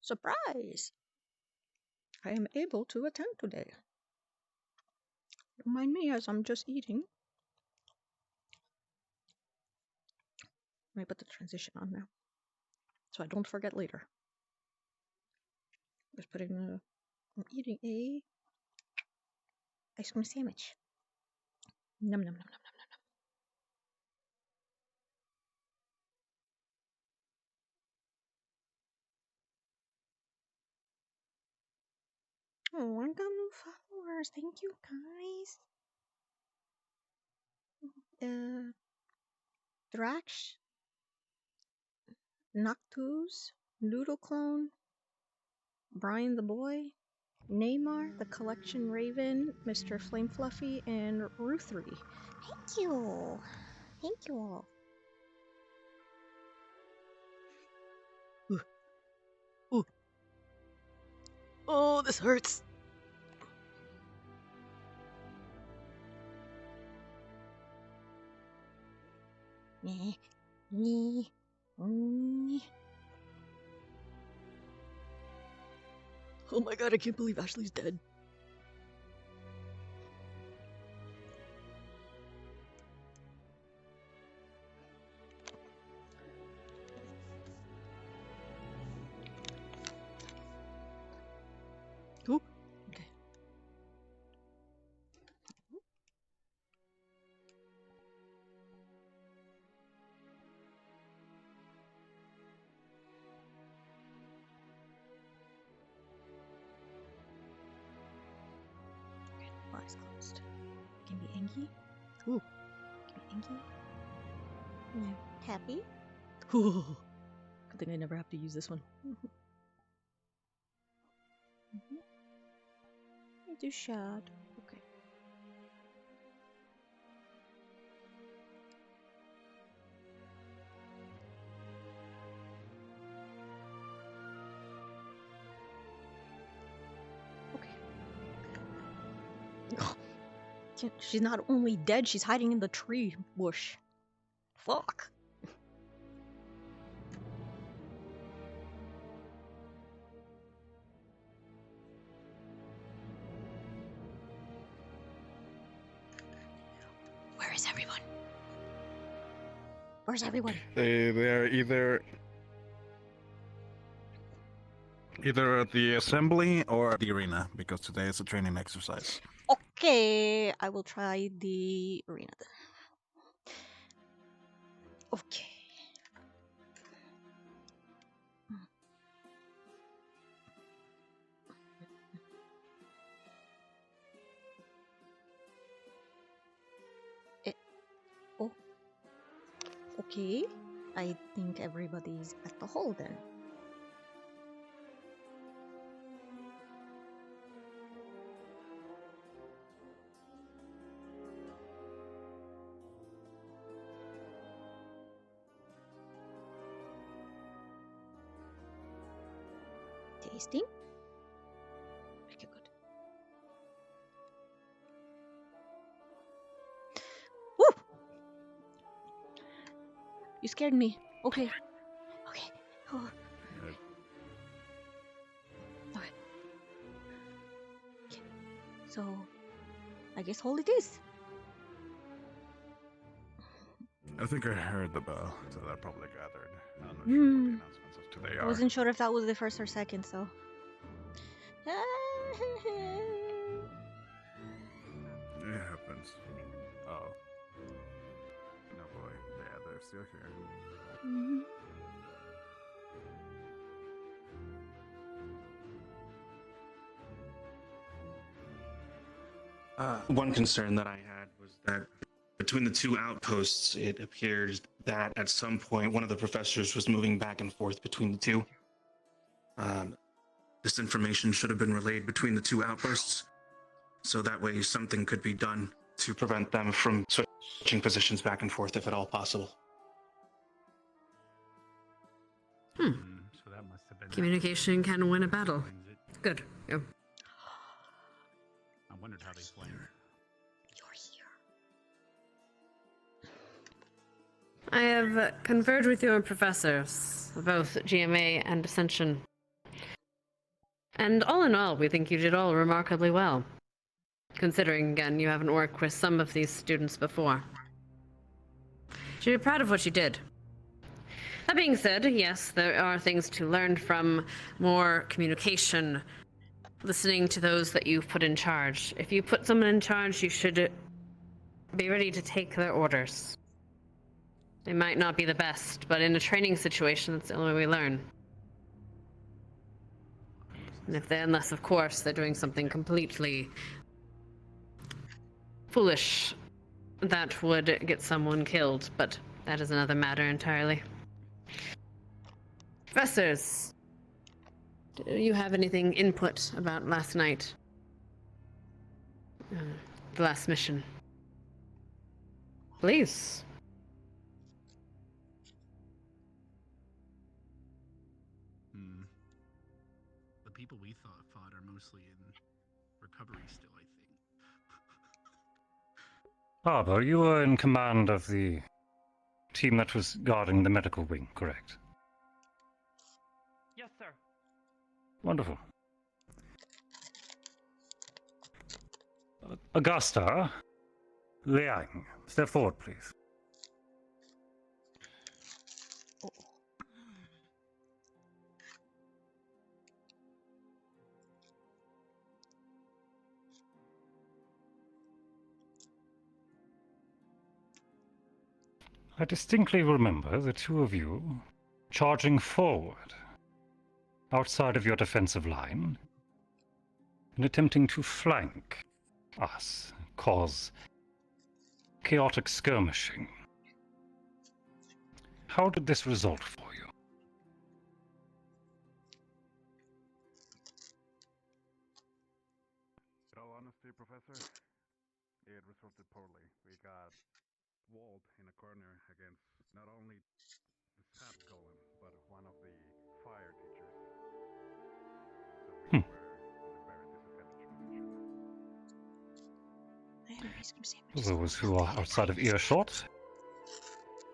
Surprise! I am able to attend today. Don't mind me as I'm just eating. Let me put the transition on now, so I don't forget later. Just putting I'm eating a ice cream sandwich. Num num num num num num. Oh, I got new followers. Thank you, guys. Drax, Noctus, Noodle Clone, Brian the Boy, Neymar, the Collection Raven, Mr. Flame Fluffy, and Ruthry. Thank you. Thank you all. Ooh. Oh, this hurts. Oh my god, I can't believe Ashley's dead. Ooh, okay. Eyes closed. Can be Angie. Ooh. Can be Angie. Yeah. Happy. Ooh. Good thing I never have to use this one. Do shot. Okay. Okay. She's not only dead, she's hiding in the tree bush. Fuck. Where is everyone? Where's everyone? They're either at the assembly or the arena, because today is a training exercise. Okay, I will try the arena then. Okay. Oh. Okay. I think everybody's at the hole then. Tasting. Okay, good. Woo! You scared me. Okay. Okay. Oh. Okay. Okay. So, I guess hole it is. I think I heard the bell, so that probably gathered. I'm not sure what the announcements of today are. I wasn't sure if that was the first or second, so. It happens. Oh. No boy. Yeah, they're still here. One concern that I had was that between the two outposts, it appears that at some point one of the professors was moving back and forth between the two. This information should have been relayed between the two outposts, so that way something could be done to prevent them from switching positions back and forth if at all possible. Hmm. So that must have been Communication can win a battle. Good. Yep. I wondered how they flamed. You're here. I have conferred with your professors, both GMA and Ascension. And all in all, we think you did all remarkably well. Considering, again, you haven't worked with some of these students before. Should be proud of what you did. That being said, yes, there are things to learn from: more communication, listening to those that you've put in charge. If you put someone in charge, you should be ready to take their orders. They might not be the best, but in a training situation, that's the only way we learn. And unless, of course, they're doing something completely foolish that would get someone killed, but that is another matter entirely. Professors, do you have anything input about last night? The last mission. Please. The people we fought are mostly in recovery still, I think. Harbour, you were in command of the team that was guarding the medical wing, correct? Yes, sir. Wonderful. Augusta, Liang, step forward, please. I distinctly remember the two of you charging forward outside of your defensive line and attempting to flank us, cause chaotic skirmishing. How did this result for you? In all honesty, Professor, it resulted poorly. We got walled in a corner against not only the sap golem, but one of the fire teachers. So we were in a very disadvantaged position. Those who are outside of earshot,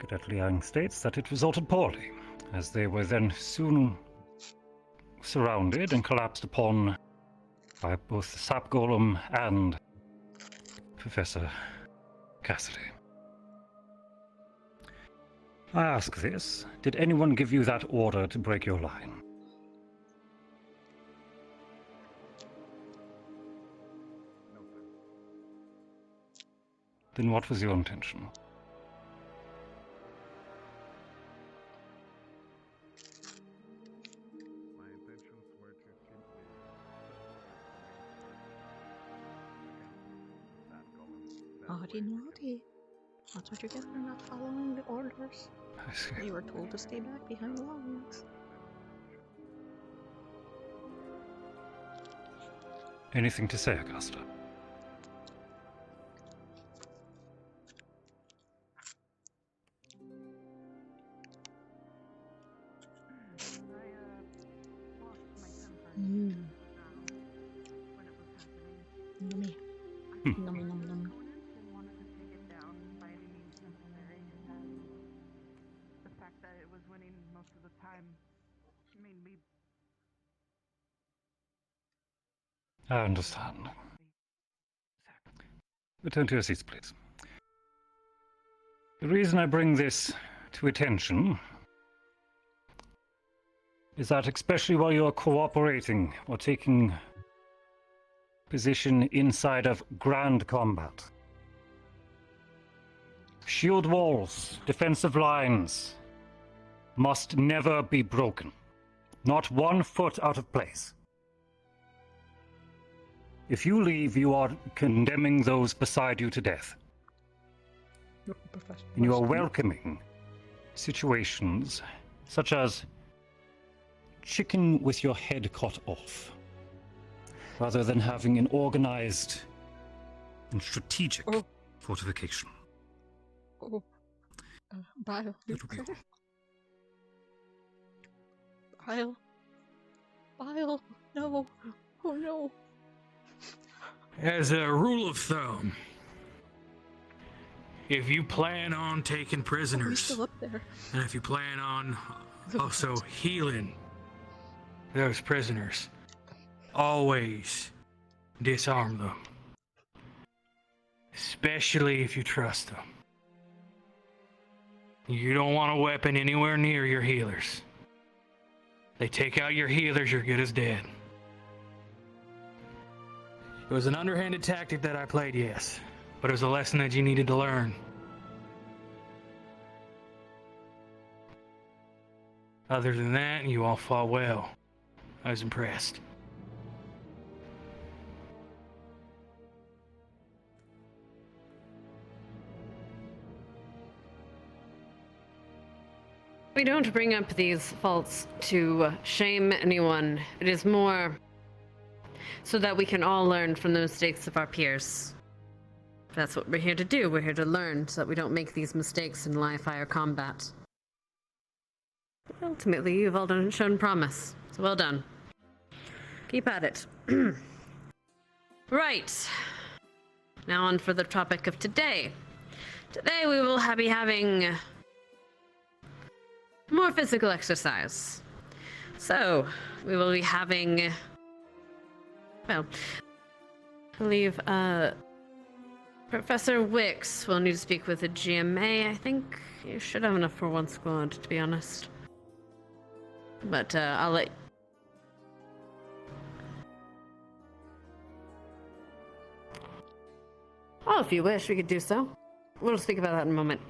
Cadet Liang states that it resulted poorly, as they were then soon surrounded and collapsed upon by both the sap golem and Professor Cassidy. I ask this, did anyone give you that order to break your line? No, sir. Then what was your intention? My intentions were to simply Naughty, naughty. That's what you get for not following the orders. I see. You were told to stay back behind the lines. Anything to say, Augusta? Yummy. Hmm. Num num num. Wanted to take it down by any means necessary, and the fact that it was winning most of the time made me. I understand. Return to your seats, please. The reason I bring this to attention is that, especially while you are cooperating or taking position inside of grand combat, shield walls, defensive lines must never be broken. Not 1 foot out of place. If you leave, you are condemning those beside you to death. And you are welcoming situations such as chicken with your head cut off, rather than having an organized and strategic fortification. Bile. It'll be Bile. Bile. No. Oh no. As a rule of thumb, if you plan on taking He's prisoners, still up there. and if you plan on also healing those prisoners, always disarm them. Especially if you trust them. You don't want a weapon anywhere near your healers. They take out your healers, you're good as dead. It was an underhanded tactic that I played, yes. But it was a lesson that you needed to learn. Other than that, you all fought well. I was impressed. We don't bring up these faults to shame anyone. It is more so that we can all learn from the mistakes of our peers. That's what we're here to do. We're here to learn so that we don't make these mistakes in live fire combat. But ultimately, you've all shown promise. So well done. Keep at it. Right. Now on for the topic of today. Today we will be having more physical exercise. So, we will be having, well, I believe, Professor Wicks will need to speak with the GMA. I think you should have enough for one squad, to be honest. But, I'll let... Oh, if you wish, we could do so. We'll speak about that in a moment.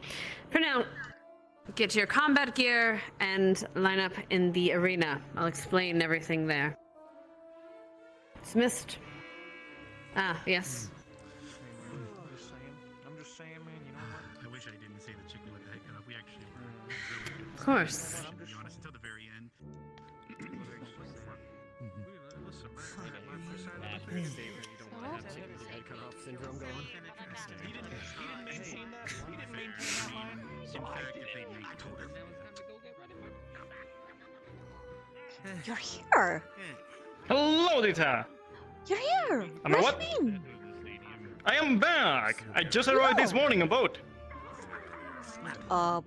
For now, get to your combat gear and line up in the arena. I'll explain everything there. Dismissed. Ah, yes. I'm just saying, man, you know what? I wish I didn't say the chicken with the head cut off. We actually were really good. Of course. To be honest, until the very end. Listen, syndrome going. He didn't maintain that. He didn't maintain that line. In fact, if they make it work. You're here. Hello, Deeta. You're here. I'm What what? do you mean? I am back. I just arrived this morning on boat.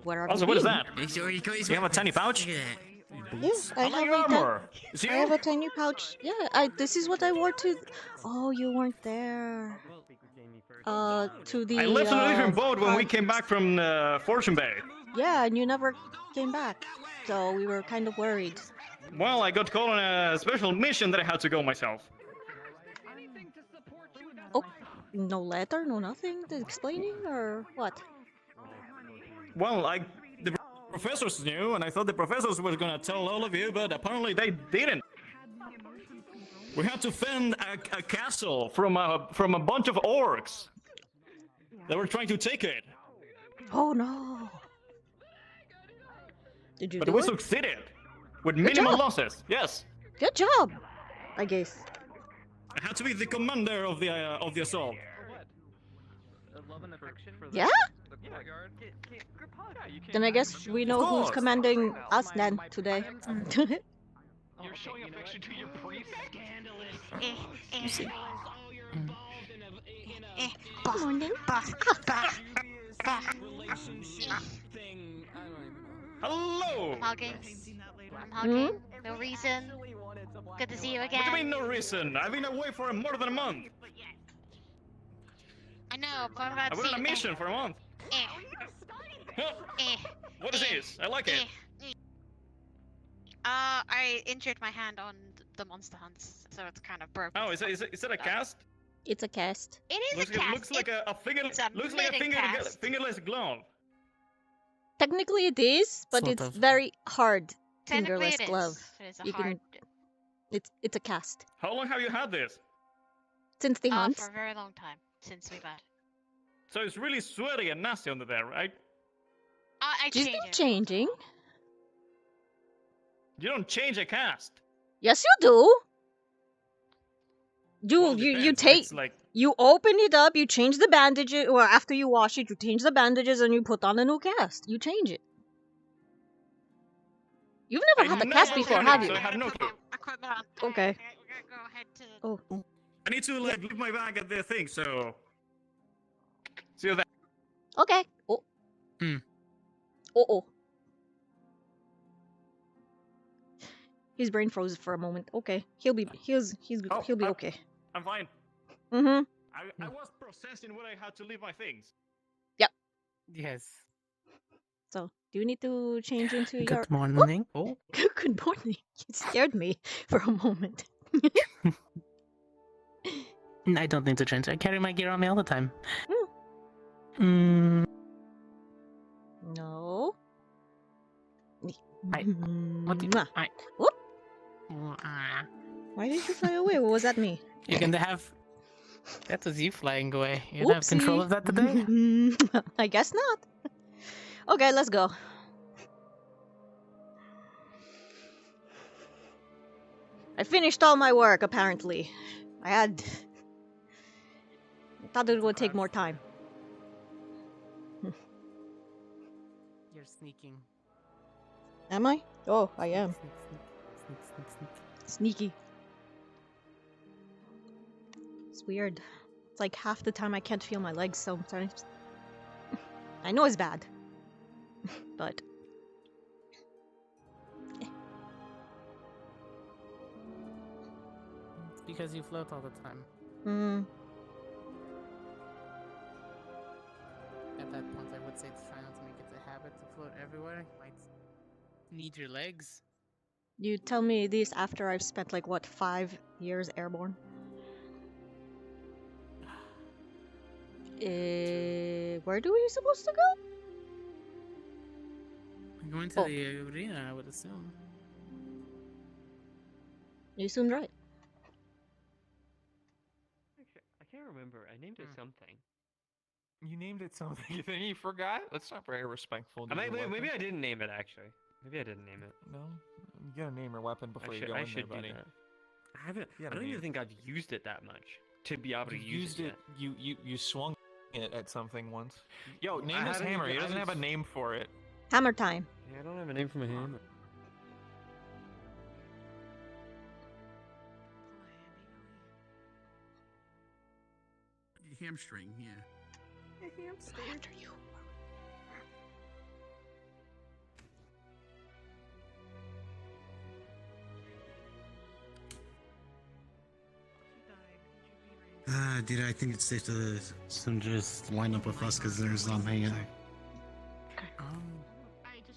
Where are Also, you what is been? that? You have a tiny pouch? Yes, I I like have your a armor. Is I you? have a tiny pouch. Yeah, this is what I wore to. Oh, you weren't there. To the. I left on a different boat when we pod- came back from Fortune Bay. Yeah, and you never came back, so we were kind of worried. Well, I got called on a special mission that I had to go myself. Oh, no letter, no nothing explaining, or what? Well, the professors knew, and I thought the professors were gonna tell all of you, but apparently they didn't. We had to fend a castle from a bunch of orcs. They were trying to take it, Oh no! Did you but do we it? succeeded with minimal job. losses. Yes, Good job, I guess. I had to be the commander of the assault. Yeah? Then I guess we know who's course. commanding us then today. You're showing affection to your priest? Morning. Hello. Hugging. I'm hugging. No reason. Good to see you What do you again. mean no reason? I've been away for more than a month. I know, but I'm about I to went see on a mission for a month. Huh. What is this? I like it. I injured my hand on the monster hunts, so it's kind of broken. Oh, is it a cast? It's a cast. It is Looks, a cast. looks like a finger. it's a Looks like a knitting cast. fingerless glove. Technically it is, but Sort it's of. very hard Technically fingerless it is. glove. It is a You can- hard. It's a cast. How long have you had this? Since the hunt. For a very long time since we met. So it's really sweaty and nasty under there, right? I She's changed not it. changing. You don't change a cast. Yes, you do. Well, You depends. take It's like you open it up, you change the bandages, or after you wash it, you change the bandages and you put on a new cast. You change it. You've never had the cast before, have you? So I have no clue. Equipment on. Okay. We're gonna go ahead to. Oh. I need to like leave my bag at the thing. So see you there. Okay. Oh. Oh. His brain froze for a moment. Okay, he'll be okay. I'm fine. Mm-hmm. I was processing when I had to leave my things. Yep. Yes. So, do you need to change into your... Good morning. Oh. Good morning. You scared me for a moment. I don't need to change. I carry my gear on me all the time. No. What do Mwah. I... Whoop. Why did you fly away? What was that me? You're going to have... That was you flying away. You don't have control of that today? I guess not. Okay, let's go. I finished all my work, apparently. I thought it would take more time. You're sneaking. Am I? Oh, I am. Sneak. Sneaky. It's weird. It's like half the time I can't feel my legs sometimes. I know it's bad. But... It's because you float all the time. At that point, I would say to try not to make it a habit to float everywhere. You might need your legs. You tell me this after I've spent like, what, 5 years airborne? Where do we supposed to go? I'm going to the arena, I would assume. You assumed right. I can't remember. I named it something. You named it something, then you forgot? That's not very respectful. Maybe I didn't name it, actually. Maybe I didn't name it. No? You gotta name your weapon before you go in there, buddy. I don't even think I've used it that much to be able to use it. You swung it at something once. Yo, name his hammer. He doesn't have a name for it. Hammer time. Yeah, I don't have a name for my hammer. Hamstring, yeah. After you. Dude, I think it's safe to just line up with us because there's hanging.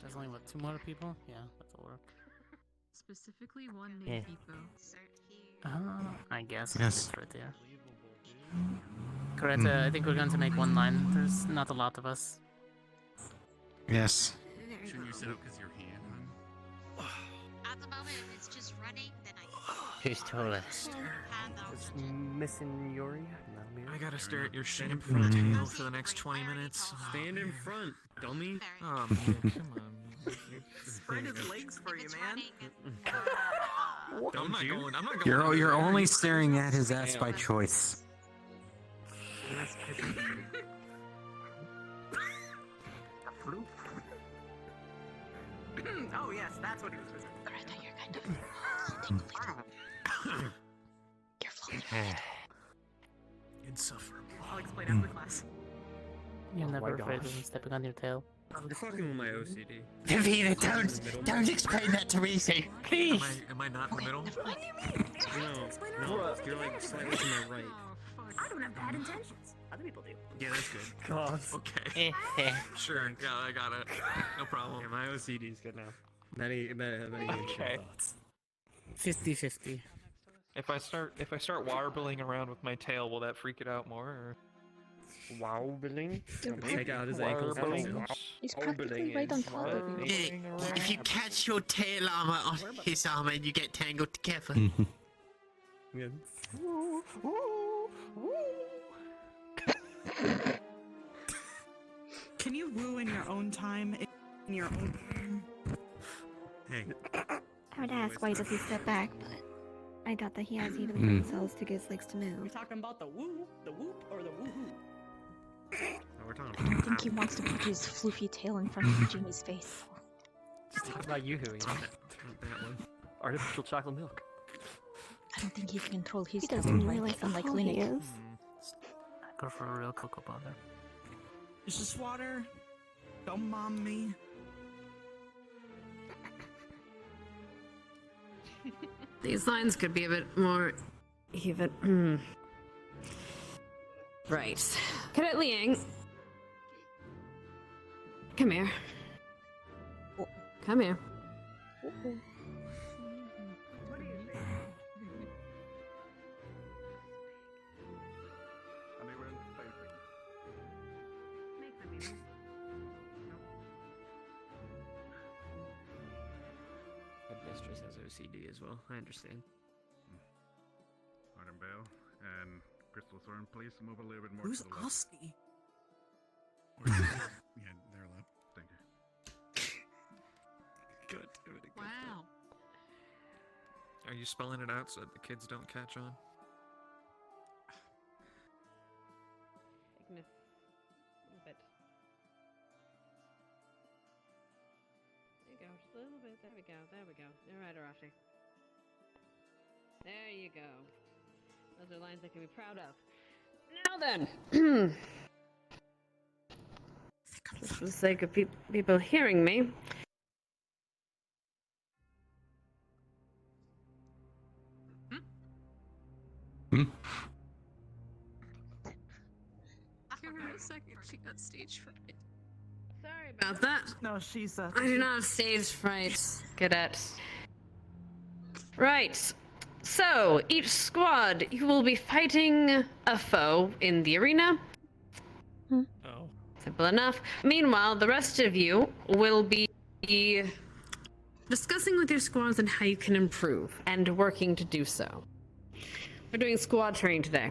There's only, what, 2 more people? Yeah, that'll work. Specifically one named I guess. Yes. It's right there. Correct, I think we're going to make one line. There's not a lot of us. Yes. Shouldn't you sit up because you're here, huh? At the moment, if it's just running, then I Who's tallest? It's missing Yuri. I gotta stare at your shameful tail for the next 20 minutes. Stand in front, dummy. Oh, man, come on. Spread his legs for you, man. I'm not going. You're only staring at his ass by choice. Oh yes, that's what he was presenting. Greta, you're kind of... You're floating. Insufferable. I'll explain after class. You're never afraid of him stepping on your tail. You're fucking with my OCD. Davina, don't explain that to me, please. Am I not in the middle? What do you mean? No, you're like slightly to my right. I don't have bad intentions. Other people do. Yeah, that's good. God. Okay. Sure. Yeah, I got it. No problem. Yeah, my OCD's good now. Many Okay. thoughts. 50-50. If I start warbling around with my tail, will that freak it out more? Or? Wobbling? Dude, Take out his ankles. He's practically right on top of you. If you catch your tail armor on his armor, you get tangled together. Can you woo in your own time? In your own time? Hey. I would ask why does he step back, but I doubt that he has either brain cells to get his legs to We're move. talking about the woo, the whoop, or the woohoo? No, we're talking I don't think he wants to put his floofy tail in front of Jimmy's face. Just talk about Yoo-hoo, that one. Artificial chocolate milk. I don't think he can control his He tail doesn't realize how unlike tall he Linux. is. Go for a real cocoa powder. It's just water. Don't mom me. These lines could be a bit more even. Right. Cadet Liang. Come here. Come here. Headmistress has OCD as well. I understand. Arden Bale and Crystal Thorn, please move a little bit more Who's to the left. Oski? Yeah, they're allowed. Thank you. Good. Wow. Are you spelling it out so that the kids don't catch on? Ignis. A little bit. There you go. Just a little bit. There we go. There we go. All right, Arashi. There you go. Those are lines I can be proud of. Now then. Just for the sake of people hearing me. Give her a second. She got stage fright. Sorry about that. No, she's I do not have stage fright, cadet. Right. So, each squad, you will be fighting a foe in the arena. Oh. Simple enough. Meanwhile, the rest of you will be discussing with your squads on how you can improve and working to do so. We're doing squad training today.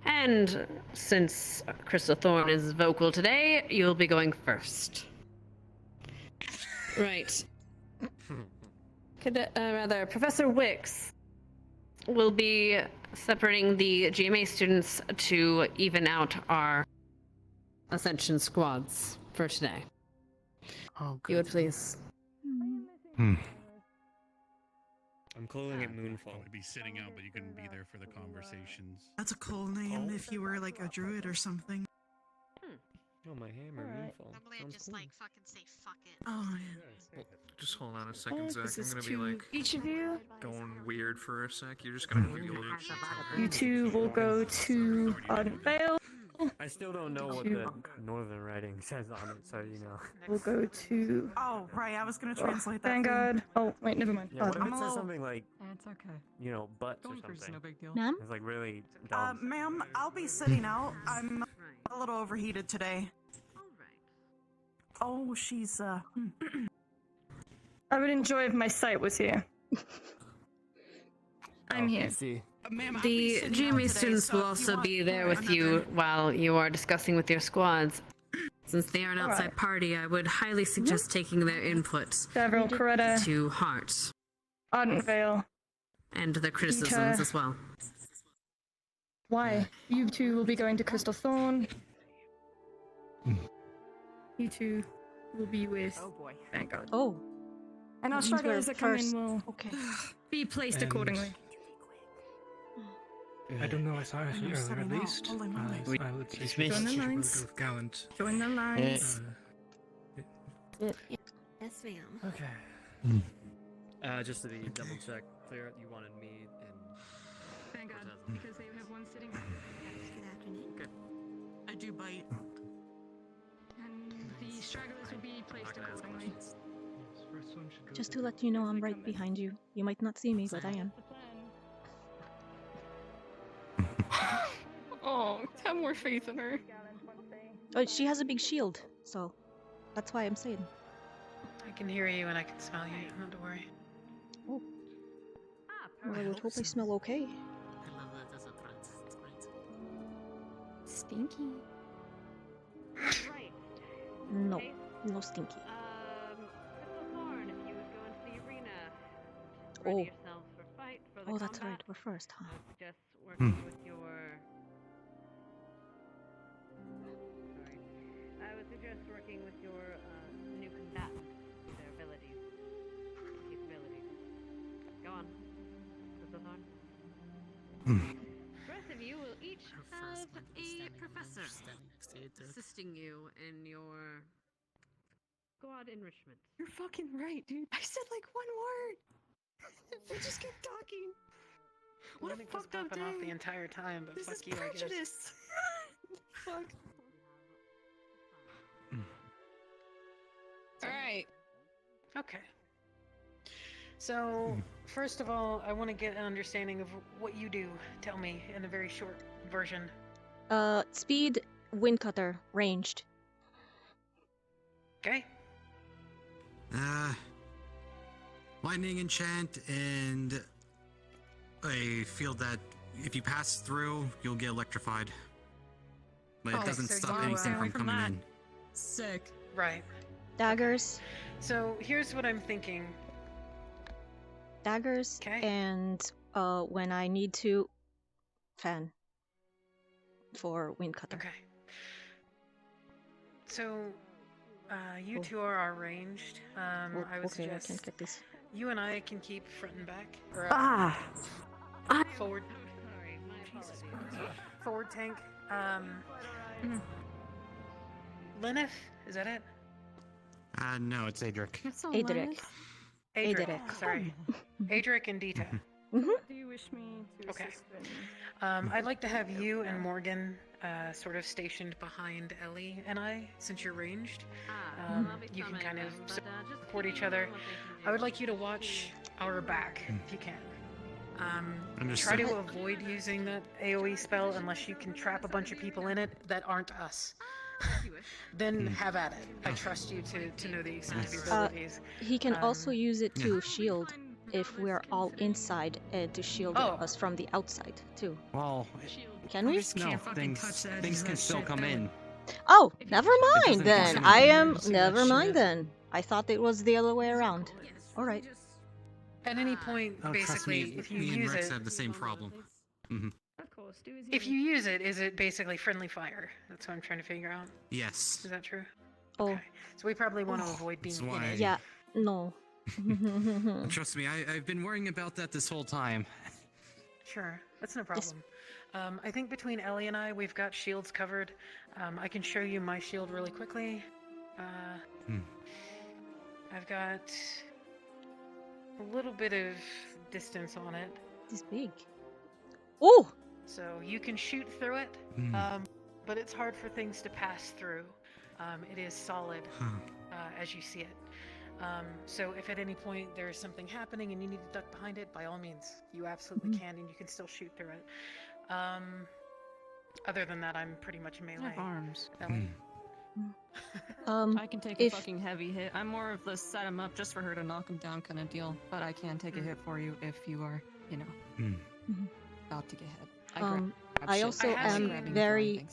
And since Crystal Thorn is vocal today, you'll be going first. Right. Professor Wicks will be separating the GMA students to even out our Ascension squads for today. Oh, you would please. I'm calling it Moonfall. I'd be sitting out, but you couldn't be there for the conversations. That's a cool name if you were like a druid or something. Oh, my hammer, Moonfall. Normally I just like fucking say fuck it. Oh, yeah. Well, just hold on a second, Zach. This I'm is gonna be to like each of you. going weird for a sec. You're just gonna reveal it. You two will go to Ardent Vale. I still don't know what the northern writing says on it, so you know. We'll go to Oh, right. I was gonna translate that. Vanguard. Oh, wait, never mind. Yeah, what if it I'm a says little- something like, It's okay. you know, butts or Going first is something? no big deal. Ma'am? It's like really dumb. Ma'am, I'll be sitting out. I'm a little overheated today. Oh, she's I would enjoy if my site was here. I'm here. See. Ma'am, I'll The be sitting out GMA today, students so will if you also want be there with you another- while you are discussing with your squads. Since they are an outside Alright. party, I would highly suggest taking their input Several Coretta, to heart Ardent Vale. and their criticisms Deeta. as well. Why? You two will be going to Crystal Thorn. You two will be with Vanguard. Oh. And our That means stragglers we're that come first. in will Okay. be placed And- accordingly. I don't know, I saw a few you're earlier setting at out. least. Holy moly. I would say Excuse me? Join the she should lines. go with Gallant. Join the lines. Yes, ma'am. Okay. Just to be double check, clear, you wanted me and... Vanguard, because they have one sitting. Good afternoon. Good. I do bite. And the stragglers will be placed accordingly. Just to let you know, I'm right behind you. You might not see me, but I am. Oh, have more faith in her. Oh, she has a big shield, so that's why I'm saying. I can hear you and I can smell you. Don't worry. Oh. Well, I would hope I smell okay. I love that as a trans. It's great. Stinky. Right. No, Okay. no stinky. Crystal Thorn, if you would go into the arena, Oh. ready yourselves for fight, for the Oh, that's combat. right. We're first, huh? I would suggest working with your. Sorry. I would suggest working with your new combatants, their abilities, capabilities. Go on, Crystal Thorn. The rest of you will each have a professor assisting you in your squad enrichment. You're fucking right, dude. I said like one word. We just kept talking. What a Link was fucked up popping off the day. entire time, but This fuck is you, I guess. prejudice. Fuck. Alright. Okay. So, first of all, I want to get an understanding of what you do. Tell me in a very short version. Speed, wind cutter, ranged. Okay. Lightning enchant and a field that if you pass through, you'll get electrified. But it doesn't so stop you, anything away from coming in. Sick. Right. Daggers. So, here's what I'm thinking. Daggers, and when I need to, fan. For wind cutter. Okay. So, you two are ranged. I would okay, I suggest can't get this. you and I can keep front and back. Or, forward. Jesus Christ. Forward tank. Lenneth, is that it? No, it's Adric. Adric. Adric. Sorry. Adric and Deeta. What do you wish me to assist in? I'd like to have you and Morgan sort of stationed behind Ellie and I, since you're ranged. You can kind of support each other. I would like you to watch our back, if you can. Try to avoid using that AoE spell unless you can trap a bunch of people in it that aren't us. Then have at it. I trust you to know the extent of your abilities. He can also use it to shield if we're all inside to shield us from the outside too. Well, can we? No, things can still come in. Oh, never mind doesn't then. cost I anything. am. Never mind then. I thought it was the other way around. All right. At any point, Oh, trust basically, me, if you me and use Rex it, have the same problem. Mm-hmm. Of course, do as if you use it, is it basically friendly fire? That's what I'm trying to figure out. Yes. Is that true? Oh. Okay. So we probably want to avoid being That's in why- it. Yeah. No. Trust me, I've been worrying about that this whole time. Sure, that's no problem. I think between Ellie and I, we've got shields covered. I can show you my shield really quickly. I've got a little bit of distance on it. It's big. Oh! So you can shoot through it, but it's hard for things to pass through. It is solid as you see it. So if at any point there's something happening and you need to duck behind it, by all means, you absolutely can, and you can still shoot through it. Other than that, I'm pretty much melee. I have arms. Ellie? I can take a fucking heavy hit. I'm more of the set him up just for her to knock him down kind of deal. But I can take a hit for you if you are, you know, about to get hit. I also am very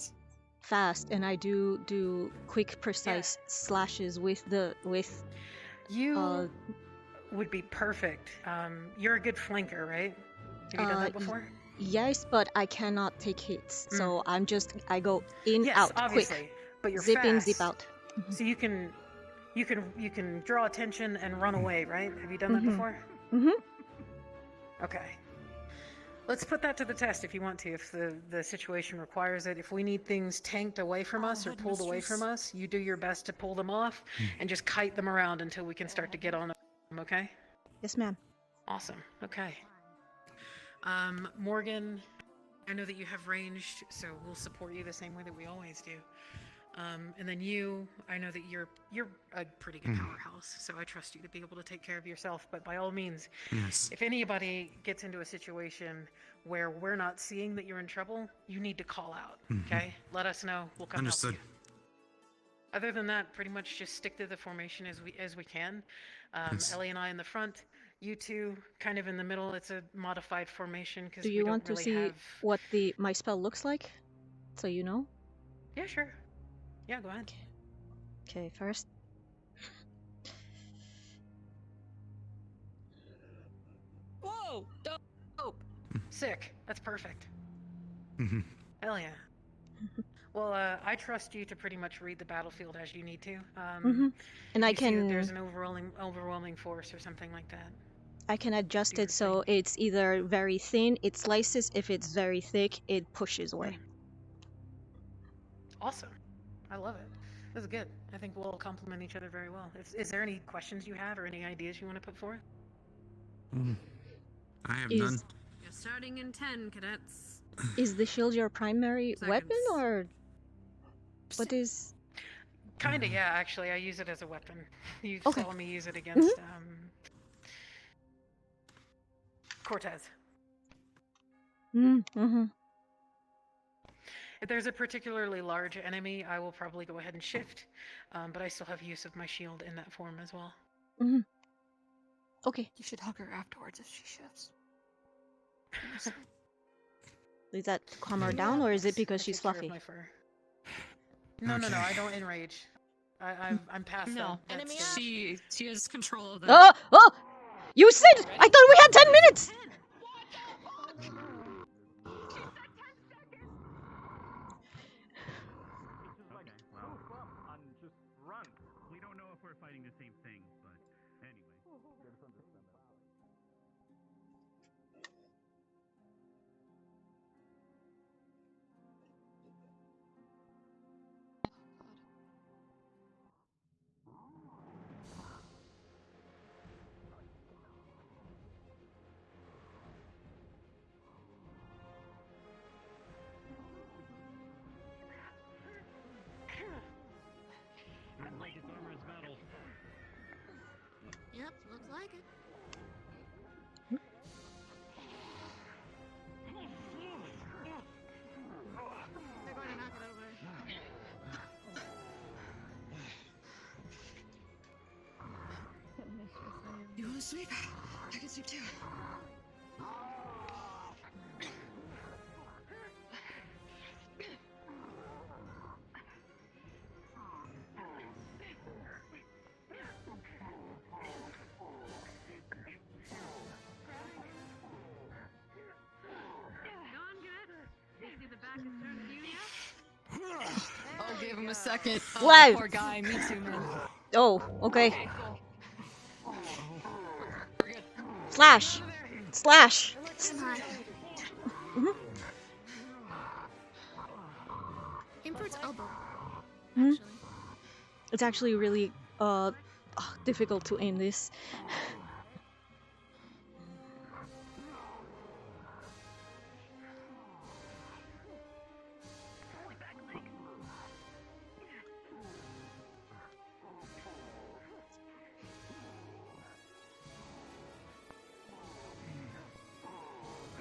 fast, and I do quick, precise slashes with the You would be perfect. You're a good flanker, right? Have you done that before? Yes, but I cannot take hits, so I go in, Yes, out, obviously, quick, but you're zip in, fast. zip out. So you can draw attention and run away, right? Have you done that before? Okay. Let's put that to the test if you want to, if the situation requires it. If we need things tanked away from us or pulled away from us, you do your best to pull them off and just kite them around until we can start to get on them, okay? Yes, ma'am. Awesome. Okay. Morgan, I know that you have ranged, so we'll support you the same way that we always do. And then you, I know that you're a pretty good powerhouse, so I trust you to be able to take care of yourself. But by all means, if anybody gets into a situation where we're not seeing that you're in trouble, you need to call out. Okay? Let us know. We'll come Understood. help you. Other than that, pretty much just stick to the formation as we can. Yes. Ellie and I in the front. You two kind of in the middle. It's a modified formation because Do we you don't want to really see have... what my spell looks like, so you know? Yeah, sure. Yeah, go ahead. Okay, first. Whoa! Dope! Sick. That's perfect. Hell yeah. Well, I trust you to pretty much read the battlefield as you need to. And I you see that can there's an overwhelming force or something like that. I can adjust it so it's either very thin, it slices. If it's very thick, it pushes away. Awesome. I love it. This is good. I think we'll complement each other very well. Is there any questions you have or any ideas you want to put forth? I have Is- none. You're starting in 10, cadets. Is the shield your primary weapon, or what is? Kinda, yeah. Actually, I use it as a weapon. You Okay. saw me use it against Cortez. Mm-hmm. If there's a particularly large enemy, I will probably go ahead and shift, but I still have use of my shield in that form as well. Mm-hmm. Okay. You should hug her afterwards if she shifts. Is that to calm her down, or is it because she's fluffy? No, I don't enrage. I'm past No, that stage. she has control of that. Oh! You said I thought we had 10 minutes. Just run. We don't know if we're fighting the same thing, but anyway. Just understand that. Like its armor is metal. Yep, looks like it. They're going to knock it over. You want to sleep? I can sleep too. I'll give him a second. Wow. Poor guy. Me too, man. Oh, okay. Slash. Come on. Mhm. Aim for its elbow. Mhm. It's actually really difficult to aim this.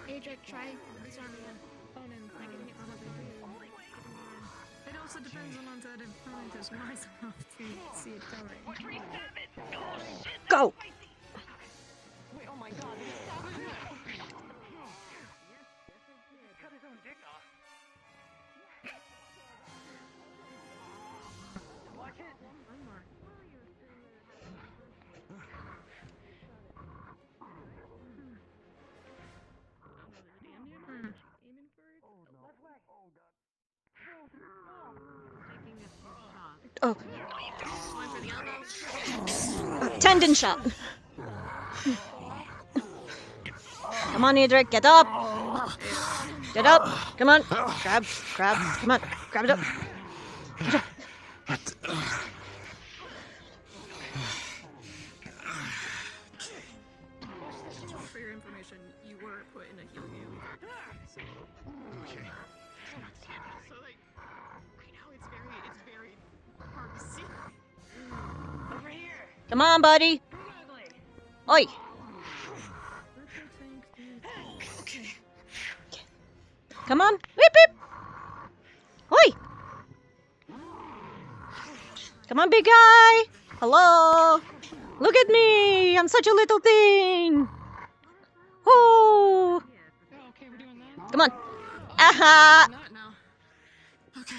Adric, try this arm again. I can hit one of it. It also depends on that influence is nice enough to see it coming. Go! Wait, oh my god. Cut his own dick off. Watch it. One more. Oh. Tendon shot. Come on, Edric, get up. Get up. Come on. Grab. Come on. Grab it up. For your information, you were put in a heal game. Okay. So like, right now it's very hard to see. Over here. Come on, buddy. Oi. Okay. Come on. Whip, whip. Oi. Come on, big guy. Hello. Look at me. I'm such a little thing. Oh. Okay, we're doing that. Come on. Aha. Not now. Okay.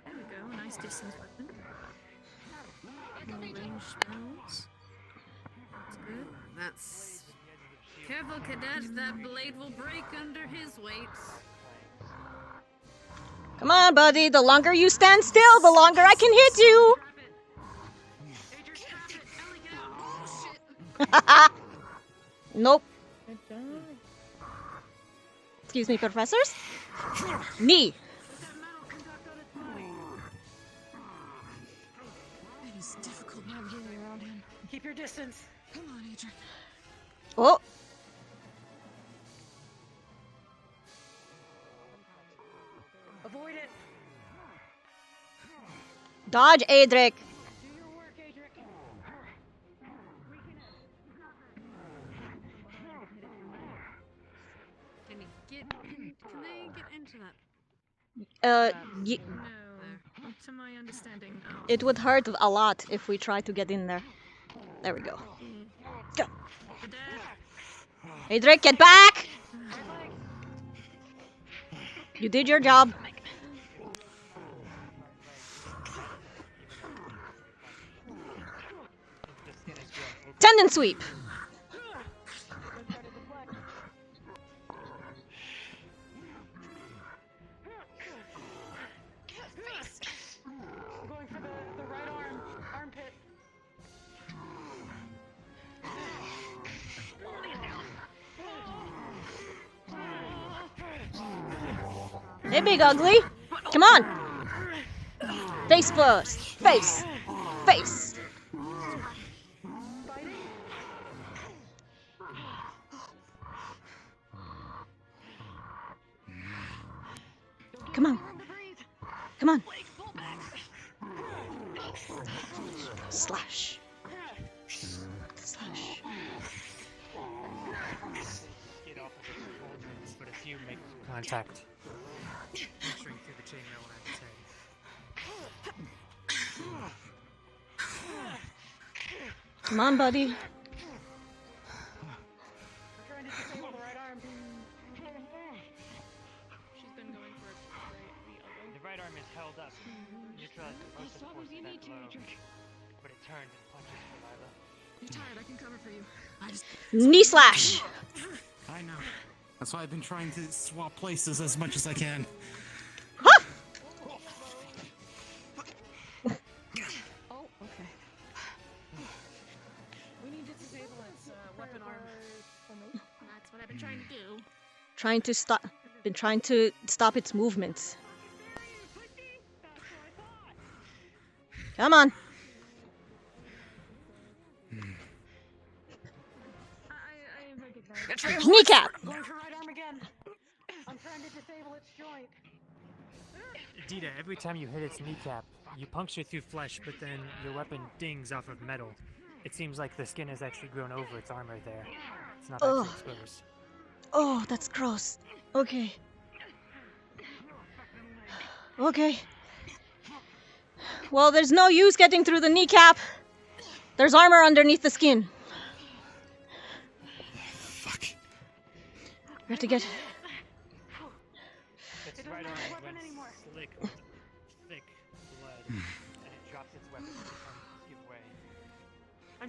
There we go. Nice distance weapon. No range spells. That's good. That's... Careful, cadet. That blade will break under his weight. Come on, buddy. The longer you stand still, the longer I can hit you. Nope. Excuse me, professors. Knee. It is difficult navigating around him. Keep your distance. Come on, Adric. Oh. Avoid it. Dodge, Adric. Do your work, Adric. Can you get? Can they get into that? No. To my understanding, no. It would hurt a lot if we try to get in there. There we go. Go. Adric, get back! You did your job. Tendon sweep. Going for the right arm, armpit. Hey, big ugly. Come on. Face first. Face. Face. Come on. Come on. Slash. Slash. Get off of the shoulders, but if you make contact, entering through the chainmail when I say. Come on, buddy. I'm trying to disable the right arm. She's been going for the other. The right arm is held up. Neutralize the most of the force of that blow. But it turns and punches for Lila. You're tired. I can cover for you. I just. Knee slash. I know. That's why I've been trying to swap places as much as I can. Oh, okay. We need to disable its weapon arm. That's what I've been trying to do. Been trying to stop its movements. Come on. Kneecap. Going for right arm again. I'm trying to disable its joint. Deeta, every time you hit its kneecap, you puncture through flesh, but then your weapon dings off of metal. It seems like the skin has actually grown over its armor there. It's not actually exposed. Oh, that's gross. Okay. Okay. Well, there's no use getting through the kneecap. There's armor underneath the skin. Fuck. We have to get... Its right arm went slick with thick blood, and it drops its weapon every time it gives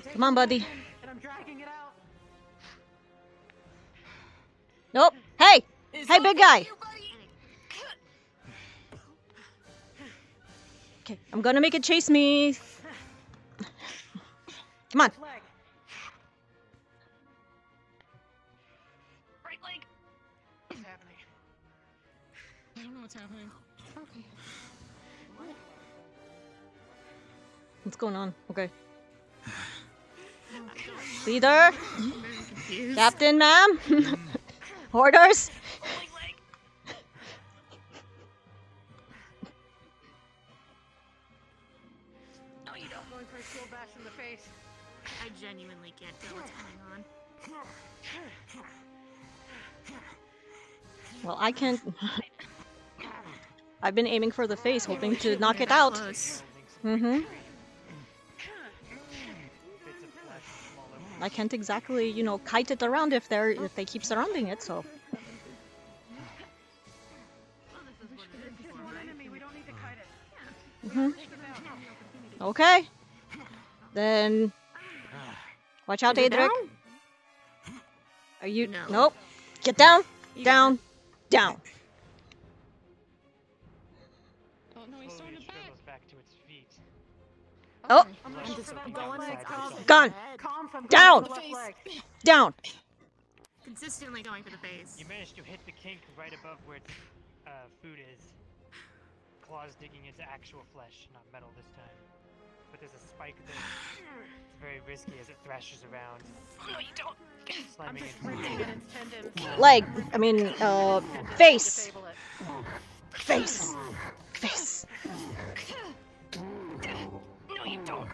way. Come on, buddy. And I'm dragging it out. Nope. Hey! Hey, big guy! Okay, I'm gonna make it chase me. Come on. Right leg. What's happening? I don't know what's happening. Okay. What? What's going on? Okay. Leader? Captain, ma'am? Orders? No, you don't. Going for a shield bash in the face. I genuinely can't tell what's going on. Well, I can't... I've been aiming for the face, hoping to knock it out. Mm-hmm. I can't exactly, you know, kite it around if they keep surrounding it, so... Mm-hmm. Okay. Then... Watch out, Adric. Are you... No. Nope. Get down. Down. Down. Oh no, he's throwing it back. Back to its feet. Oh. I'm just going Gone. calm from Down. the left leg. Down. Consistently going for the face. You managed to hit the kink right above where its food is. Claws digging into actual flesh, not metal this time. But there's a spike there. It's very risky as it thrashes around. No, you don't. Slamming I'm just into ripping at its tendons. Leg. I mean, face. Disable it. Face. Face. No, you don't.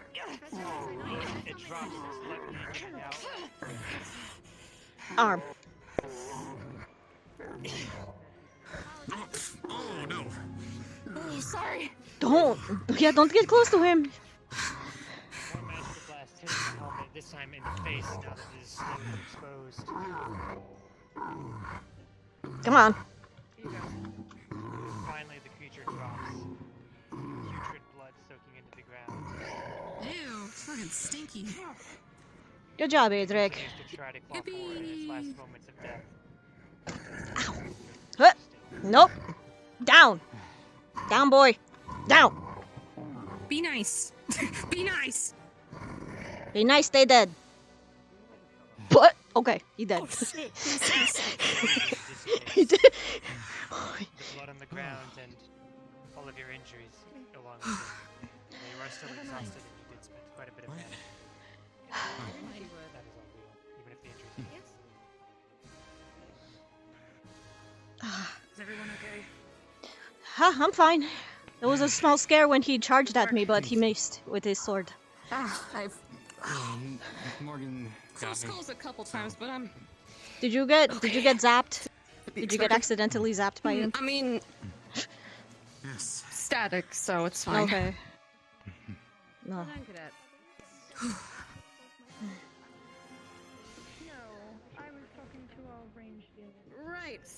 It drops its left knee getting out. Arm. Oh no. Oh, sorry. Don't. Yeah, don't get close to him. One magical blast hits the helmet, this time in the face now that it is slightly exposed. Come on. Finally, the creature drops. Putrid blood soaking into the ground. Ew, it's fucking stinky. Good job, Adric. Continues to try to claw forward in its last moments of death. Huh. Nope. Down. Down, boy. Down. Be nice. Be nice. Be nice, stay dead. But okay, he dead. Oh, shit. He did. The blood on the ground and all of your injuries along with it. You are still exhausted and you did spend quite a bit of mana. That is all real, even if the injuries are. Is everyone okay? Huh, I'm fine. There was a small scare when he charged at me, but he missed with his sword. I've... Morgan got me. Skulls a couple times, but I'm... Did you get zapped? Did you get accidentally zapped by him? I mean... Yes. Static, so it's fine. Okay. No. Well done, cadet. No, I was talking to our ranged unit. Right.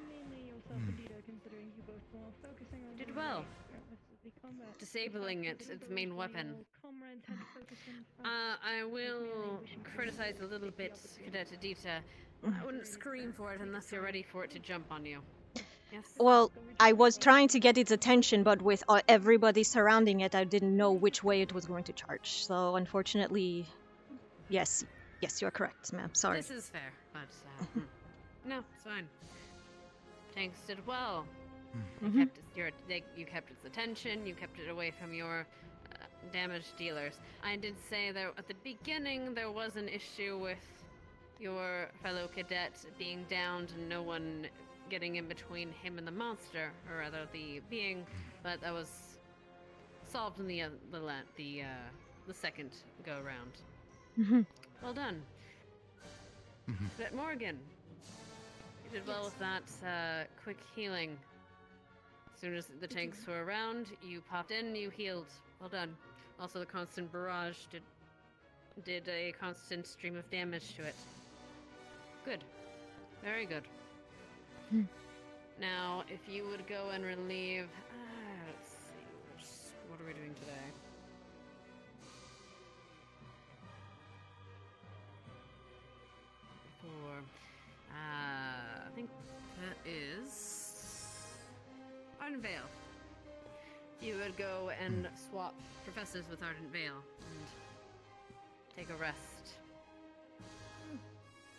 Mainly yourself and Deeta, considering you both were focusing on Did the well. rest of the combat. Disabling it, its main weapon. Comrades had to focus on I will criticize a little bit Cadet Deeta. I wouldn't scream for it unless you're ready for it to jump on you. Yes? Well, I was trying to get its attention, but with everybody surrounding it, I didn't know which way it was going to charge. So, unfortunately, yes, you're correct, ma'am. Sorry. This is fair, but no, it's fine. Tanks did well. You kept its attention. You kept it away from your damage dealers. I did say that at the beginning there was an issue with your fellow cadet being downed and no one getting in between him and the monster, or rather the being, but that was solved in the second go around. Well done. But Morgan, you did well with that quick healing. As soon as the tanks were around, you popped in, you healed. Well done. Also, the constant barrage did a constant stream of damage to it. Good. Very good. Now, if you would go and relieve... let's see. What are we doing today? I think that is... Ardent Veil. You would go and swap professors with Ardent Veil and take a rest.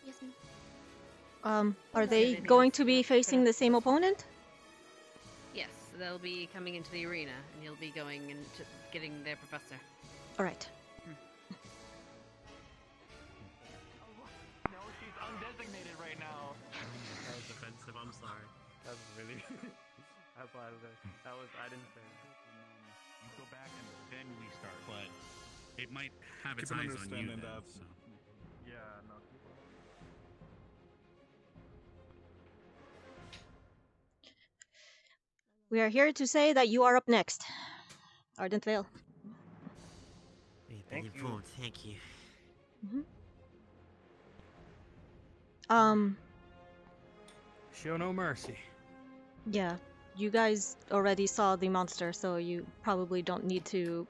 Yes, ma'am. Are they going to be facing the same opponent? Yes, they'll be coming into the arena, and you'll be going into getting their professor. All right. No, she's undesignated right now. That was offensive. I'm sorry. That was really. I apologize. I didn't say that. You go back and then we start. But it might have its Keep an eyes on you. understanding Then, that. so. Yeah, no. We are here to say that you are up next. Ardent Veil. Thank you. Thank you. Show no mercy. Yeah. You guys already saw the monster, so you probably don't need to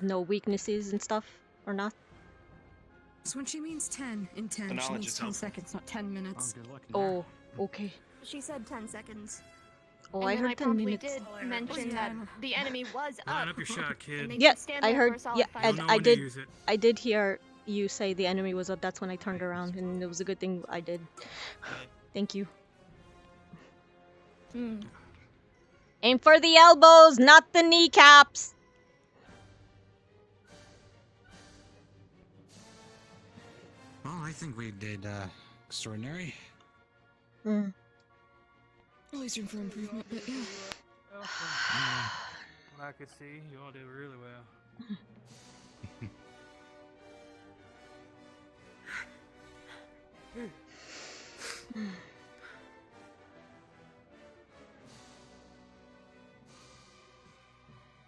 know weaknesses and stuff, or not? So when she means 10 in 10, she knowledge means is 10 helpful. seconds, not 10 minutes. Oh, okay. She said 10 seconds. Oh, And I then heard 10 promptly minutes. did mention that the enemy was up. Line up your shot, kid. And they Yeah, could stand I there heard. for a solid Yeah, 5 and minutes. I did. I did hear you say the enemy was up, that's when I turned around, and it was a good thing I did. Thank you. Aim for the elbows, not the kneecaps! Well, I think we did extraordinary. Always room for improvement, but yeah. What I could see, you all did really well.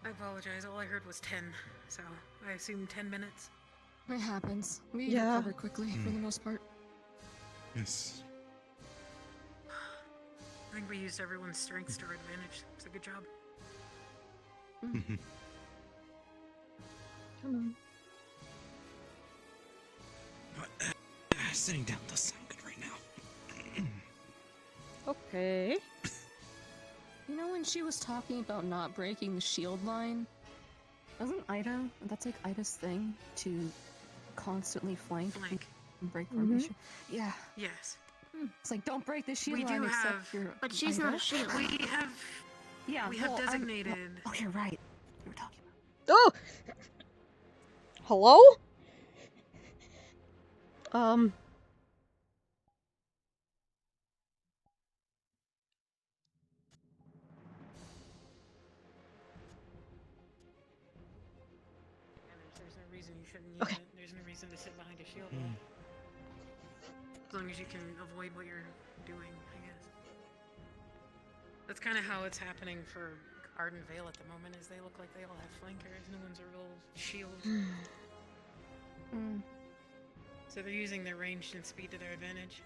I apologize. All I heard was 10, so I assume 10 minutes. It happens. We Yeah. recover quickly for the most part. Yes. I think we used everyone's strengths to our advantage. It's a good job. Come on. Sitting down does sound good right now. Okay. You know when she was talking about not breaking the shield line? Doesn't Ida, that's like Ida's thing, to constantly flank and break formation? Yeah. Yes. It's like, don't break the shield We line do except have... you're But she's Ida? not a shield. We have... Yeah, we have well, designated... Oh, you're right. We were talking Oh! Hello? There's no reason you shouldn't use it. There's no reason to sit behind a shield wall. As long as you can avoid what you're doing, I guess. That's kind of how it's happening for Arden Vale at the moment, is they look like they all have flankers. No one's a real shield. So they're using their range and speed to their advantage.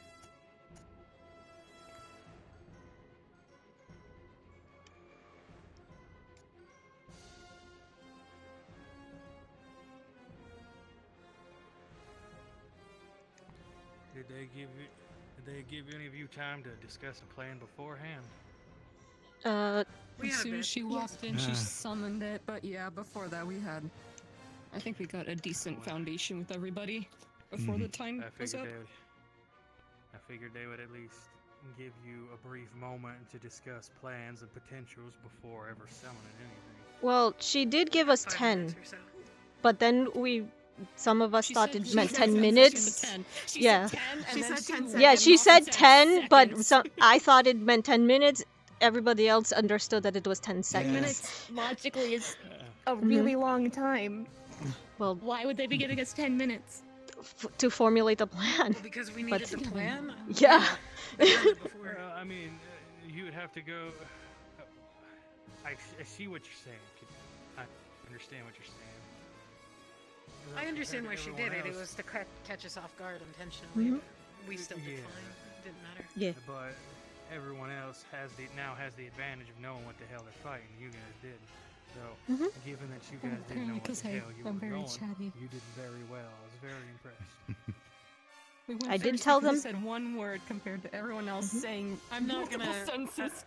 Did they give any of you time to discuss a plan beforehand? As soon as she walked in, she summoned it. But yeah, before that, I think we got a decent foundation with everybody before the time was up. I figured they would at least give you a brief moment to discuss plans and potentials before ever summoning anything. Well, she did give us 10. But then some of us thought it meant 10 minutes. Yeah. She said 10 seconds. Yeah, she said 10, but I thought it meant 10 minutes. Everybody else understood that it was 10 seconds. 10 minutes logically is a really long time. Well, why would they be giving us 10 minutes? To formulate a plan. Well, because we needed the plan? Yeah. I mean, you would have to go... I see what you're saying. I understand what you're saying. I understand why she did it. It was to catch us off guard intentionally. But we still did fine. It didn't matter. Yeah. But everyone else now has the advantage of knowing what the hell they're fighting. You guys didn't. So, given that you guys didn't know what the hell you were going, you did very well. I was very impressed. I did tell them. Said one word compared to everyone else saying I'm not multiple gonna. sentences.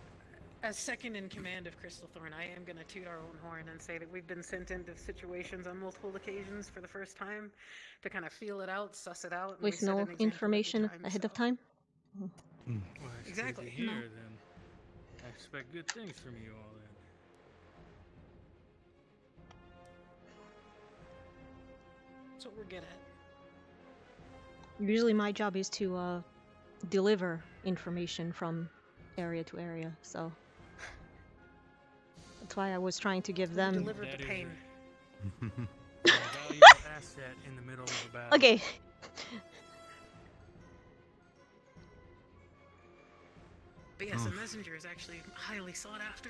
As second in command of Crystal Thorn, I am gonna toot our own horn and say that we've been sent into situations on multiple occasions for the first time to kind of feel it out, suss it out. And With no information ahead of time. Well, exactly. Here, then I expect good things from you all. Then. That's what we're good at. Usually my job is to deliver information from area to area, so that's why I was trying to give them. Delivered the pain. Valuable asset in the middle of a battle. Okay. But yes, a messenger is actually highly sought after.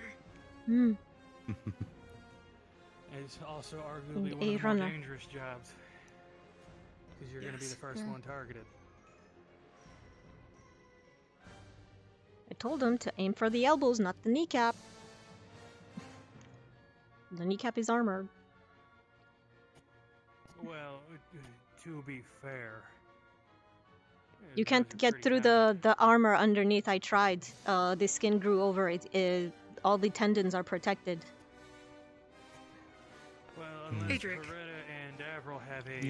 It's also arguably And one of a the runner. more dangerous jobs. Because you're going to be the first one targeted. I told him to aim for the elbows, not the kneecap. The kneecap is armored. Well, to be fair, You can't get through the armor underneath. I tried. The skin grew over it. All the tendons are protected. well, unless Beretta and Avril have a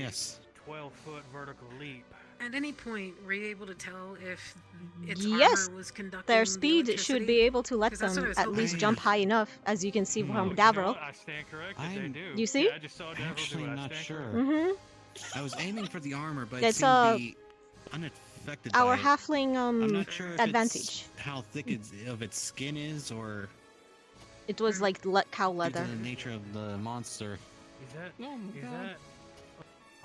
12-foot vertical leap. At any point, were you able to tell if its Yes, armor was conducting their the speed should electricity? be able to let 'Cause that's what I them was at hoping. least jump high enough, as you can see from Davro. I stand corrected. They I'm do. You see? Yeah, I just saw Davro actually do it. I not stand sure. corrected. I was aiming for the armor, but It's, it seemed to be unaffected by our it. halfling I'm not sure if advantage. it's how thick of its skin is, or It was like cow due leather. to the nature of the monster. Is that Oh my is God. that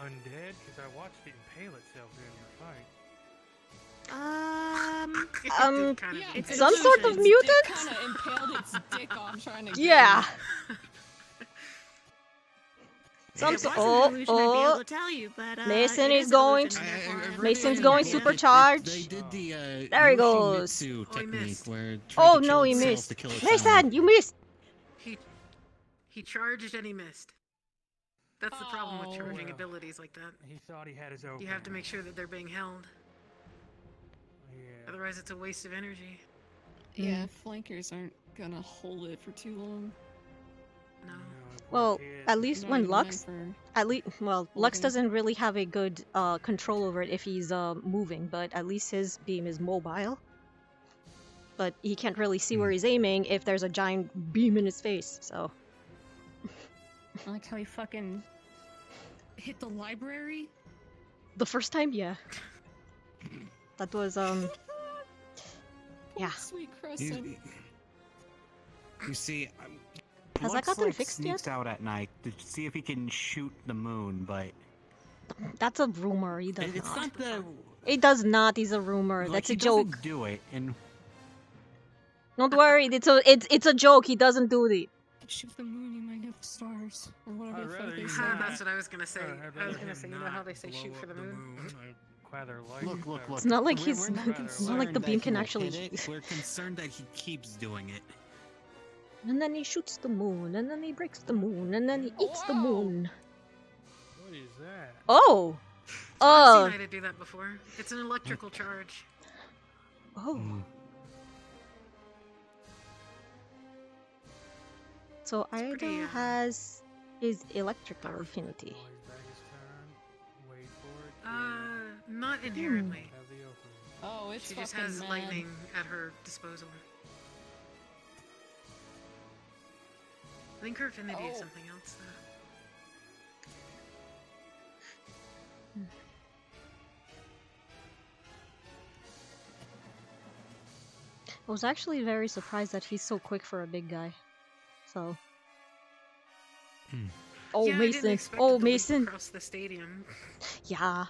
undead? Because I watched it impale itself during your fight. Yeah, Some sort of mutant? Kind of impaled its dick off trying to. Yeah. Some Some it so wasn't an illusion, I'd be able oh, to tell you, but Mason it is an going. illusion, therefore Mason's I going can't. supercharged. They did the There he goes. Yoshimitsu technique where it Oh tried to no, kill he itself missed. to kill its Mason, owner. you missed. He charged and he missed. That's the problem with charging well. abilities like that. He thought he had his own. You have to make sure that they're being held. Yeah. Otherwise, it's a waste of energy. Yeah, flankers aren't gonna hold it for too long. No. Well, at least Not when even Lux, meant at least Lux holding. doesn't really have a good control over it if he's moving, but at least his beam is mobile. But he can't really see where he's aiming if there's a giant beam in his face. So I like how he fucking hit the library. the first time, yeah, that was yeah. Sweet Crescent. You see, Has that Lux, gotten like, fixed sneaks yet? out at night to see if he can shoot the moon, but That's a rumor. He does it's not. not the. It does not. He's a rumor. Like, That's he a joke. doesn't do it, and Don't worry. It's a joke. He doesn't do it. Shoot the moon, you might get the stars, or whatever the fuck they say. That's what I was gonna say. I was gonna say, you know how they say shoot for the moon? look. It's not like We're he's. not It's not like the concerned beam that can he will actually. hit it. We're concerned that he keeps doing it. And then he shoots the moon, and then he breaks the moon, and then he eats the moon. What is that? Oh! I've seen Ida do that before. It's an electrical charge. Oh. So Ida has his electrical affinity. Not inherently. Oh, it's She just fucking has mad. lightning at her disposal. I think her affinity is something else, though. I was actually very surprised that he's so quick for a big guy. So. Oh, Yeah, I didn't Mason. expect Oh, it to leap Mason. across the stadium. Yeah.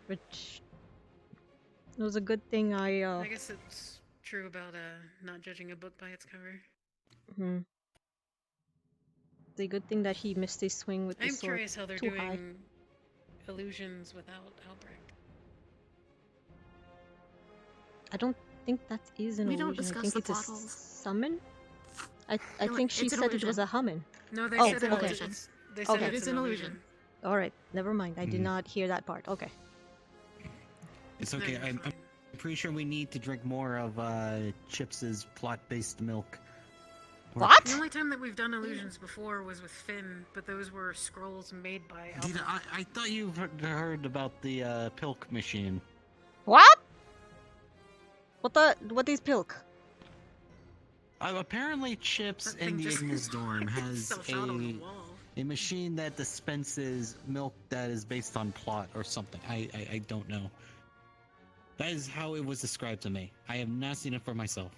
Which. It was a good thing I guess it's true about not judging a book by its cover. It's a good thing that he missed his swing with the I'm sword. curious how they're Too doing high. illusions without Albrecht. I don't think that is an We don't illusion. I discuss think the it's a plot holes. summon. I think she It's an said it was illusion. a hummon. No, they Oh, said an okay. illusion. They said Okay. it's an illusion. All right, never mind. I did not hear that part. Okay. It's okay. I'm pretty sure we need to drink more of Chips's plot-based milk. The only time that we've done illusions before was with Finn, but those were scrolls made by Albrecht. Deeta, I thought you heard about the Pilk machine. What? What is Pilk? Apparently, Chips That in thing the just Ignis Dorm has self-shot on the wall. a machine that dispenses milk that is based on plot or something. I don't know. That is how it was described to me. I have not seen it for myself.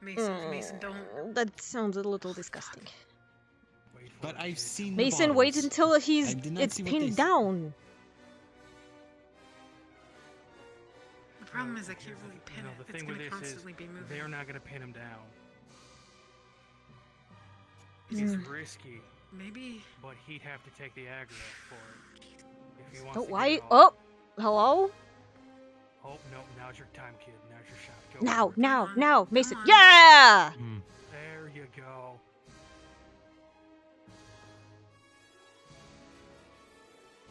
Mason, don't. That sounds a little disgusting. But I've seen Mason, the wait bottles. until I it's did not see what pinned they- down. The problem is I can't really pin No, it. the It's thing going with to this constantly is be moving. they're not gonna pin him down. Mm. It's risky. Maybe. But he'd have to take the aggro for it if he wants Oh, to why? get it off. Oh, hello? Oh no! Now's your time, kid. Now's your shot. Go Now, for it. now, Mason. Yeah! There you go.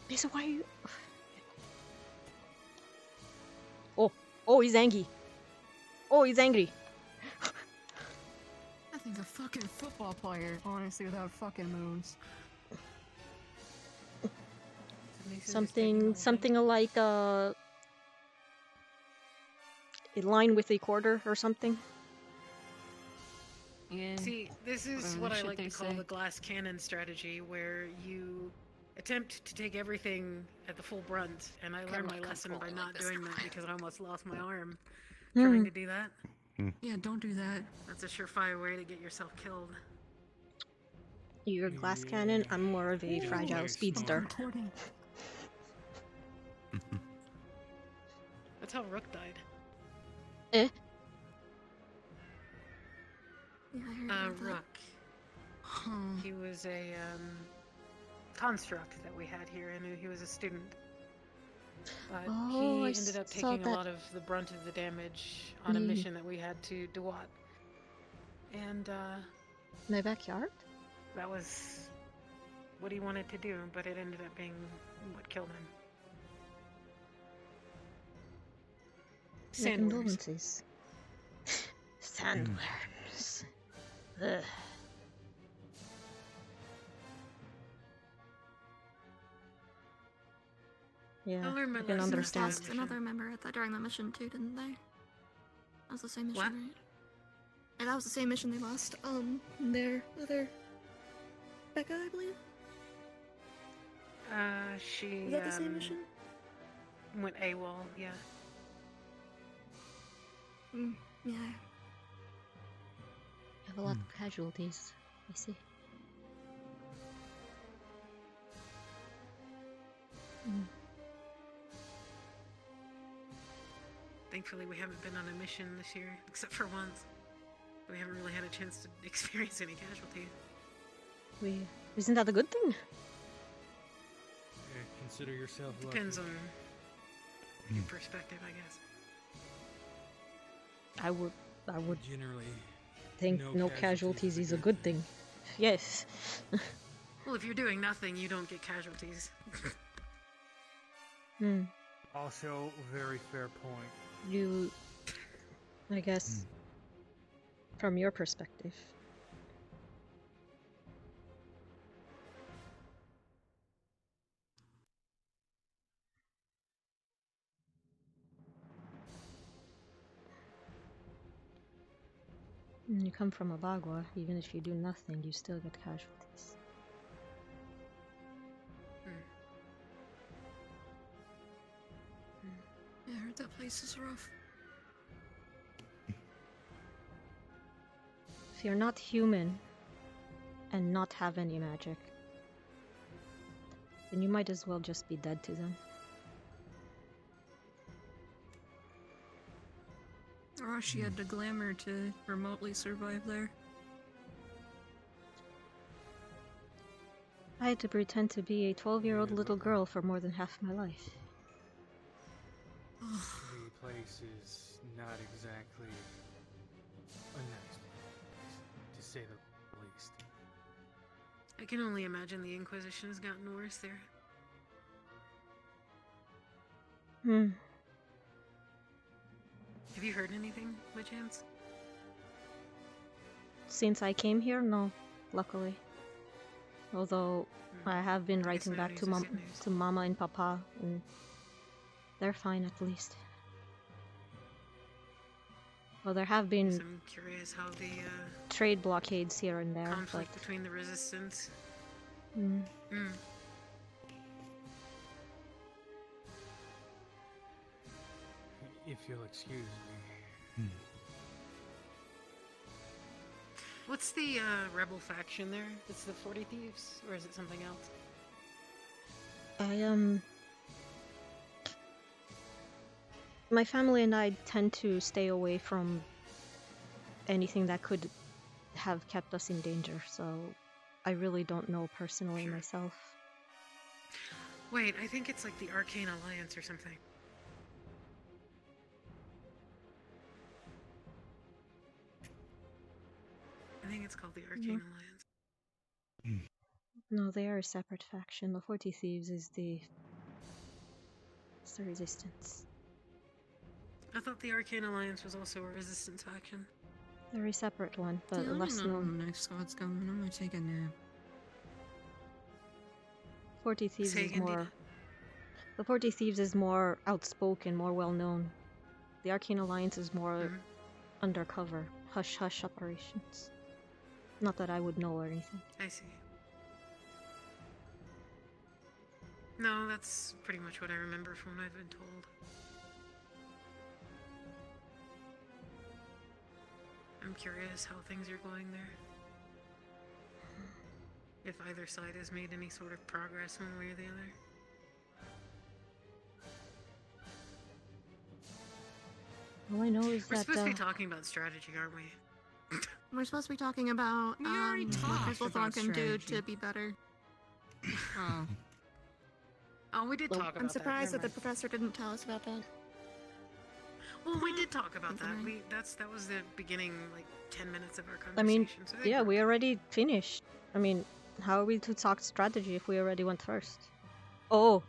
Mason, why are you? Oh, he's angry. Oh, he's angry. I think a fucking football player, honestly, without fucking moves. Something like a line with a quarter or something. Yeah. See, this is what I like to call the glass cannon strategy, where you attempt to take everything at the full brunt, and I learned my lesson by not doing that because I almost lost my arm trying to do that. Yeah, don't do that. That's a surefire way to get yourself killed. You're a glass cannon, I'm more of a fragile speedster. That's how Rook died. Yeah, I heard about that. Rook. He was a construct that we had here, and he was a student. But Oh, I he ended up saw taking a that. lot of the brunt of the damage on a mission that we had to Dewat. And My backyard? that was what he wanted to do, but it ended up being what killed him. My Sandworms. condolences. Sandworms. Ugh. Yeah, I learned my I can lesson. understand. Lost another member at that during the mission too, didn't they? That was the same mission, What? right? And that was the same mission they lost. Their other Becca, I believe. She Is that the same mission? went AWOL, yeah. Yeah. Have a lot of casualties, I see. Thankfully, we haven't been on a mission this year, except for once. We haven't really had a chance to experience any casualties. Isn't that a good thing? Consider yourself lucky. Depends on your perspective, I guess. I would Generally, think no casualties is a good thing. Yes. Well, if you're doing nothing, you don't get casualties. also very fair point. You, I guess, from your perspective. When you come from a Bagua, even if you do nothing, you still get casualties. Yeah, I heard that place is rough. If you're not human and not have any magic, then you might as well just be dead to them. Or she had the glamour to remotely survive there. I had to pretend to be a 12-year-old little girl for more than half my life. The place is not exactly a nice place, to say the least. I can only imagine the Inquisition has gotten worse there. Have you heard anything, by chance? Since I came here, no, luckily. Although I have been writing back to Mama and Papa, and they're fine at least. Well, there have been I'm curious how the trade blockades here and there, conflict but between the resistance. If you'll excuse me. What's the rebel faction there? It's the 40 Thieves, or is it something else? my family and I tend to stay away from anything that could have kept us in danger, so I really don't know personally myself. Wait, I think it's like the Arcane Alliance or something. I think it's called the Arcane Alliance. No, they are a separate faction. The 40 Thieves is the Resistance. I thought the Arcane Alliance was also a resistance faction. They're a separate one, but Yeah, less I don't know known. when next squad's coming. I'm gonna take a nap. 40 Thieves Say is again, more The 40 Thieves is more outspoken, more well-known. The Arcane Alliance is more undercover, hush-hush operations. Not that I would know or anything. I see. No, that's pretty much what I remember from what I've been told. I'm curious how things are going there. If either side has made any sort of progress one way or the other. All I know is We're that supposed to be talking about strategy, aren't we? We're supposed to be talking about what Crystal Thorn can do to be better. Oh, we did talk about that. I'm surprised that never the professor didn't tell us about that. Well, we did talk about that. That was the beginning, like 10 minutes of our I mean, conversation. So yeah, we already finished. I mean, how are we to talk strategy if we already went first? Oh,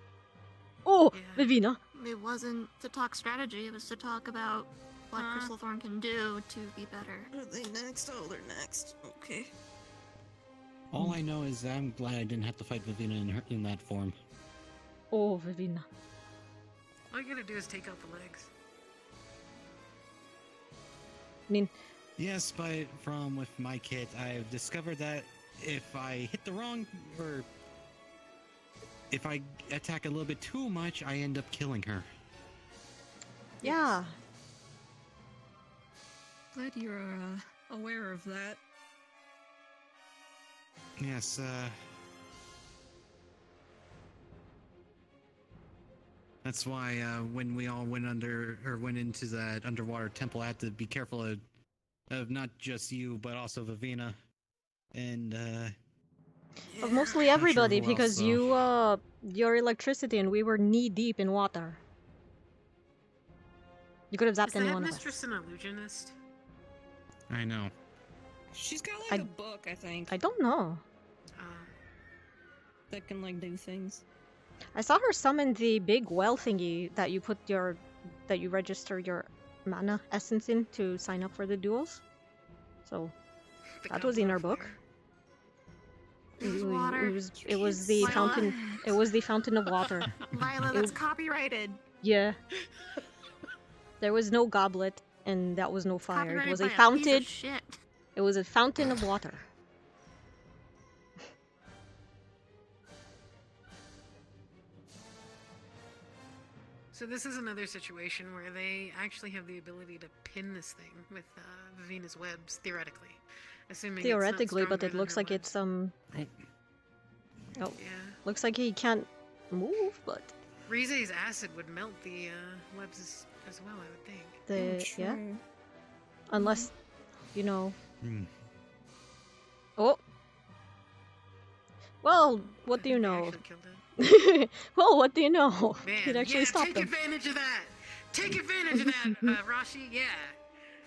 Vivina. It wasn't to talk strategy, it was to talk about what Crystal Thorn can do to be better. Are they next? Oh, they're next. Okay. All I know is I'm glad I didn't have to fight Vivina in that form. Oh, Vivina. All you gotta do is take out the legs. I mean, yes, but with my kit, I've discovered that if I hit the wrong, or if I attack a little bit too much, I end up killing her. Yeah. Glad you're aware of that. Yes, that's why when we all went into that underwater temple, I had to be careful of not just you, but also Vivina, and of mostly everybody, who else, because though. your electricity and we were knee deep in water. You could have zapped Is any that one of us. Mistress an illusionist? I know. She's got like a book, I think. I don't know. That can like do things. I saw her summon the big well thingy that you register your mana essence in to sign up for the duels. So that was in her book. It was the fountain. It was the fountain of water. Lila, that's copyrighted. Yeah. There was no goblet, and that was no fire. It Copyrighted was by a a piece fountain. of shit. It was a fountain of water. So this is another situation where they actually have the ability to pin this thing with Vivina's webs, theoretically. Assuming Theoretically, it's not but it looks like it's Oh, looks like he can't move, but Rize's acid would melt the webs as well, I would think. yeah. Unless, you know. Hmm. Oh. Well, what do you know? Well, what do you know? Man, He'd actually stop take them. advantage of that. Take advantage of that, Rashi. Yeah,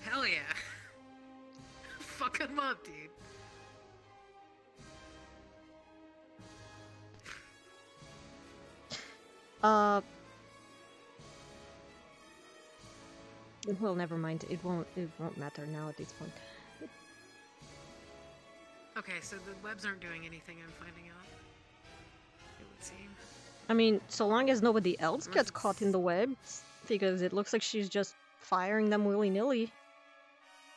hell yeah. Fuck him up, dude. Well, never mind. It won't matter now at this point. Okay, so the webs aren't doing anything. I'm finding out. It would seem. I mean, so long as nobody else gets caught in the webs, because it looks like she's just firing them willy-nilly.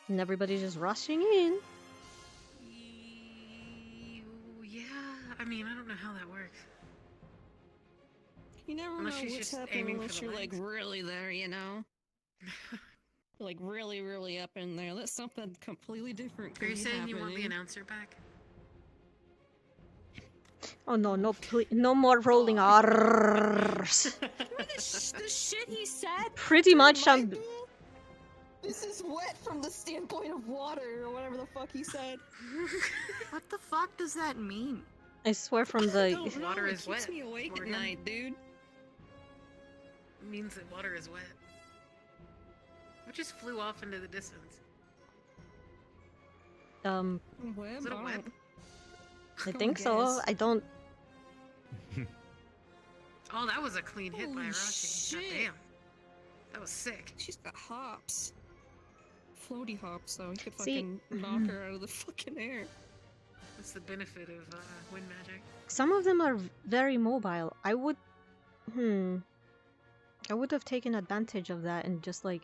And everybody's just rushing in. Yeah, I mean, I don't know how that works. You never Unless know she's what's just happening aiming unless for the you're like legs. really there, you know? Like really, really up in there. That's something completely different. Are you could be saying you want the happening. announcer back? Oh no, no more rolling R's. The shit he said? Pretty much I'm... This is wet from the standpoint of water, or whatever the fuck he said. What the fuck does that mean? I swear from the... Water it is keeps wet. me awake Morgan. at night, dude. It means that water is wet. What just flew off into the distance? Web, Is it a web? I think so. I don't... Oh, that was a clean hit by Holy Arashi. God shit. damn. That was sick. She's got hops. Floaty hops, though. You could See- fucking knock her out of the fucking air. That's the benefit of wind magic. Some of them are very mobile. I would I would have taken advantage of that and just like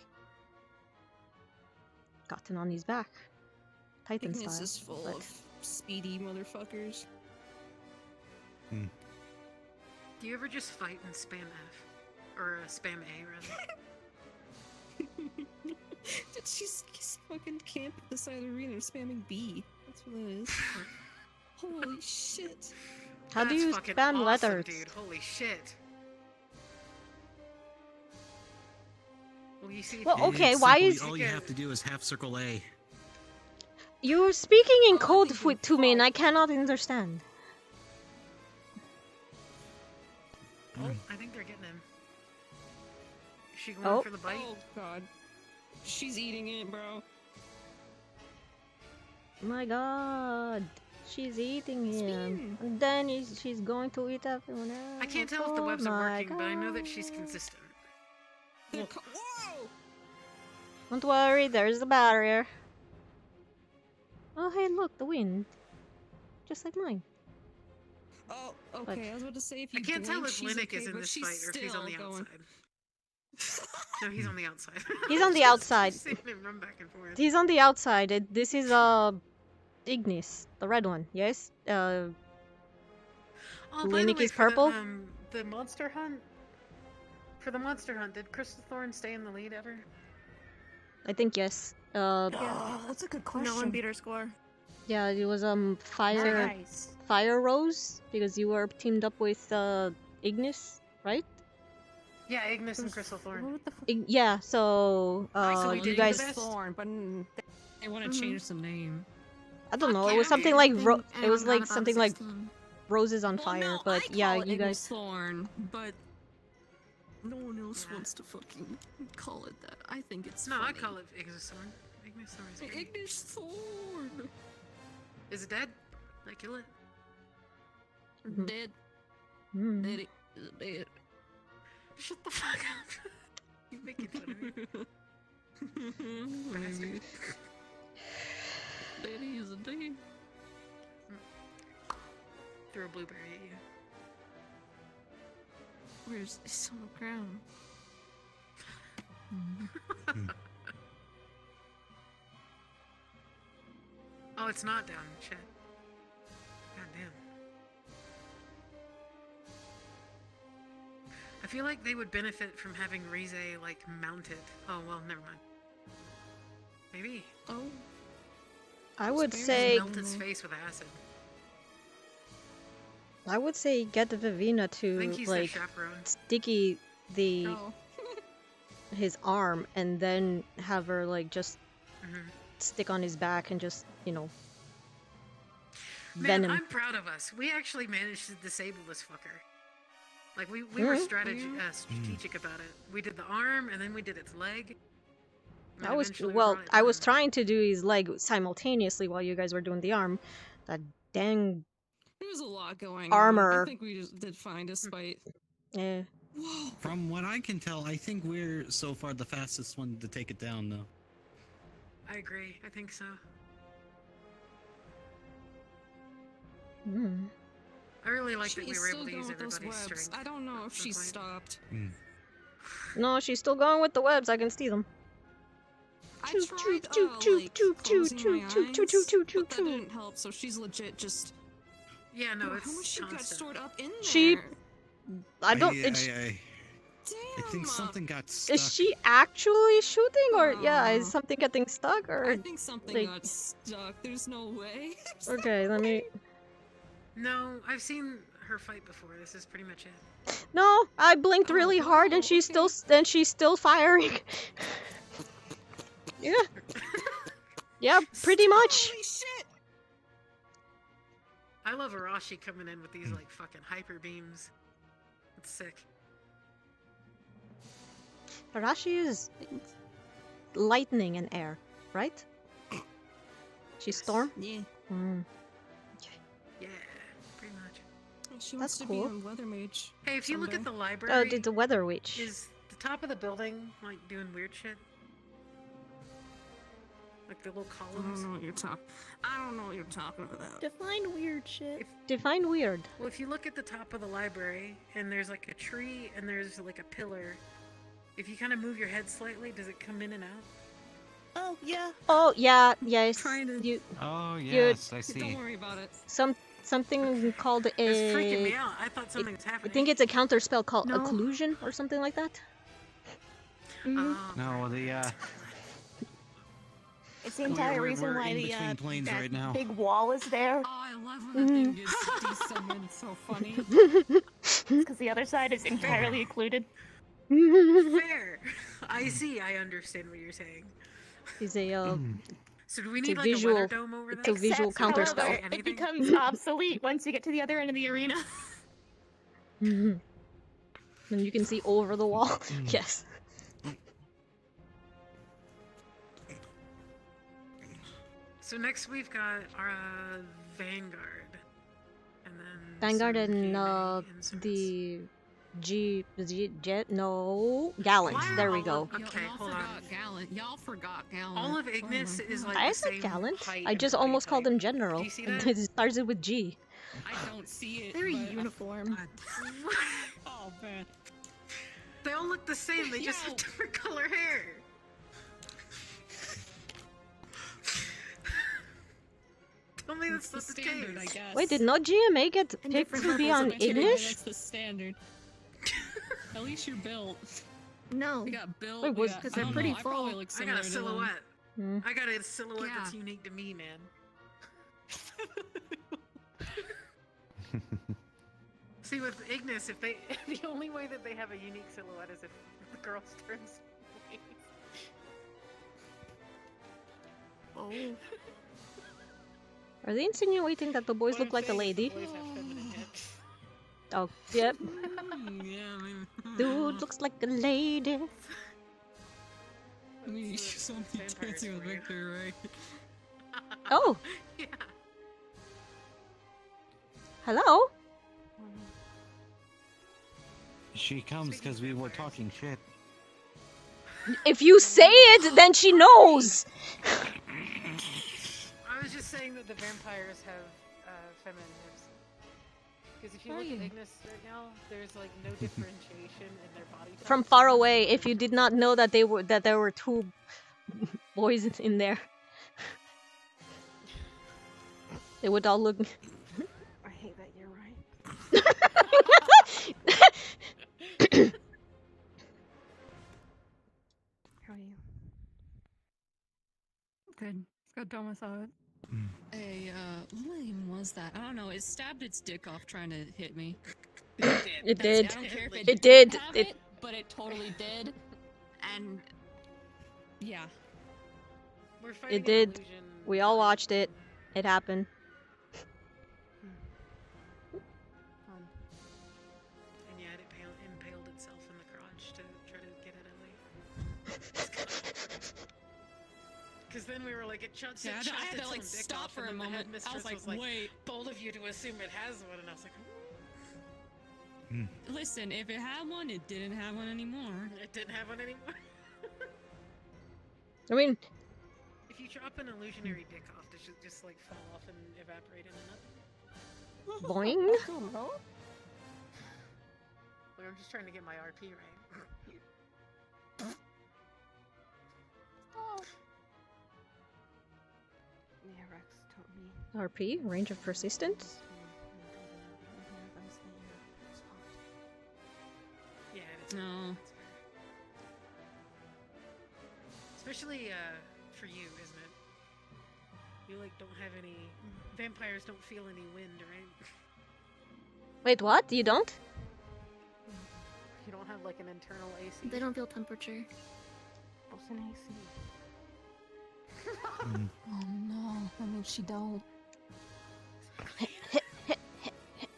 gotten on his back, Titan Ignis style. is full but- of speedy motherfuckers. Do you ever just fight and spam F? Or spam A, rather? Dude, she's fucking camp at the side of the arena spamming B. That's what that is. Holy shit. How do That's you fucking spam awesome, letters? dude. Holy shit. Well, you see, Well, It's okay, why simply is- all you have to do is half circle A. You're speaking in code to me, and I cannot understand. Oh, I think they're getting him. Is she going Oh. for the bite? Oh god. She's eating it, bro. My god. She's eating him. And then she's going to eat everyone else. I can't tell if the Oh webs are my working, but I know that God. she's consistent. Whoa! Don't worry, there's the barrier. Oh, hey, look, the wind. Just like mine. Oh, okay. I was about to say if you I can't tell blink, if she's Linux okay, is in but this she's fight or if he's on the still going. outside. No, he's on the outside. He's on the outside. Just seeing him run back and forth. He's on the outside. This is Ignis, the red one. Yes. Oh, by the Linux way, is for purple. The monster hunt. For the monster hunt, did Crystal Thorn stay in the lead ever? I think yes. Yeah, that's a good question. No one beat her score. Yeah, it was fire Nice. fire rose because you were teamed up with Ignis, right? Yeah, Ignis and Crystal Thorn. Yeah. So So you guys. Thorn, but they want to change the name. I don't know. It yeah, was something I like think it everyone was got like about something like 16. roses on fire. But yeah, you guys. Thorn, but no one else wants to fucking call it that. I think it's No, I funny. call it Ignis Thorn. Ignis Thorn is great. Ignis Thorn. Is it dead? Did I kill it? Dead. Mm. Dead. Dead. Shut the fuck up. You making fun of me. Bastard. Daddy is a day. Throw a blueberry at you. Where's it's on the ground? Oh, it's not down. Shit. God damn. I feel like they would benefit from having Rize, like, mounted. Oh, well, never mind. Maybe. Oh. I would Just say. melt its face with acid. I would say get Vivina I to think he's their like chaperone. sticky the Oh. his arm and then have her like just Mhm. stick on his back and just Man, venom. I'm proud of us. We actually managed to disable this fucker. Like, we were Mhm. strategic about it. We did the arm, and then we did its leg. and I was eventually we well. brought it I was down. trying to do his leg simultaneously while you guys were doing the arm. That dang There's a lot going Armor. on. I think we just did fine despite. eh. From what I can tell, I think we're so far the fastest one to take it down, though. I agree. I think so. Mm. I really like that we She's were able still to use going with those everybody's webs. strength. I don't know if at some she's point. stopped. No, she's still going with the webs. I can see them. I Choo, tried, choo, choo, choo, like, choo, closing choo, my choo, choo, eyes, choo, choo, choo, but that choo. didn't help. So she's legit just. Yeah, no, Bro, it's how much shit got constant. stored up in there? She. I don't. I think something got stuck. Is she actually shooting, or yeah, is something getting stuck, or? I think something like- got stuck. There's no way. Okay, let me. No, I've seen her fight before. This is pretty much it. No, I blinked really hard, and she's still firing. Yeah. Yeah, pretty much. Holy shit! I love Arashi coming in with these, like, fucking hyper beams. It's sick. Arashi is lightning and air, right? She's storm. Yeah. Mm. Yeah, pretty much. She That's wants to cool. be a weather mage. Hey, if you look at someday. the library... Oh, did the weather witch? Is the top of the building, like, doing weird shit? Like the little I columns. don't know what you're talking. I don't know what you're talking about. Define weird shit. Define weird. Well, if you look at the top of the library, and there's like a tree, and there's like a pillar, if you kind of move your head slightly, does it come in and out? Oh yeah. Oh yeah, yes. You. Oh you- yes, I see. Don't worry about it. Something called a. It's freaking me out. I thought something was I happening. think it's a counter spell called No. occlusion or something like that. No, It's the entire we're reason why in the between planes that right now. big wall is there. Oh, I love when the thing gets desummoned. So funny. Because the other side is entirely occluded. Fair. I see. I understand what you're saying. Is a So do we it's need a like a visual. weather dome over It's there? a visual Except, counter however, spell. it becomes obsolete once you get to the other end of the arena. And you can see over the wall. Yes. So next we've got our Vanguard, and then Vanguard some and GMA inserts. the jet no Gallant. There we go. Okay, Y'all hold on. forgot Gallant. Y'all forgot Gallant. All of Ignis is like I the said same Gallant. height I and just body almost called type. him General. Do you see that? It starts with G. I don't see it. They're but uniform. Oh man. They all look the same. They just have different color hair. Tell me that's not the standard, I case. guess. Wait, did not GMA get And picked different to be levels on of maturity. Ignish? That's the standard. At least you're built. No. We got built. Wait, we was- got- 'Cause I they're don't pretty know, I probably full. look I similar got a to them. silhouette. Hmm. I got a silhouette Yeah. that's unique to me, man. See, with Ignis, if they the only way that they have a unique silhouette is if the girls turns. Oh. Are they insinuating that the boys look like a lady? Oh, yep. Yeah, I mean. Dude looks like a lady. I mean, you saw me dancing with Victor, right? Oh, Yeah. hello. She comes because we were talking shit. If you say it, then she knows. I was just saying that the vampires have feminine hips. Because if you look at Ignis right now, there's like no differentiation in their body type. From far away, if you did not know that there were two boys in there, they would all look. I hate that you're right. How are you? Good. Got done with it. Hey, what even was that? I don't know. It stabbed its dick off trying to hit me. It did. I don't care if It did. have It- it, but it totally did. And yeah. We're fighting It did. an illusion. We all watched it. It happened. And yeah, it impaled itself in the crotch to try to get at Ellie. Because then we were like, it shot Yeah, I had to like stop for a moment. I was like, wait. Bold of you to assume it has one, and I was like, Listen, if it had one, it didn't have one anymore. it didn't have one anymore. I mean, If you drop an illusionary dick off, does it just like fall off and evaporate into nothing? boing. I don't know. Well, I'm just trying to get my RP right. Yeah, Rex told me. RP, range of persistence. Yeah, it is. No. Especially for you, isn't it? You like don't have any vampires don't feel any wind, right? Wait, what? You don't? You don't have like an internal AC. They don't feel temperature. What's an AC? Oh no, that means she don't.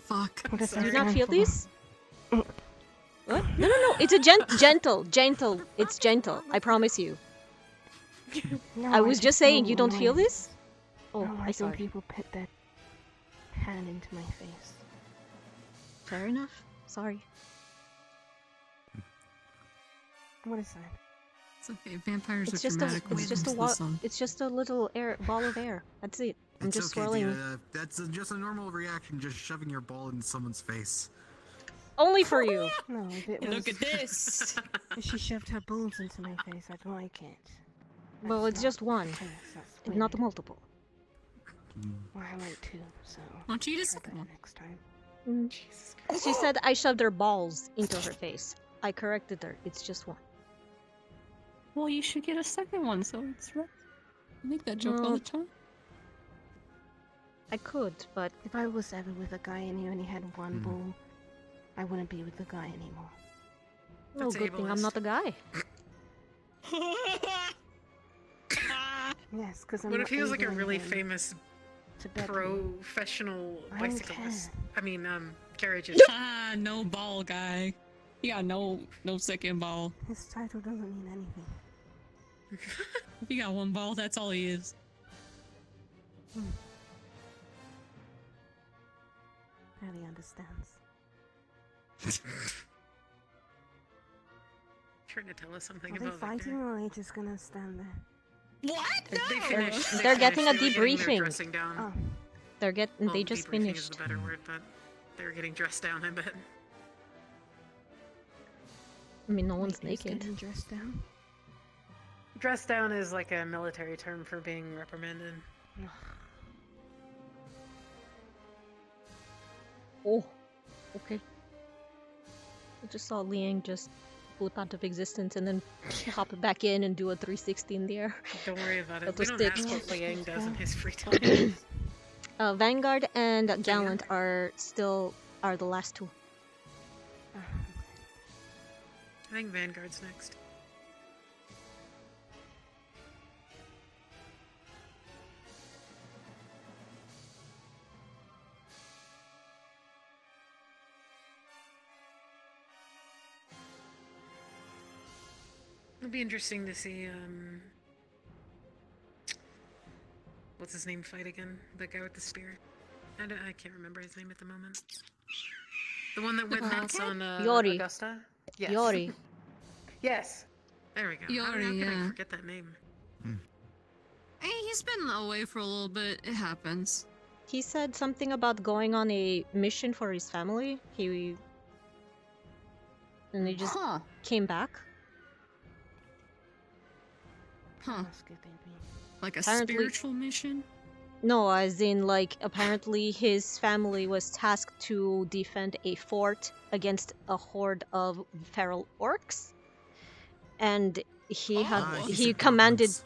Fuck. What does Do that you not stand feel for? this? What? No. It's a gentle. It's gentle. I promise you. No, I was just saying, you don't feel annoying. this? Oh, I don't I like when sorry. people put that hand into my face. Fair enough. Sorry. What is that? It's okay. Vampires It's are just dramatic when it comes to the sun. it's just a little ball of air. That's it. I'm It's just okay, swirling. Deeta. That's just a normal reaction, just shoving your ball in someone's face. Only for you. No, if it was... Look at this. If she shoved her boobs into my face, I'd like it. Well, it's just one, not multiple. Well, I like two, so... Why don't you just... next time. She said I shoved her balls into her face. I corrected her. It's just one. Well, you should get a second one, so it's right. I make that joke all the time. I could, but... If I was ever with a guy and he only had one ball, I wouldn't be with the guy anymore. Well, good thing I'm not the guy. Yes, because I'm What not if he was like a enabling really him famous to bet me. professional I don't bicyclist? I mean, carriages. Ah, no ball guy. He got no second ball. His title doesn't mean anything. If he got one ball, that's all he is. Barely understands. Trying to tell us something Are they about fighting or are they just gonna stand there? What? They finished. They're getting a They were getting their debriefing. dressing down. Oh. They're getting. Well, They just debriefing is finished. the better word, but they were getting dressed down. I bet. I mean, no one's Who's naked. getting dressed down? Dressed down is like a military term for being reprimanded. Oh, okay. I just saw Liang just boot out of existence and then hop it back in and do a 360 in the air. Don't worry about it. With We the don't ask sticks. what Liang does in his free time. Vanguard and Gallant are the last two. I think Vanguard's next. It'll be interesting to see, what's his name fight again? The guy with the spear? I can't remember his name at the moment. The one that went nuts on, Yori. Augusta? Yes. Yori. Yes. There we go. How Yori, can I yeah. forget that name? Hey, he's been away for a little bit. It happens. He said something about going on a mission for his family. And he just came back. Huh. Like a Apparently- spiritual mission? No, as in, like, apparently his family was tasked to defend a fort against a horde of feral orcs. And he commanded... goblins.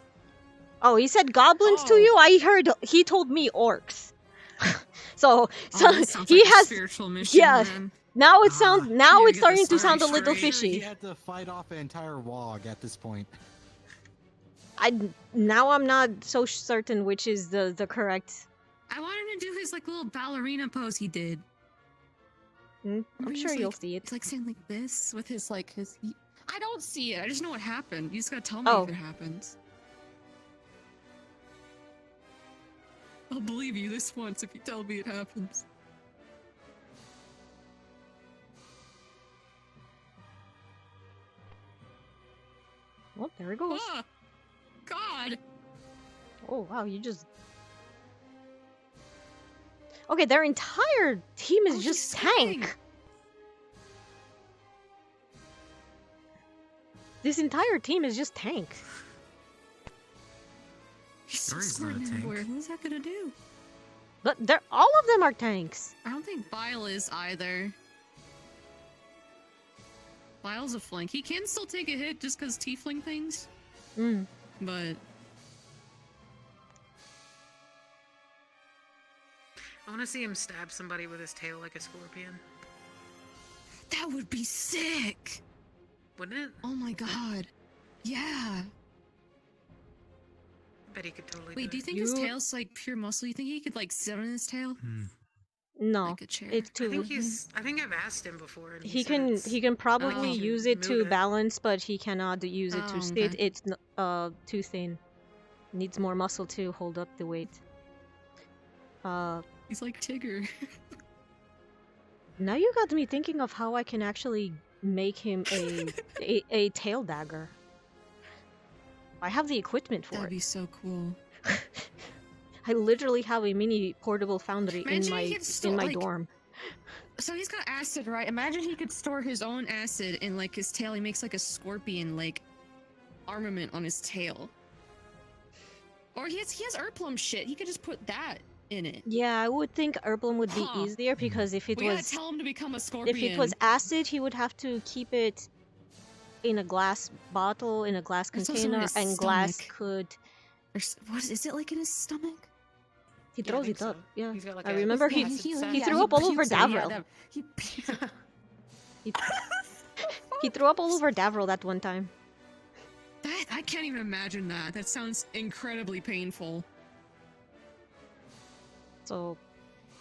Oh, he said goblins to you? I heard he told me orcs. so that sounds he like a has... spiritual mission, Yeah, man. now it sounds... Now it's gotta get starting the to sound a story little straight. fishy. He had to fight off an entire wog at this point. Now I'm not so certain which is the correct... I want him to do his like little ballerina pose he did. I'm Where sure he's, you'll like, see it. It's like saying like this with his like his. I don't see it. I just know what happened. You just gotta tell me Oh. if it happens. I'll believe you this once if you tell me it happens. Oh, there it goes. Ah, God. Oh, wow, you just... Okay, their entire team is just tank. This entire team is just tank. He's so Yuri's smart not a and tank. everywhere. What's that gonna do? But they're all of them are tanks. I don't think Bile is either. Bile's a flank. He can still take a hit just because tiefling things, Mm. but I want to see him stab somebody with his tail like a scorpion. that would be sick. Wouldn't it? Oh my god. Yeah. I bet he could totally Wait, do you it. think his tail's like pure muscle? You think he could like sit on his tail? No, Like a chair? it's I think too... I think I've asked him before, and He said can it's- probably Oh. use it to Move it. balance, but he cannot use it Oh, to sit. okay. It's too thin. Needs more muscle to hold up the weight. He's like Tigger. Now you got me thinking of how I can actually make him a tail dagger. I have the equipment for That'd it. be so cool. I literally have a mini portable foundry Imagine he could in my like, dorm. So he's got acid, right? Imagine he could store his own acid in like his tail. He makes like a scorpion like armament on his tail. Or he has Erplum shit. He could just put that in it. Yeah, I would think Erblum would be Huh. easier because if it We gotta was tell him to become a scorpion. if it was acid, he would have to keep it in a glass bottle, in a glass There's also in container, his and glass stomach. could. What is it like in his stomach? He Yeah, I throws think it up. so. Yeah, He's got, like, I a remember he acid sac. he threw up all over pukes it, yeah, Davril. that- he pukes it. He threw up all over Davril that one time. I can't even imagine that. That sounds incredibly painful. So,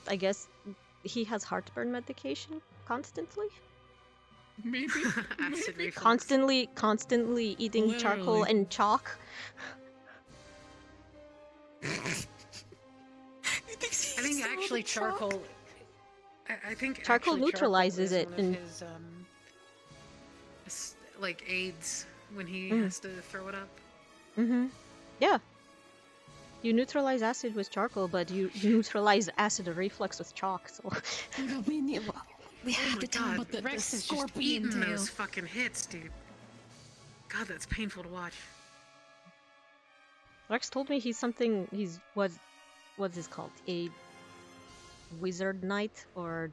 I guess he has heartburn medication constantly. Maybe. Acid reflux. Constantly eating charcoal Literally. and chalk. I think actually charcoal. I think Charcoal actually neutralizes charcoal it is one and- of his like aids when he Mm. has to throw it up. Mm-hmm. Yeah. You neutralize acid with charcoal, but you neutralize acid reflux with chalk. So. We have to tell him about the Rex is just scorpion eating tail. those fucking hits, dude. God, that's painful to watch. Rex told me he's something. What's this called? A wizard knight or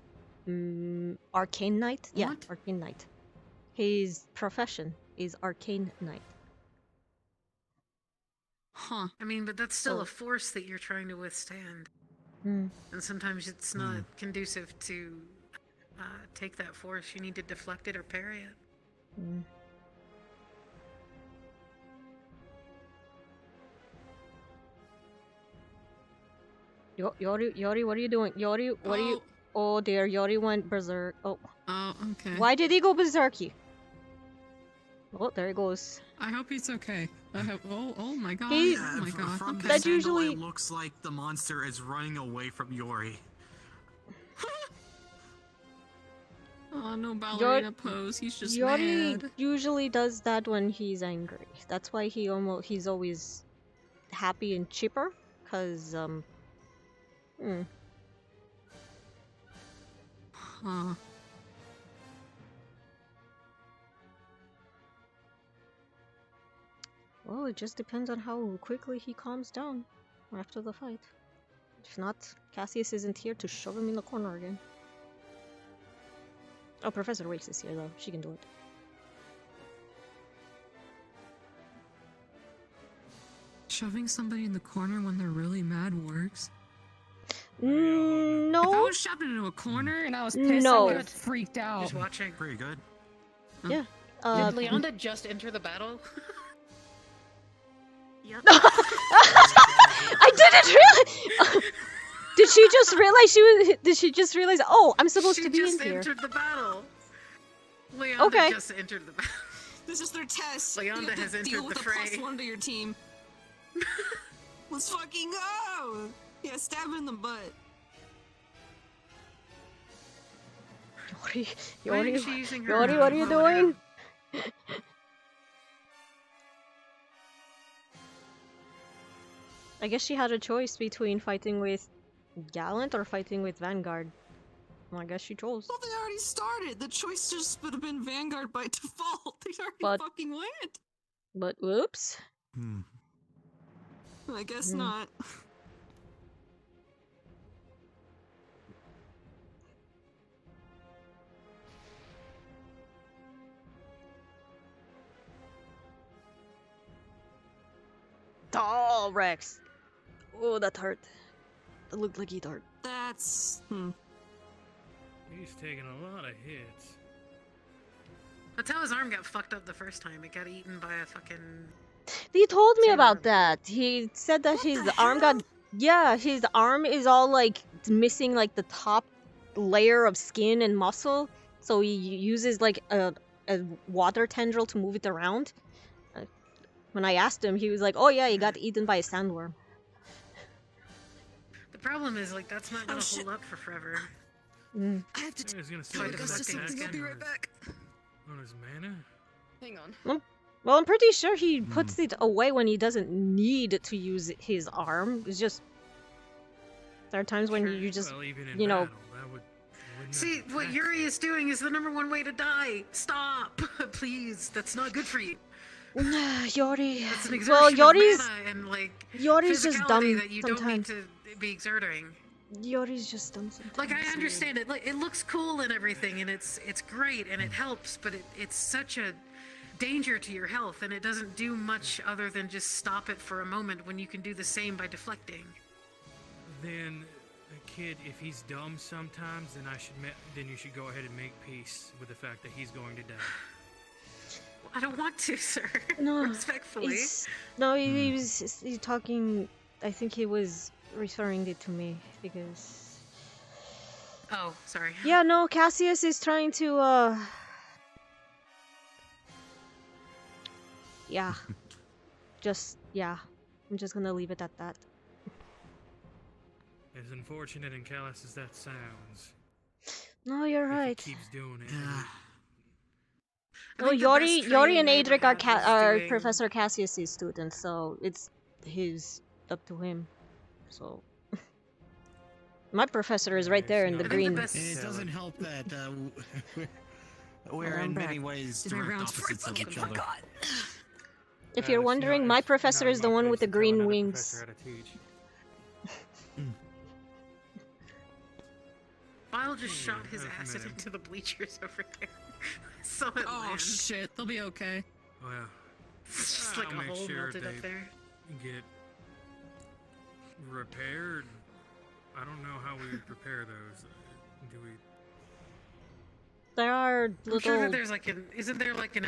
arcane knight? Yeah, What? arcane knight. His profession is arcane knight. Huh. I mean, but that's still Oh. a force that you're trying to withstand. Mm. And sometimes it's not conducive to take that force. You need to deflect it or parry it. Mm. Yori, what are you doing? Yori, what are you? Oh dear, Yori went berserk. Oh. Oh, okay. Why did he go berserky? Oh, there he goes. I hope he's okay. I hope. Oh my god. He- Oh my god. From Okay. this angle, it looks like the monster is running away from Yori. Oh, no ballerina pose. He's just Yori mad. usually does that when he's angry. That's why he's always happy and chipper, cause Huh. Well, it just depends on how quickly he calms down after the fight. If not, Cassius isn't here to shove him in the corner again. Oh, Professor Wakes is here though. She can do it. Shoving somebody in the corner when they're really mad works. No. If I was shoved into a corner and I was pissed, No. I would have freaked out. Just watching. Pretty good. Yeah. Did Leonda just enter the battle? Yep. I didn't realize. Did she just realize she was? Did she just realize? Oh, I'm supposed to be in just here. entered the battle. Leonda Okay. just entered the battle. This is their test. Leonda You have has to entered deal the with fray. a +1 to your team. Let's fucking go! Yeah, stab him in the butt. Yori, Why Yori, is she using her Yori, what are you bow and doing? I guess she had a choice between fighting with Gallant or fighting with Vanguard. Well, I guess she chose. Well, they already started. The choice just would have been Vanguard by default. They already But- fucking went. But whoops. I guess Hmm. not. Oh, Rex. Oh, that hurt. That looked like it hurt. That's. He's taking a lot of hits. That's how his arm got fucked up the first time. It got eaten by a fucking. He told me about that. He said that his arm got. Yeah, his arm is all like missing like the top layer of skin and muscle. So he uses like a water tendril to move it around. When I asked him, he was like, "Oh yeah, he got eaten by a sandworm." The problem is, like, that's not gonna hold up for forever. Mm. I have to He's gonna Try see to the go to attack something. I'll be right back. on his mana. Hang on. Well, I'm pretty sure he puts it away when he doesn't need to use his arm. It's just there are times when you just, Well, even in you know. battle, that wouldn't See, have what effect. Yuri is doing is the #1 way to die. Stop, please. That's not good for you. Yori. That's an exertion Well, of Yori's mana and like Yori's just physicality dumb that you sometimes. don't need to be exerting. Yori's just dumb sometimes. Like, I understand it. Like, it looks cool and everything, and it's great and it helps, but it's such a danger to your health, and it doesn't do much other than just stop it for a moment when you can do the same by deflecting. Then, the kid, if he's dumb sometimes, then you should go ahead and make peace with the fact that he's going to die. I don't want to, sir. No, respectfully. He was talking. I think he was referring it to me because. Oh, sorry. Yeah, no, Cassius is trying to. Yeah. Yeah. I'm just gonna leave it at that. As unfortunate and callous as that sounds. No, you're if he right. keeps doing it. Well, Yori and Adric are Professor Cassius's students, so it's up to him. So my professor is right there in the green. It doesn't help that we're in many ways direct opposites of each other. If you're wondering, my professor is the one with the green wings. Lyle just shot his acid into the bleachers over there. So it Oh lands. shit, they'll be okay. Well, It's just I'll like a make hole sure melted up they there. get repaired. I don't know how we repair those. Do we? There are I'm little. sure that there's like isn't there like an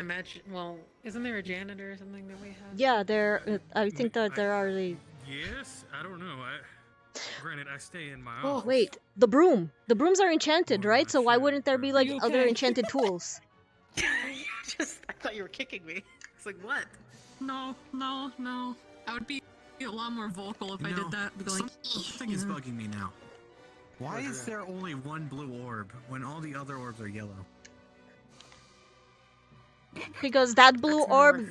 isn't there a janitor or something that we have? Yeah, there. I think that there are the. Yes, I don't know. Granted, I stay in my Oh office. wait, the broom. The brooms are enchanted, right? So why wouldn't there be like You other okay? enchanted tools? I thought you were kicking me. It's like, what? No. I would be a lot more vocal if I did that. Be like, Something is bugging me now. Why is there only one blue orb when all the other orbs are yellow? Because that blue orb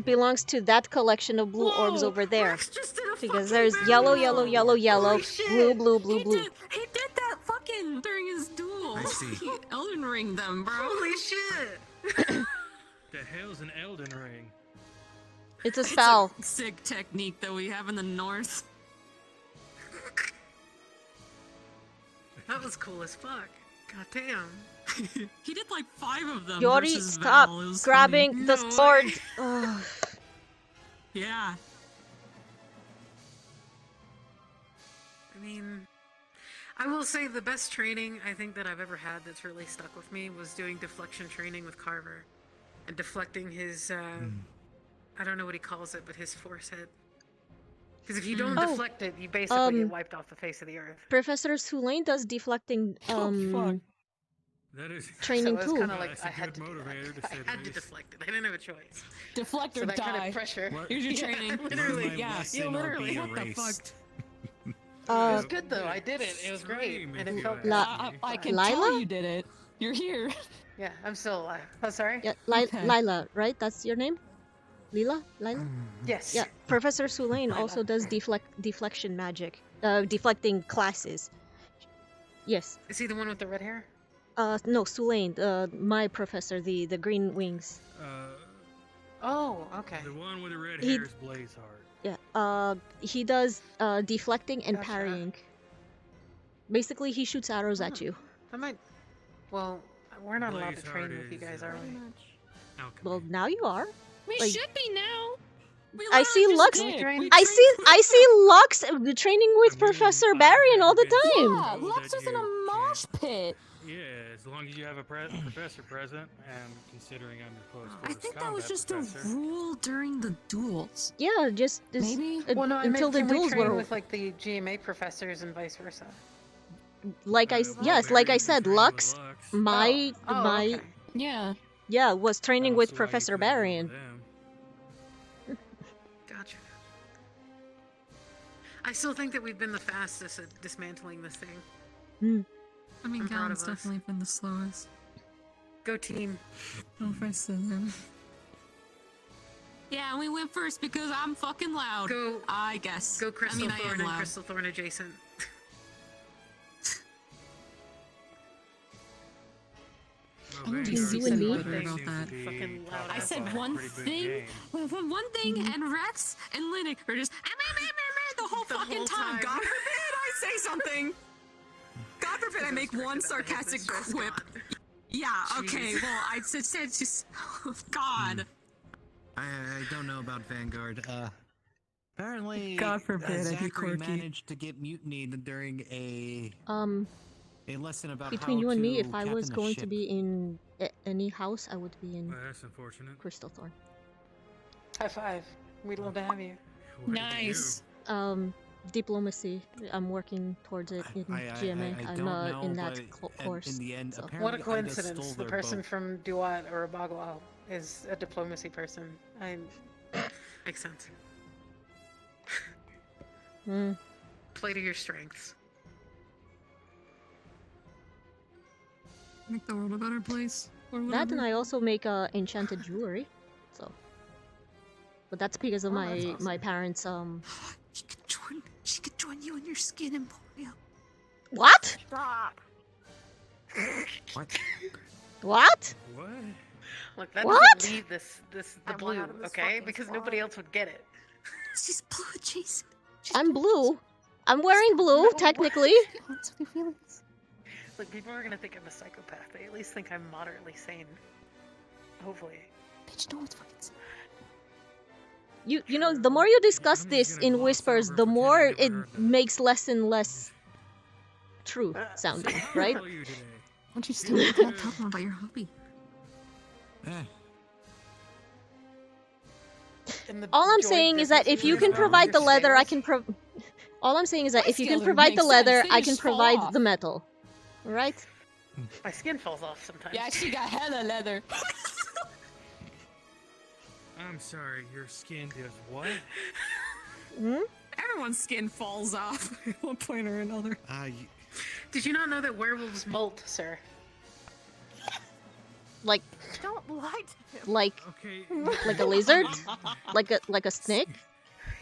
belongs to that collection of blue orbs over there. Because there's yellow, yellow, yellow, yellow, blue, blue, blue, blue. He did that fucking during his duel. I see. He Elden Ring them, bro. Holy shit! The hell's an Elden Ring? It's a spell. It's a sick technique that we have in the north. That was cool as fuck. God damn. He did like 5 of them. Yori, versus stop Val. It was grabbing funny. the No sword. way. Ugh. Yeah. I mean, I will say the best training I think that I've ever had that's really stuck with me was doing deflection training with Carver. And deflecting his, I don't know what he calls it, but his force hit. Because if you don't deflect it, you basically get wiped off the face of the earth. Professor Sulain does deflecting That is training so too. Kind of like That's a I had good to motivator to say I the had to least. deflect it. I didn't have a choice. Deflect So or that die. kind of pressure. Here's your Yeah, training. literally. Yeah, literally. What the fuck? It was good though. I did it. It was great, and it felt. I can tell you did it. You're here. Yeah, I'm still alive. Oh, sorry. Yeah, Lila, right? That's your name? Lila? Yes. Yeah, Professor Sulain also does deflection magic. Deflecting classes. Yes. Is he the one with the red hair? No, Sulain, my professor, the green wings. Oh, okay. The one with the red He- hair is Blazeheart. Yeah, he does deflecting and Gotcha. parrying. Basically, he shoots arrows at you. I might. Well, we're not allowed to train Blazeheart with you is, guys, are we? Well, now you are. We Like- should be now. We I see literally Lux. just did. We I see Lux training with Professor Barrion all the time. Yeah, Lux is in a mosh pit. Yeah, as long as you have a professor present, and considering I'm your close I quarters think that was combat just professor. a rule during the duels. Yeah, just Maybe? Well, no, I meant, until the can we duels train were with like the GMA professors and vice versa. like I said, Lux, my okay. Yeah. was training with Professor Barrion. Gotcha. I still think that we've been the fastest at dismantling this thing. I mean, I'm proud Gallon's of us. definitely been the slowest. Go team. No offense to them. Yeah, we went first because I'm fucking loud. Go. I guess. Go Crystal I Thorn am and loud. Crystal Thorn adjacent. Just you and me. About that. I said one thing, one thing, and Rex and Linux are just the whole fucking time. God forbid I say something. God forbid I make one sarcastic quip. Yeah, okay, well, I said just... God. I don't know about Vanguard. Apparently, God forbid I be Zachary quirky. managed to get mutinied during a lesson about Between how you and me, to if I captain was a going ship. to be in any house, I would be in Well, that's unfortunate. Crystal Thorn. High five. We'd love to have you. Nice. Diplomacy. I'm working towards it in GMA. I I'm don't not know, in that but course. in the end, so. apparently What a Ida coincidence. stole The their person boat. from Duat or Bagua is a diplomacy person. Makes sense. Play to your strengths. Make the world a better place. Or That whatever. and I also make enchanted jewelry. So, but that's because of my parents. She could join you in your skin emporium. What? Stop. What? What? What? Look, that What? doesn't leave the blue, okay? Because nobody else would get it. She's blue adjacent. I'm blue. I'm wearing blue, technically. Look, people are gonna think I'm a psychopath. They at least think I'm moderately sane. Hopefully. Bitch, no one's fucking sane. You know, the more you discuss this in whispers, the more it makes less and less true sounding, right? Why don't you still tell them about your hobby? All I'm saying is that if you can provide the leather, I can All I'm saying is that if you can provide the leather, I can provide the metal. Right? My skin falls off sometimes. Yeah, she got hella leather. I'm sorry, your skin does what? Everyone's skin falls off at one point or another. Did you not know that werewolves molt, sir? Like Don't lie to him. like Okay. a lizard? like a snake?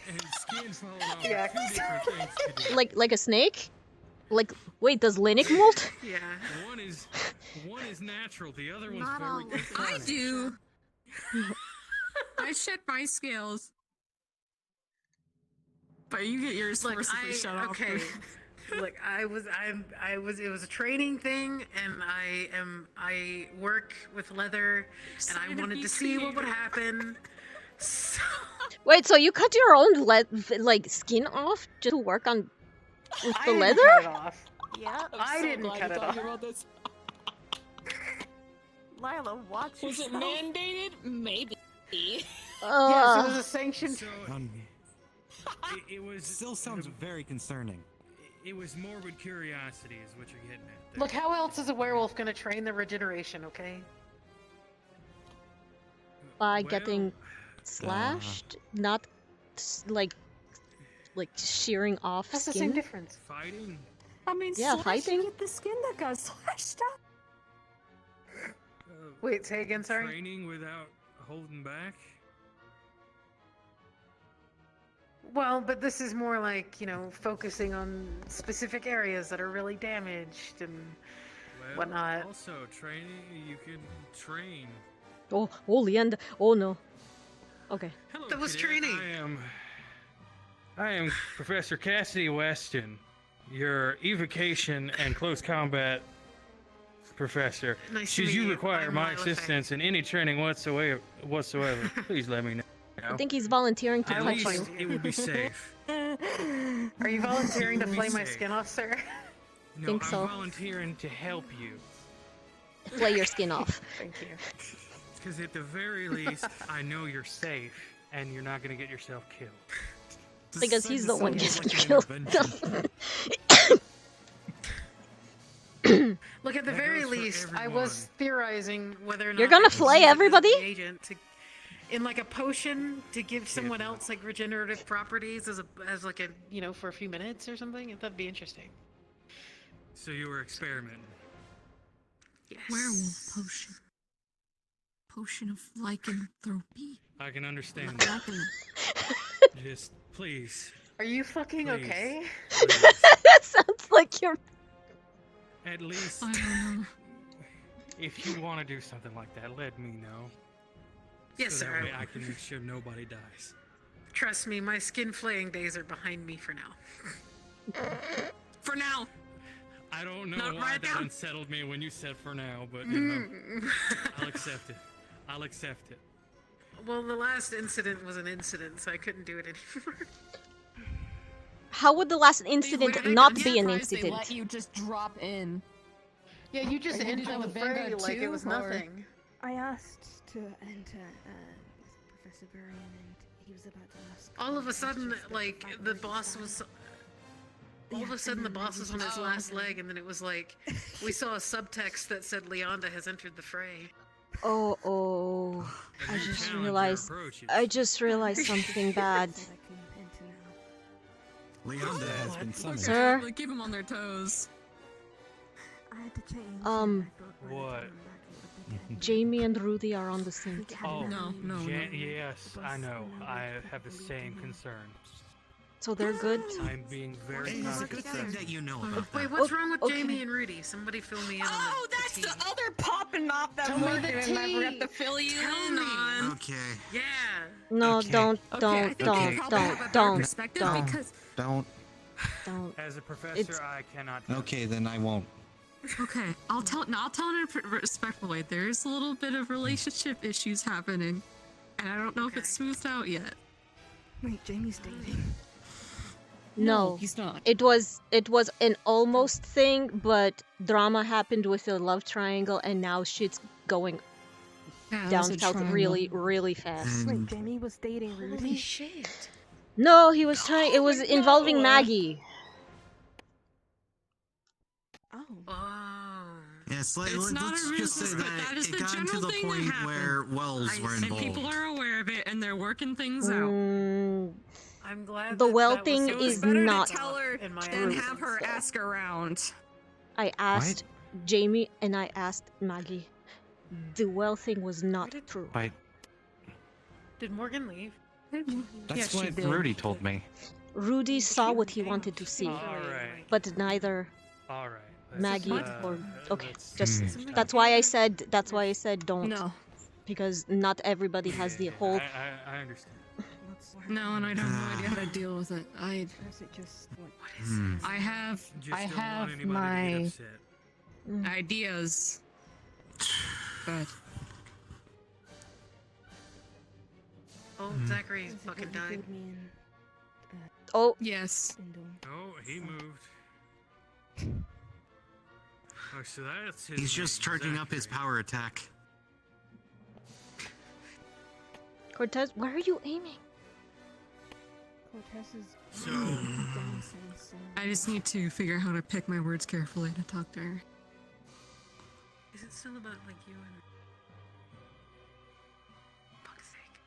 And skin falling off Yeah. are two different things to do. Like a snake? Like wait, does Linux molt? Yeah. One is natural, the other one's Not all very lizards. I confined. do. I shed my scales. But you get yours Look, forcibly shut off. okay. Look, it was a training thing, and I work with leather, and I wanted to see what would happen. So... Wait, so you cut your own skin off just to work on with the leather? Cut it off. Yeah. I didn't cut it off. Lila, watch Was it yourself. mandated? Maybe. Yes, it was a sanctioned. So, it was Still sounds very concerning. It was morbid curiosity, is what you're getting at. There. Look, how else is a werewolf gonna train the regeneration? Okay. By getting slashed, not like shearing off That's the skin. same difference. Fighting. I mean, Yeah, slash, fighting. you get the skin that got slashed up. Wait, say again, sorry. Training without holding back. Well, but this is more like, focusing on specific areas that are really damaged and Well, whatnot. Also, training. You can train. Oh, Leander. Oh no. Okay. Hello, That was cadet. training. I am Professor Cassidy Weston, your evocation and close combat professor. Nice to Should meet you you. require I'm my Lila Fay. assistance in any training whatsoever, please let me know. I think he's volunteering to At touch least you. it would be safe. Are you volunteering to flay my Safe. skin off, sir? No, Think I'm so. volunteering to help you. Flay your skin off. Thank you. Because at the very least, I know you're safe and you're not going to get yourself killed. Because he's the one Sounds getting like an killed. intervention. Look, at the That very goes for least, I everyone. was theorizing whether or not You're gonna I could flay use it as everybody? an agent in like a potion to give someone else like regenerative properties as like a for a few minutes or something. That'd be interesting. So you were experimenting. Yes. Werewolf potion. potion of lycanthropy. I can understand Not that. Just please. Are you fucking Please. okay? That sounds like you're. At least, I don't know. if you want to do something like that, let me know. Yes, so sir. That way I can make sure nobody dies. Trust me, my skin flaying days are behind me for now. For now. I don't know Not why right that now. unsettled me when you said for now, but you know, I'll accept it. I'll accept it. Well, the last incident was an incident, so I couldn't do it anymore. How would the last incident not be an They incident? let you just drop in. Yeah, you just Are you entered doing the with fray Vanguard like it too, was or- nothing. I asked to enter Professor Varian, and he was about to ask. All of a sudden, like, the boss was... All of a sudden, the boss was on his last leg, and then it was like... We saw a subtext that said Leonda has entered the fray. Oh, I just realized something bad. Leonda has been summoned. Sir? Like, keep them on their toes. I had to change. What? Jamie and Rudy are on the same team. Oh, No. yes, I know. I have the same concern. So they're good? I'm being very It's a conscious good thing of that you know about Wait, that. what's wrong with okay. Jamie and Rudy? Somebody fill me in Oh, on that's the the tea. other popping off that Tell me Morgan the and I tea. forgot to fill you Tell in me. on. Okay. Yeah. No, Okay. don't, I don't, think you don't, probably have a better don't, perspective don't, because. Don't. don't. As a professor, It's- I cannot. Okay, then I won't. Okay, I'll tell in a respectful way. There's a little bit of relationship issues happening, and I don't know if it's smoothed out yet. Wait, Jamie's dating. No, he's not. It was an almost thing, but drama happened with a love triangle, and now shit's going Yeah, down there's a south triangle. really, really fast. Wait, Jamie was dating Rudy. Holy shit. No, he was trying. It was involving Maggie. Oh. Yes, It's not let's a real just say secret. that That is it the got to general the thing that point happened. where wells were And involved. people are aware of it, and they're working things out. I'm glad The that well that thing was It was is better not to tell her in my than absence, have her so. ask around. I asked Jamie and I asked Maggie. The well thing was not true. Right. Did Morgan leave? That's she what did. Rudy told me. Rudy saw what he wanted to see, Alright. but neither Alright. Maggie or okay. let's- Just Hmm. that's why I said don't. No. Because not everybody has the whole. I understand. No, and I don't have no idea how to deal with it. Or is it just what? I have Just I don't want have anybody to my get upset. ideas. But Oh, Zachary fucking died. Oh yes. Oh, he moved. Oh, so that's his He's just name, charging up his Zachary. power attack. Cortez, where are you aiming? Cortez is So- dancing. I just need to figure out how to pick my words carefully to talk to her. Is it still about like you and? Fuck's sake.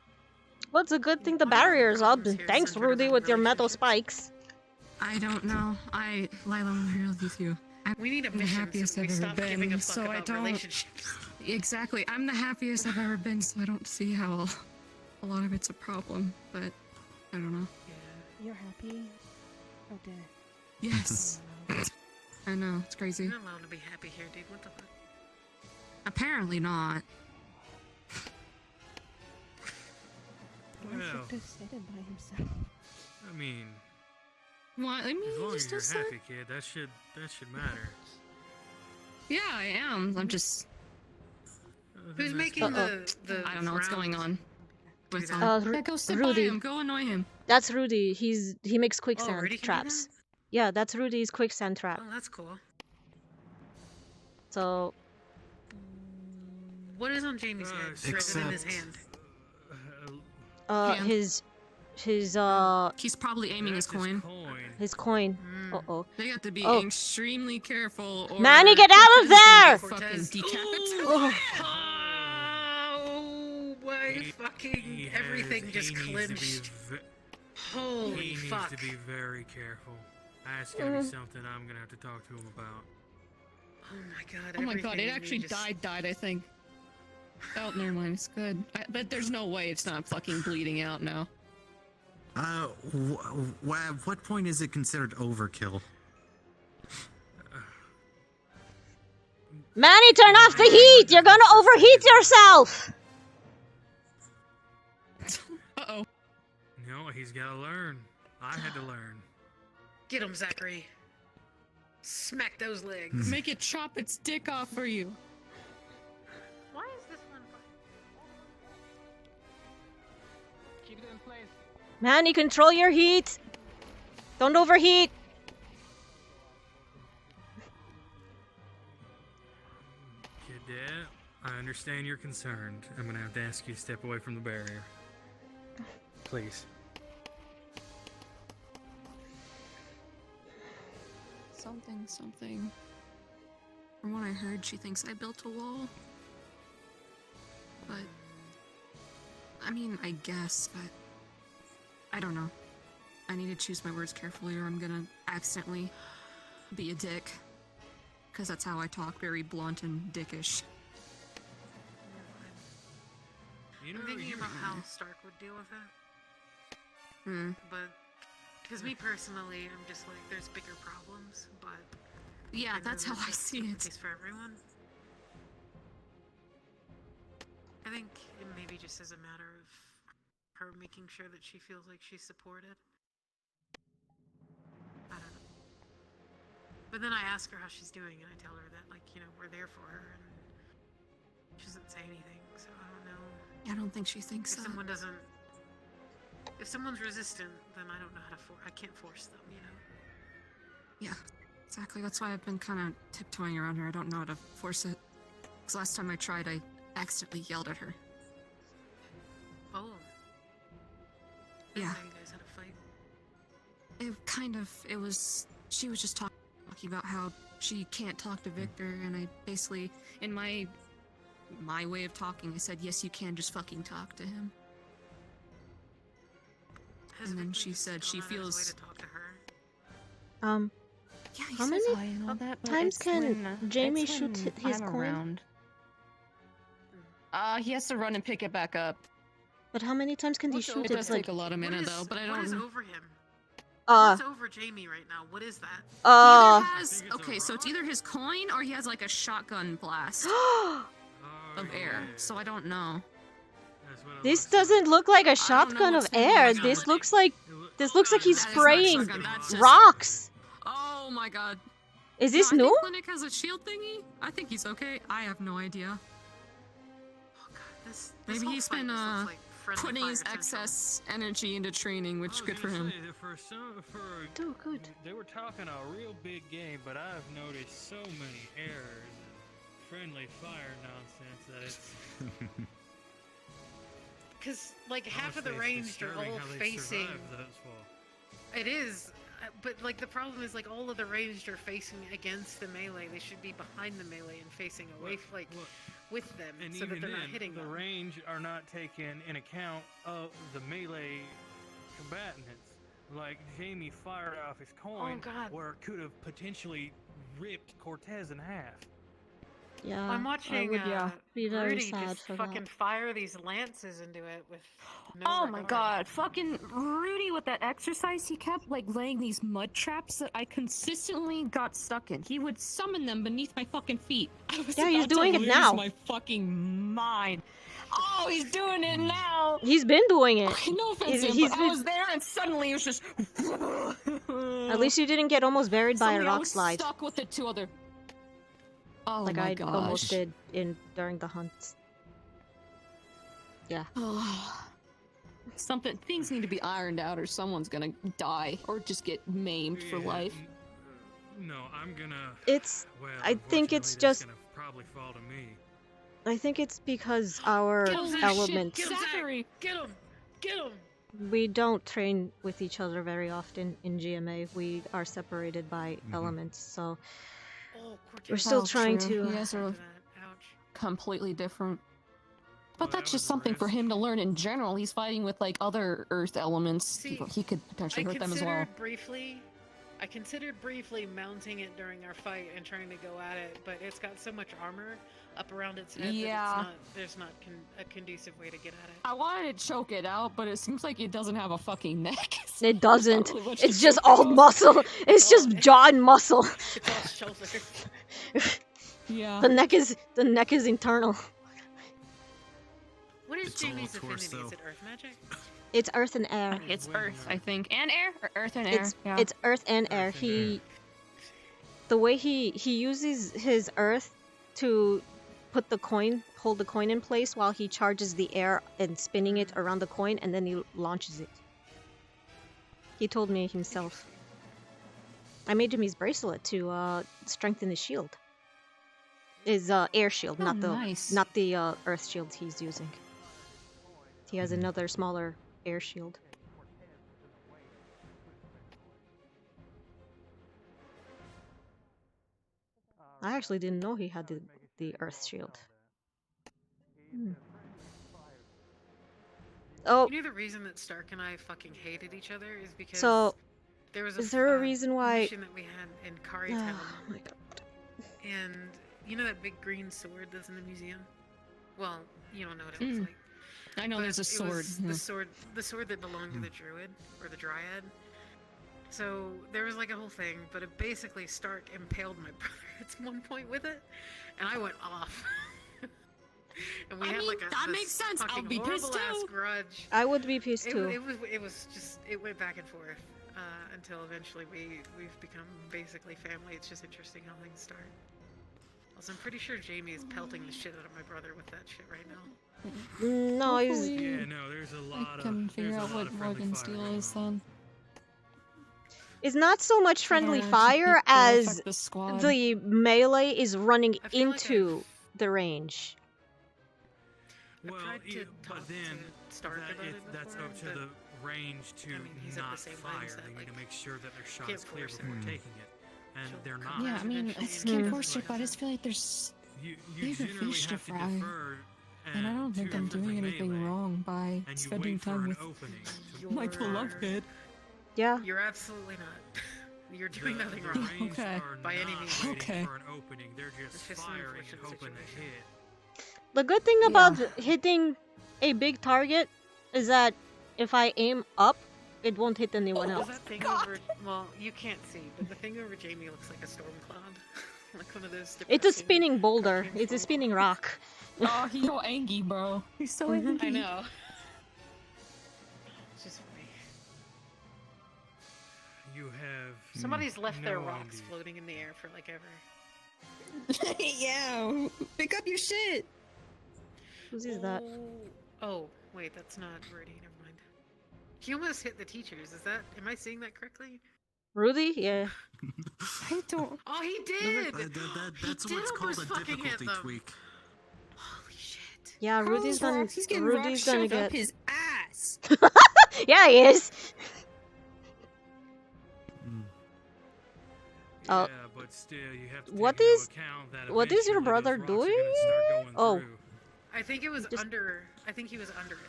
Well, it's a good thing the barrier's up. Thanks, Rudy, with your metal spikes. I don't know. Lila, I'm real with you. We need a I'm the mission happiest so we I've ever stop giving been, a fuck so I about don't. relationships. Exactly. I'm the happiest I've ever been, so I don't see how a lot of it's a problem. But I don't know. You're happy? Oh, dear. Yes. I know. It's crazy. You're not allowed to be happy here, dude. What the fuck? Apparently not. Why is Well. Victor seated by himself? I mean, What? I mean, as long he's as you're just happy, kid, that should matter. Yeah, I am. I'm just. Who's making the I don't know what's going on. With him. Ru- Yeah, go sit Rudy. by him. Go annoy him. That's Rudy. He makes quicksand Rudy can do traps. Yeah, that's Rudy's quicksand trap. Oh, that's cool. So What is on Jamie's head? Shredded in his hand. Yeah. his He's probably aiming his coin. his coin. Mm. Uh-oh. They have to be Oh. extremely careful. Or Manny, get out of there! Fucking decapitate. Oh. Oh, my fucking everything just clinched. Holy He fuck. needs to be very careful. That's gonna be something I'm gonna have to talk to him about. Oh my god. Oh my god! everything It in me actually just- died. I think. Oh, never mind. It's good. But there's no way it's not fucking bleeding out now. At what point is it considered overkill? Manny, turn off the heat! You're gonna overheat yourself! Uh-oh. No, he's gotta learn. I had to learn. Get him, Zachary. Smack those legs. Make it chop its dick off for you. Why is this one? Keep it in place. Manny, control your heat! Don't overheat! Cadet, I understand you're concerned. I'm gonna have to ask you to step away from the barrier. Please. Something. From what I heard, she thinks I built a wall. But... I mean, I guess, but... I don't know. I need to choose my words carefully or I'm gonna accidentally be a dick. Because that's how I talk, very blunt and dickish. I'm thinking about how Stark would deal with it. But, because me personally, I'm just like, there's bigger problems, but... Yeah, that's how I see it. It's for everyone. I think it maybe just is a matter of her making sure that she feels like she's supported. I don't know. But then I ask her how she's doing, and I tell her that, like, you know, we're there for her, and she doesn't say anything, so I don't know. I don't think she thinks If so. someone doesn't... If someone's resistant, then I don't know how to I can't force them, you know? Yeah, exactly. That's why I've been kind of tiptoeing around her. I don't know how to force it. Because last time I tried, I accidentally yelled at her. Oh. Yeah. You guys had a fight? It was, she was just talking about how she can't talk to Victor, and I basically, in my way of talking, I said, yes, you can, just fucking talk to him. And then she said she feels... Yeah, he how says many hi and all that, but times it's can when, Jamie it's shoot when his I'm coin? around. He has to run and pick it back up. But how many times can he shoot It it? does take a lot of mana, though, but I don't... What is over him? Uh, What's over Jamie right now? What is that? He either has... Okay, so it's either his coin or he has, like, a shotgun blast of air. So I don't know. This doesn't look like a shotgun of air. This looks like he's spraying rocks. Oh my god. Is this no, I new? think Clinic has a shield thingy. I think he's okay. I have no idea. Oh god, this Maybe whole he's fight been just looks like friendly putting fire his central. excess energy into training, which good for him. Oh, good. They were talking a real big game, but I've noticed so many errors and friendly fire nonsense that it's... Because, like, half of the Honestly, it's ranged are disturbing all how they facing... survived thus far. It is, but, like, the problem is, like, all of the ranged are facing against the melee. They should be behind the melee and facing away, with them, And so that even they're not then, hitting the them. range are not taken in account of the melee combatants. Like, Jamie fired off his coin, God. where it could have potentially ripped Cortez in half. Yeah, I'm watching be very Rudy sad just for fucking that. fire these lances into it with no Oh my regard. god, fucking Rudy with that exercise, he kept like laying these mud traps that I consistently got stuck in. He would summon them beneath my fucking feet. I was Yeah, he's about to doing it lose now. my fucking mind. Oh, he's doing it now. He's been doing it. No offense, He's but I was there and suddenly it was just. At least you didn't get almost buried by a Suddenly I rock was slide, stuck with the two other. Oh like my I gosh. almost did during the hunts. Yeah. Things need to be ironed out, or someone's gonna die, or just get maimed for life. No, I'm gonna... It's. Well, I think it's unfortunately, just. that's gonna probably fall to me. I think it's because our elements. Zachary! Get him! Get him! We don't train with each other very often in GMA. We are separated by elements, so we're still trying to. You guys are completely different. But that's just something for him to learn in general. He's fighting with like other Earth elements. See, he could potentially hurt them as well. Briefly, I considered briefly mounting it during our fight and trying to go at it, but it's got so much armor up around its head that there's not a conducive way to get at it. I wanted to choke it out, but it seems like it doesn't have a fucking neck. So It doesn't. not really much It's to just choke all it out. muscle. It's just jaw and muscle. It's all shoulders. Yeah. The neck is internal. What is It's all Jamie's affinity? torso. Is it earth magic? It's earth and air. It's earth, I think, and air, or earth and air. Yeah. It's earth and air. The way he uses his earth to hold the coin in place while he charges the air and spinning it around the coin, and then he launches it. He told me himself. I made him his bracelet to strengthen his shield. His air shield, Oh, not nice. the earth shield he's using. He has another smaller air shield. I actually didn't know he had the earth shield. Oh, You know the reason that Stark and I fucking hated each other is because so there was is there a reason why? mission that we had in Kari-town. Oh my god. And you know that big green sword that's in the museum? Well, you don't know what it looks like. I know But there's a it sword. was the sword that belonged to the druid or the dryad. So there was like a whole thing, but it basically Stark impaled my brother at one point with it, and I went off. And we I had mean, like that this makes sense. I'll fucking be pissed horrible-ass too. grudge. I would be pissed too. It was just it went back and forth until eventually we've become basically family. It's just interesting how things start. Also, I'm pretty sure Jamie is pelting the shit out of my brother with that shit right now. No, he's. Hopefully, Yeah, no, there's a lot I can figure there's a out lot what of friendly Morgan's fire deal going is on. then. It's not so much friendly Yeah, fire people as affect the squad. the melee is running I feel like into the range. Well, tried to yeah, talk but then to Stark about it that's before, up to but, the range to I mean, he's of the not same fire. mindset, They need like, to make sure that their shot can't is clear force before it. taking it, and She'll they're come not. Yeah, I mean, I eventually, can't and force it, but I just feel like there's You bigger generally fish to have to fry. defer And I don't think to I'm the doing anything melee, wrong by and you spending wait for time an with opening to my You're- beloved kid. Yeah. You're absolutely not. You're doing nothing the wrong. ranged Okay. are By any not means. waiting Okay. for an opening. They're just It's just an firing and unfortunate hoping to situation. hit. The good thing about hitting a big target is that if I aim up, it won't hit anyone Does else. that thing over? Well, you can't see, but the thing over Jamie looks like a storm cloud, like one of those. It's a depressing spinning boulder. cartoon It's a trolls. spinning rock. Oh, he's so angry, bro. He's so angry. I know. It's just funny. You have Somebody's left their no rocks idea. floating in the air for like ever. Yeah, pick up your shit. Whose is that? Oh, wait, that's not Rudy. Never mind. He almost hit the teachers. Is that? Am I seeing that correctly? Rudy? Yeah. I don't. Oh, he did. That's He what's did called a almost fucking hit difficulty them. tweak. Holy shit. Yeah, Rudy's gonna. He's getting Rudy's rocks gonna shoved get. up his ass. Yeah, he is. Yeah, but still, you have to What take into is- account that what is your eventually brother those rocks are doing? gonna start going Oh. through. I think it was Just- under. I think he was under it.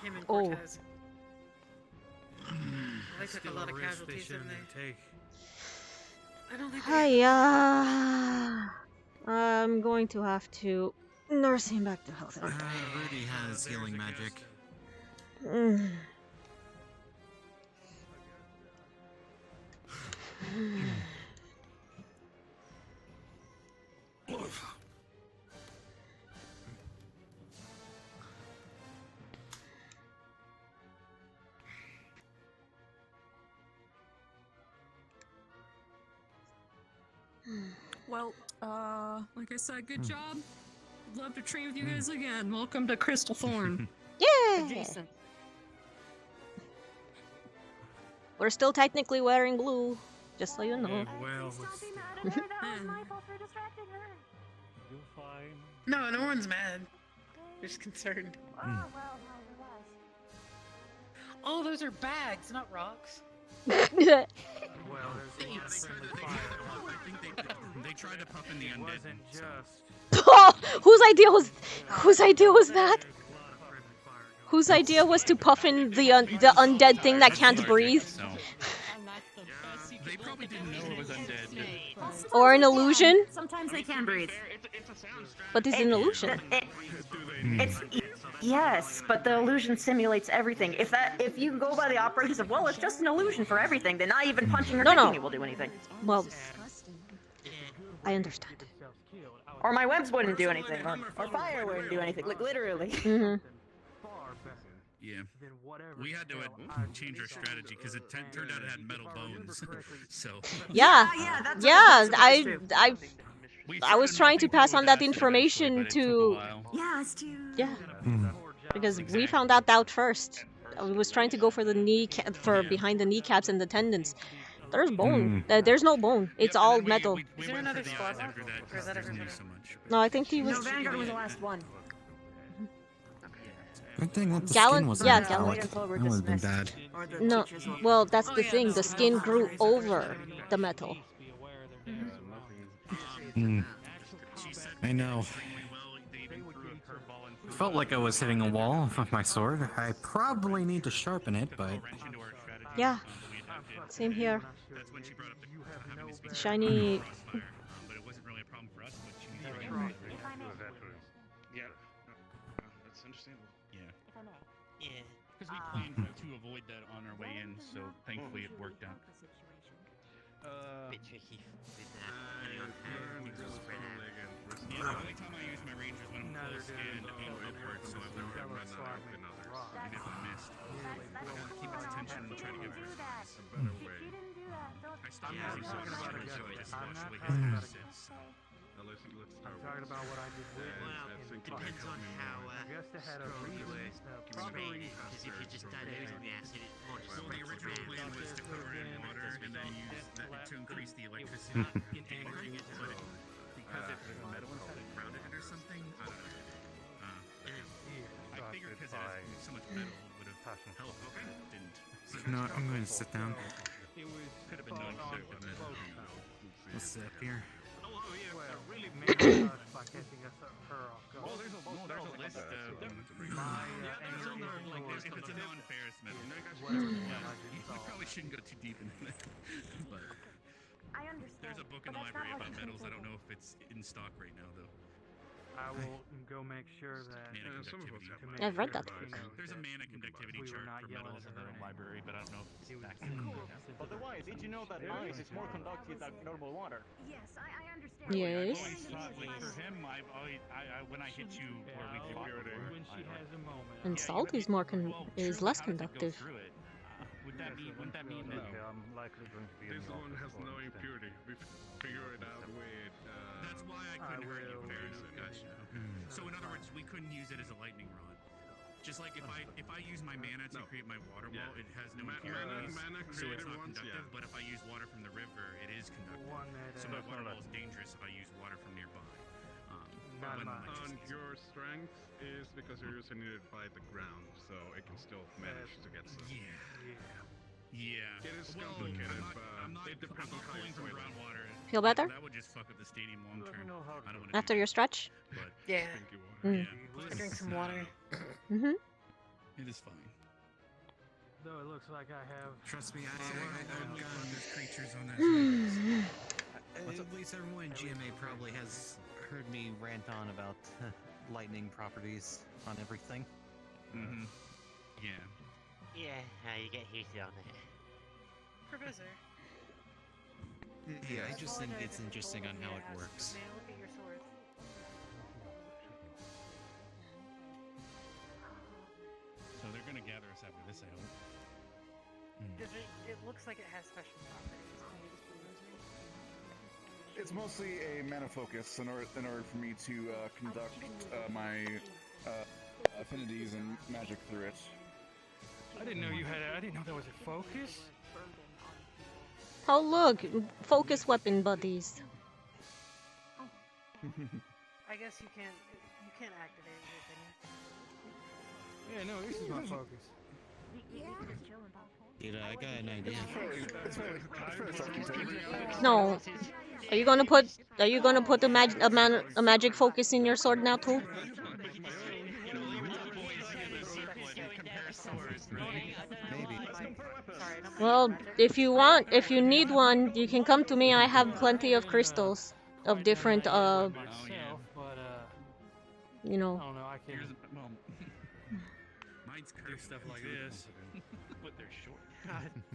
Him and Oh. Cortez. They took a Still lot of risk they casualties, didn't shouldn't they? take. I don't think. Hiya. I'm going to have to nurse him back to health. Rudy has healing magic. Mm. Well, like I said, good job. Love to train with you guys again. Welcome to Crystal Thorn. Yeah. Adjacent. We're still technically wearing blue, just so you know. Yeah, well, it's That was my fault for distracting her. you're fine. No, no one's mad. They're just concerned. Oh, well, it was. Oh, those are bags, not rocks. Well, there's a lot of They friendly tried fire. to, I think they tried to puff in the It undead. wasn't just. Oh, whose idea was that? There's a lot of friendly fire going Whose idea was to puff in the undead thing that can't breathe? And that's the best secret. They probably I didn't know it was undead. Or an illusion. Sometimes they can breathe. But it's an illusion. Yes, but the illusion simulates everything. If you go by the operations of, well, it's just an illusion for everything, then not even punching or kicking it will do anything. Well, I understand. Or my webs wouldn't do anything, or fire wouldn't do anything, like literally. Mm-hmm. Yeah. We had to change our strategy because it turned out it had metal bones. So. Yeah. That's I was trying to pass on that information to. Yeah. Because we found out first. I was trying to go for the behind the kneecaps and the tendons. There's bone. There's no bone. It's all metal. Is there another squad left? Or is that everybody? No, I think he was. No, Vanguard was the last one. Good thing that the Gallant- skin was yeah, metallic. Gallant. That would have been bad. No, well, that's the thing. The skin grew over the metal. I know. Felt like I was hitting a wall with my sword. I probably need to sharpen it, but... Yeah. Same here. The shiny... But it wasn't really a problem for us, but she needed Yeah. That's understandable. Yeah. Yeah. Because we planned to avoid that on our way in, so thankfully it worked out. Bit tricky with that. Yeah, the only time I use my rangers when I'm full skinned and upwards, so I wouldn't run out of another. Even if I missed. I want to keep its attention and try to get rid of it. A better way. I stopped using so much, so I just naturally hit it since. I'm talking about what I did with Depends on how strong you were trained, because if you just diluted the acid, it more just The original plan was to put it in water and then use that to increase the electricity. But because it was metal and grounded it or something, I don't know. I figured because it has so much metal would have helped, but it didn't. No, I'm going to sit down. Could have been done so, but Let's sit up here. Well, there's a list of if it's a non-ferrous metal. You probably shouldn't go too deep into that. But there's a book in the library about metals. I don't know if it's in stock right now, though. I will go make sure that. Mana conductivity. I've read that book. There's a mana conductivity chart for metals in the library, but I don't know if it's back. Otherwise, did you know that ice is more conductive than normal water? Yes, I understand. Yes. For him, when I hit you, or we fought before, When she has a moment. And salt is less conductive. Wouldn't that mean that This one has no impurity. We figure it out with. That's why I couldn't hurt you, Ferris. Gotcha. So in other words, we couldn't use it as a lightning rod. Just like if I use my mana to create my water wall, it has no impurities, so it's not conductive. But if I use water from the river, it is conductive. So my water wall is dangerous if I use water from nearby. On your strength is because you're using it by the ground, so it can still manage to get some. Yeah. It is complicated, but it depends on how pulling you from play groundwater. Feel better? That would just fuck up the stadium long term. I don't want After your stretch? Yeah. Mm. I drink some water. Mm-hmm. It is fine. Though it looks like I have. Trust me, I've got creatures on that. At least everyone in GMA probably has heard me rant on about lightning properties on everything. Mm-hmm. Yeah. Yeah, you get heated on it. Professor. Yeah, I just think it's interesting on how it works. May I look at your sword? So they're gonna gather us after this, I hope. Does it looks like it has special properties. Can you just bring those to me? It's mostly a mana focus in order for me to conduct my affinities and magic through it. I didn't know you had. I didn't know there was a focus. Oh look, focus weapon buddies. I guess you can't activate it, Yeah, no, this is my focus. Dude, I got an idea. No. Are you gonna put a magic focus in your sword now too? Well, if you need one, you can come to me. I have plenty of crystals of different, myself, but you know. I don't know. I can Mine's do stuff like this. but they're short.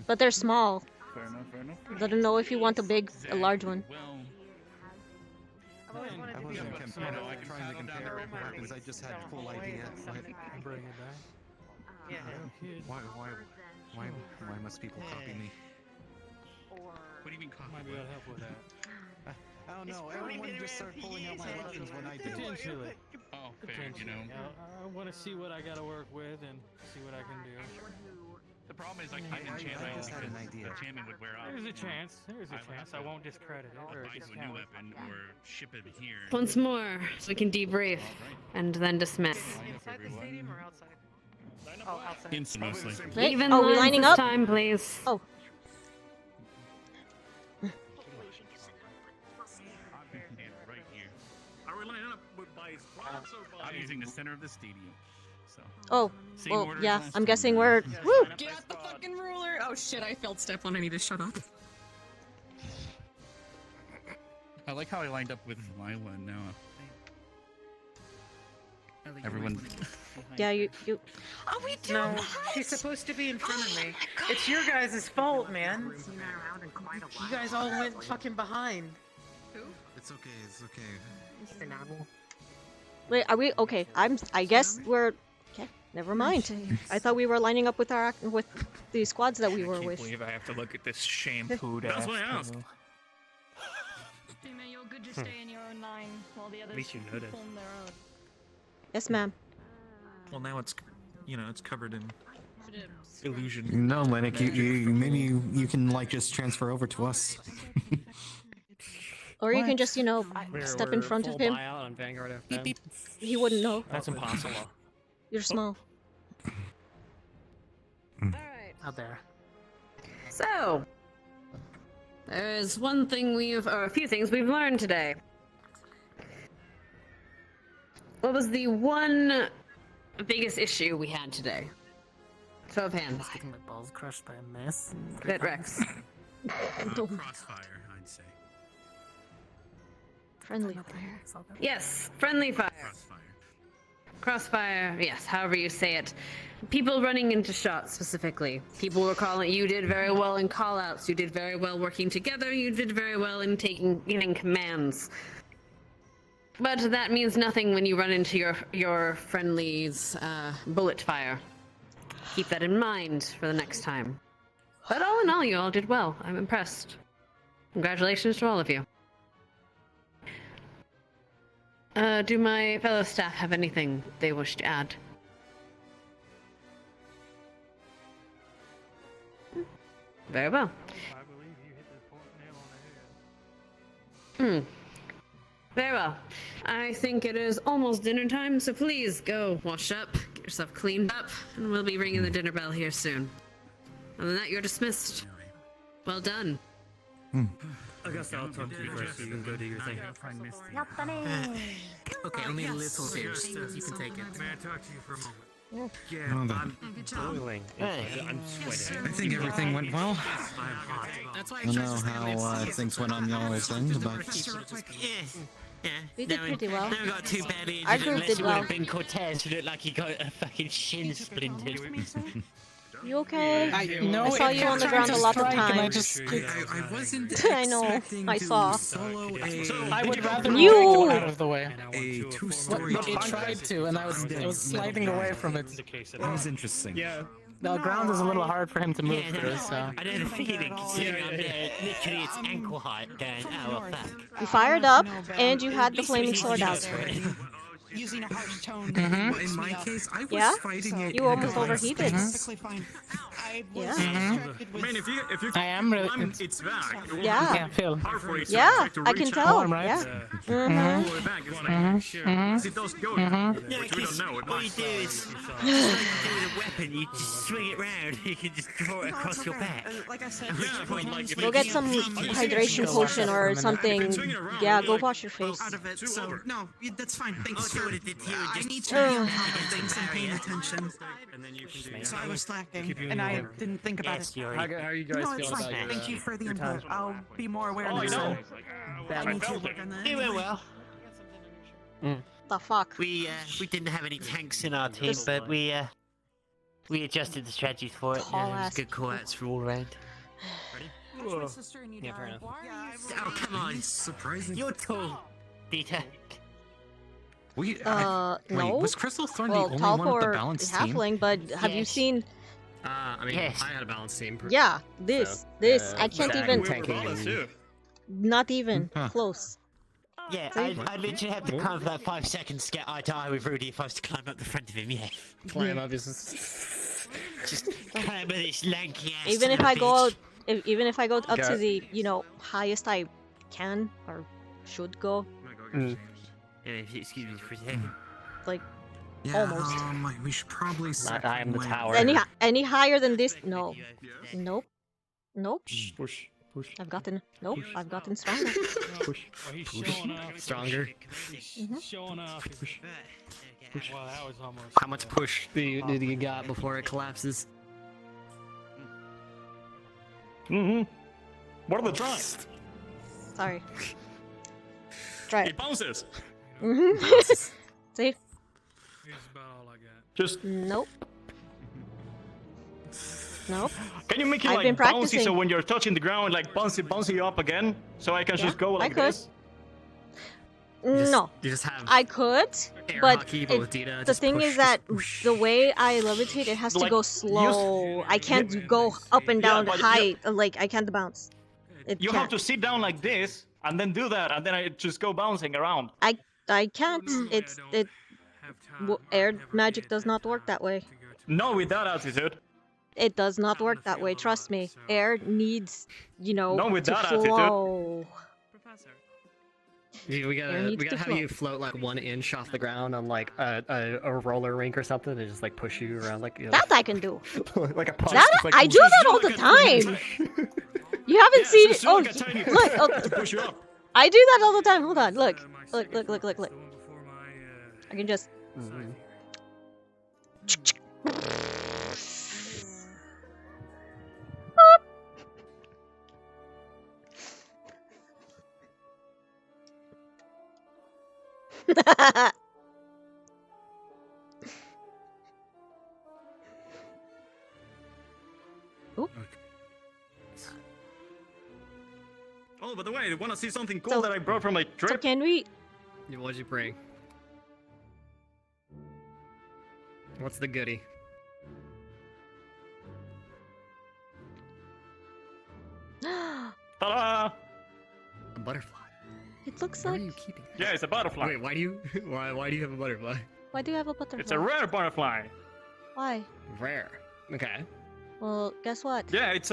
But they're small. Fair enough, fair enough. I don't know if you want a large one. Well, I wasn't trying to compare it because I just had full idea. Bring it back. Yeah. Why must people copy me? what do you mean copy? Might be able to help with that. I don't know. Everyone just started pulling out my weapons when I did. Potentially. Oh, fair, you know. I want to see what I gotta work with and see what I can do. The problem is I can't enchant my just had an idea. enchantment would wear off. There's a chance. There's a chance. I won't discredit it or buy to a discount new it. weapon or ship it here. Once more, so we can debrief and then dismiss. Inside the stadium or outside? Oh, outside. Inside mostly. Wait, Even are we lines lining this up? time, please. Oh. Right here. Are we lining up by spots or by? I'm using the center of the stadium. So. Oh, Same well, order yeah. as last I'm time. guessing we're. Woo! Get the fucking ruler! Oh shit, I felt step on. I need to shut up. I like how I lined up with Lila now. Everyone. Yeah, you. Oh, we do. No, she's supposed to be in front of me. It's your guys' fault, man. You guys all went fucking behind. It's okay. It's okay. Wait, are we okay? I guess we're. Okay, never mind. I thought we were lining up with the squads that we were with. I can't believe I have to look at this shampooed ass. That's what I asked. You're good to stay in your own line while the others least you noticed. form their own. Yes, ma'am. Well, now it's, it's covered in illusion. No, Lennox, maybe you can like just transfer over to us. Or you can just, step in front of him. Buyout on Vanguard FM. He wouldn't know. That's impossible. You're small. Out there. So, there's a few things we've learned today. What was the one biggest issue we had today? Show of hands. Getting my balls crushed by a mess. Good, Rex. Crossfire, I'd say. Friendly fire. Yes, friendly fire. Crossfire, yes, however you say it. People running into shots specifically. People were calling. You did very well in call-outs. You did very well working together. You did very well in getting commands. But that means nothing when you run into your friendlies' bullet fire. Keep that in mind for the next time. But all in all, you all did well. I'm impressed. Congratulations to all of you. Do my fellow staff have anything they wish to add? Very well. I believe you hit the nail on the head. Very well. I think it is almost dinner time, so please go wash up, get yourself cleaned up, and we'll be ringing the dinner bell here soon. Other than that, you're dismissed. Well done. I guess I'll talk to you first so you can go do your thing. Okay, only a little here. You can take it. May I talk to you for a moment? Yeah, I'm boiling. I'm sweating. I think everything went well. I'm hot. I don't know how things went on y'all's end, but We did pretty well. Never got too bad injured Our group unless did it would well. have been Cortez who looked like he got a fucking shin splintered. You okay? I no, saw you on the ground a lot of times. I wasn't I know. I saw. solo I would rather You- go out of the way. a two-story. But it tried to, and I was sliding away from it. That was interesting. Yeah. The ground is a little hard for him to move through, so. I had a feeling, considering I'm there, literally it's ankle height going, oh well, fuck. You fired up, and you had the flaming sword out. Using a harsh tone. Well, in my case, I was Yeah? fighting it. You in a almost glass overheated. case. Perfectly fine. I was Yeah. distracted with... I mean, if you I am really. it's back. Yeah. I can't feel. Hard for it Yeah, to I can reach tell. Warm, right? Yeah. all the way back. It's like Because it does go Yeah, which we don't because know. It all you might. do is, just like you do with a weapon, you just swing it round, you can just throw it across your back. Like I said, Yeah, but like, if Go you get keep- some hydration potion or something. Yeah, go wash your face. out of it. So no, that's fine. Thanks do for. what it did to you, I just need to Oh. be on top of things and paying attention. And then you can do So I was slacking, Keep you and I in didn't think about Yes, it. Yuri. How are you guys No, it's feeling fine. about your, Thank you for the your input. time? I'll be more aware Oh, I next know. time. I need to felt work it. on that. You went anyway. well. The fuck? We didn't have any tanks in our team, but we adjusted the strategies for it. Tall It was ass good call-outs from all around. My sister and you Yeah, fair died. enough. Why are you Oh, come on. Surprising. You're tall, Deeta. Wait, no. was Crystal Thorn Well, the only tall one with the for balanced team? halfling, but have you Yes. seen? I mean, Yes. I had a balanced team. Yeah, this. I can't even. too. Not even Huh. close. Yeah, I literally had to climb for that 5 seconds to get eye to eye with Rudy if I was to climb up the front of him, yeah. Climb up is Just climb with his lanky ass. Even to if the I go, beach. even if I go up to Got- the highest I can or should go, Yeah, excuse me for a second. like Yeah, almost. we should probably. I am the tower. Any higher than this? No. Nope. Nope. Push. I've gotten. Nope. I've gotten stronger. Push. Oh, he's showing off. Stronger. He's showing off. Well, that was almost. How much push do you got before it collapses? What are the tries? Sorry. Try It it. bounces. See? Here's about all I got. Just Nope. Nope. can you make it I've like been bouncy practicing. so when you're touching the ground, like bouncy you up again, so I can Yeah, just go I like could. this? No. You just have I could, air but hockey, but with Deeta, the just thing push, is that just push. the way I levitate, it has to Like, go you slow. I can't go up and Yeah, down but high. Like I can't bounce. It You can't. have to sit down like this and then do that, and then I just go bouncing around. I can't. Air magic does not work that way. No, with that attitude. It does not work that way. Trust me. Air needs, No, with to that attitude. flow. We There gotta needs to have flow. you float like 1 inch off the ground on like a roller rink or something, and just like push you around like That I can do. like a punch. That just, like, I do that all the time. You haven't seen it? Oh, like a tiny look! Oh, to push you up. I do that all the time. Hold on. Look. Look. I can just. Oop. Oh, by the way, you want to see something cool So- that I brought from my trip? So can we? What'd you bring? What's the goodie? Ta-da! A butterfly. It looks Where like. are you keeping it? Yeah, it's a butterfly. Wait, why do you why do you have a butterfly? Why do you have a butterfly? It's a rare butterfly. Why? Rare. Okay. Well, guess what? Yeah, it's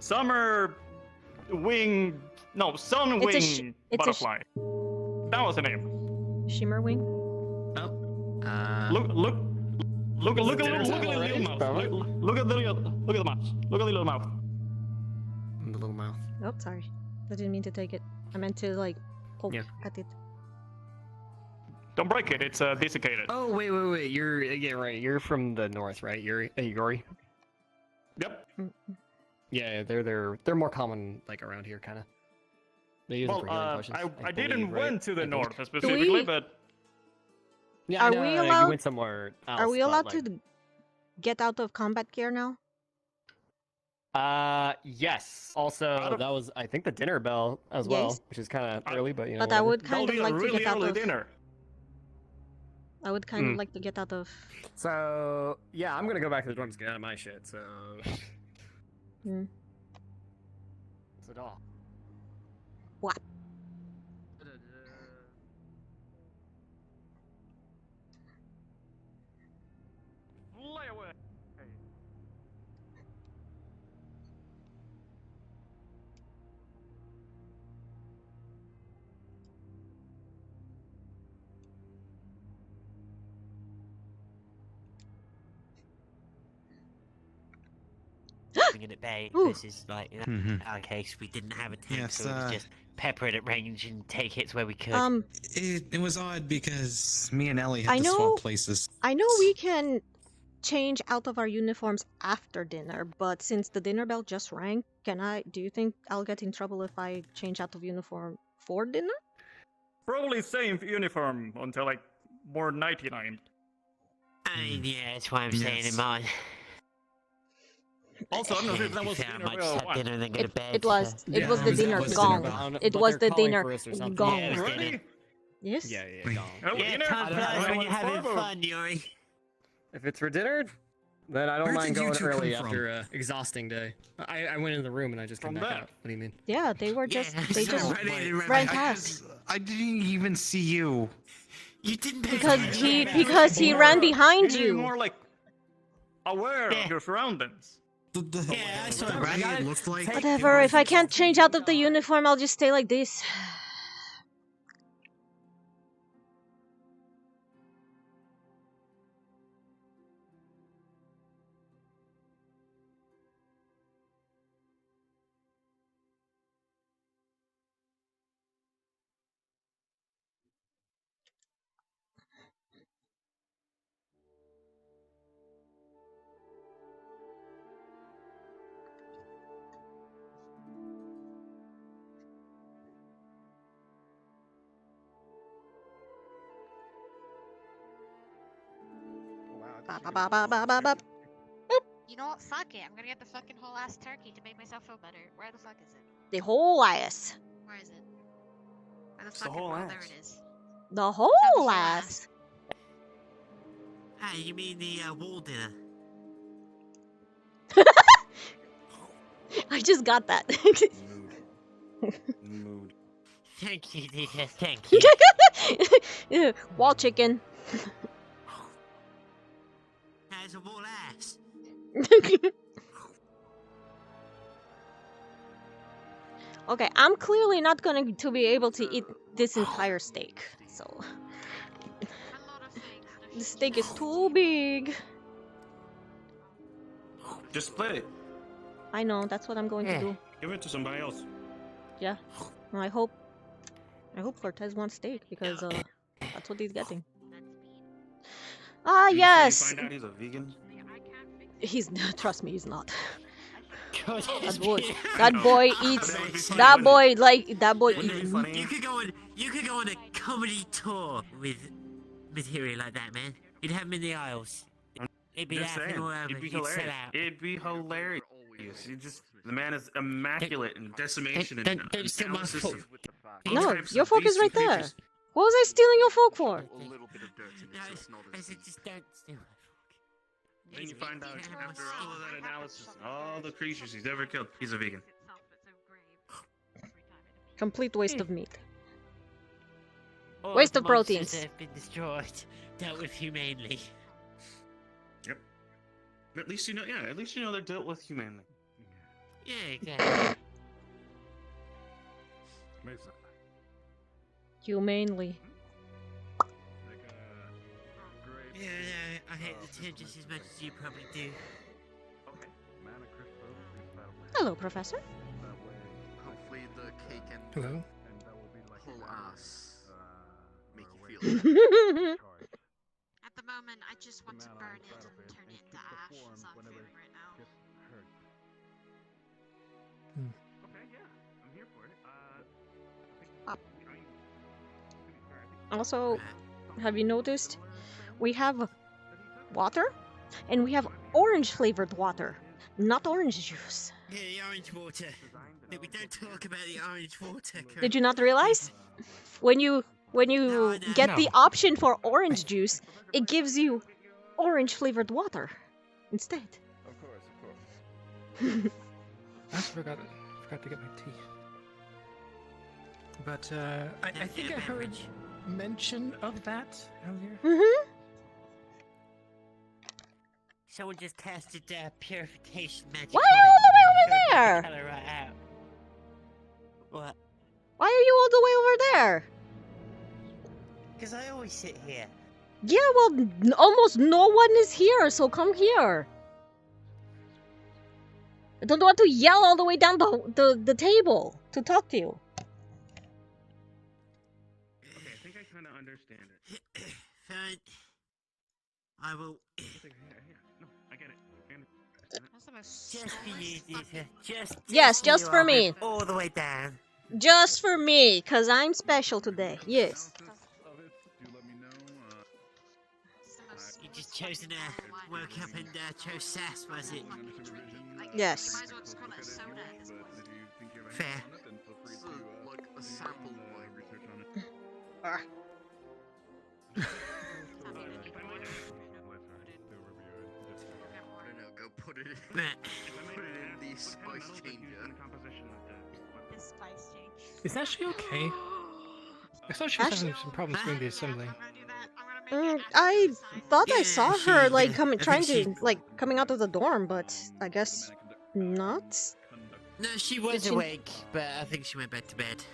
summer wing. No, sun It's a sh- wing it's a sh- butterfly. That was the name. Shimmer wing. Look at the little mouth. Look at the mouth. Look at the little mouth. The little mouth. Oh, sorry. I didn't mean to take it. I meant to like poke at it. Don't break it. It's desiccated. Oh wait. You're right. You're from the north, right? You're Yuri. Yep. Yeah, they're more common like around here, kind of. They use them Well, for healing potions. I didn't believe, right? went to the I think. north specifically, we- but Yeah, Are I know, we You allowed- went somewhere else. Are we but, allowed like, to get out of combat gear now? Yes. Also, that was I think the dinner bell as well, Yes. which is kind of early, but you know. But I whatever. would kind of like to get out of. dinner. I would kind of Mm. like to get out of. So yeah, I'm gonna go back to the dorms and get out of my shit. So. Hmm. So doll. What? Fly away. keeping it at bay Ooh. versus, like, in our case, we didn't have a tank, Yes, so it was just pepper it at range and take hits where we could. It was odd because me and Ellie had I to know- swap places. I know we can change out of our uniforms after dinner, but since the dinner bell just rang, do you think I'll get in trouble if I change out of uniform for dinner? Probably same uniform until like more 99. I mean, yeah, that's why I'm saying in mine. Also, I'm not sure if that was Fair, I dinner might bell just or have dinner and then go to bed. It was the dinner gong. It was the dinner gong. Yeah, it was dinner. Yes? Yeah, Oh, Yeah, dinner? time I flies don't when you're know. having fun, Yuri. If it's for dinner, then I don't Where mind did you going two come early from? after an exhausting day. I went in the room and I just came From back that. out. What do you mean? Yeah, they were just Yeah, they so just ready to ran run past. I didn't even see you. You didn't pay Because attention. he ran behind You're you. more like aware Yeah. of your surroundings. Yeah, I saw The it, way right? it looked like. Whatever, if I can't change out of the uniform, I'll just stay like this. Ba, ba, ba, ba, ba, ba, ba. You know what? Fuck it. I'm gonna get the fucking whole ass turkey to make myself feel better. Where the fuck is it? The whole ass. Where is it? Where the It's the fucking whole There ass. it is. The whole ass. Ah, you mean the wall dinner? I just got that. Mood. Thank you, Deeta. Thank you. Ew, wall chicken. That's a wall ass. Okay, I'm clearly not going to be able to eat this entire steak. So the steak is too big. Just split it. I know, that's what I'm going to do. Give it to somebody else. Yeah. Well, I hope Cortez wants steak because that's what he's getting. Ah, Did you yes. find out he's a vegan? He's trust me, he's not. God, That boy eats. That boy Wouldn't it be eats. funny? You could go on a comedy tour with material like that, man. You'd have him in the aisles. He'd be Just laughing saying. all over. It'd be You'd sell hilarious. out. It'd be hilarious. The man is immaculate in decimation and Don't steal my analysis fork. of No, types your of fork is beasts right and there. creatures. What was I stealing your fork for? No, I said just don't steal my fork. Then you find out after all of that analysis, all the creatures he's ever killed, he's a vegan. Complete waste of meat. All Waste the of monsters proteins. that have been destroyed, dealt with humanely. Yep. At least you know. Yeah. At least you know they're dealt with humanely. Yeah, exactly. Mesa. Humanely. Yeah, no, I hate the tin just as much as you probably do. Mana crystal is that way. Hello, Professor. That way. Hopefully the cake and Hello. And that will be like whole a, ass make way you to feel better. charge. At the moment, I just want to mana burn it inside of and turn it and into keep the ash. form That's how I'm whenever feeling right now. gets hurt. Okay, yeah, I'm here for it. Also, have you noticed? We have water, and we have orange flavored water, not orange juice. Yeah, the orange water. But we don't talk about the orange water. Did you not realize? When you get the option for orange juice, it gives you orange flavored water instead. Of course. I forgot to get my tea. But I think I heard mention of that earlier. Mm-hmm. Someone just casted purification magic. Why are you all the way over Purified there? the color right out. What? Why are you all the way over there? Because I always sit here. Yeah, well, almost no one is here, so come here. I don't want to yell all the way down the table to talk to you. Okay, I think I kind of understand it. Fine. I will. No, I get it. Just for you, Deeta. Yes, just you, for I'll go me. all the way down. Just for me, cause I'm special today. Yes. You just chosen woke up and chose sass, was it? Yes. Fair. Like a sample wine. I don't know, go put it in, the spice changer. The spice change. Is that she okay? I thought she was having some problems doing the assembly. I thought I saw her like coming out of the dorm, but I guess not. No, she was awake, but I think she went back to bed.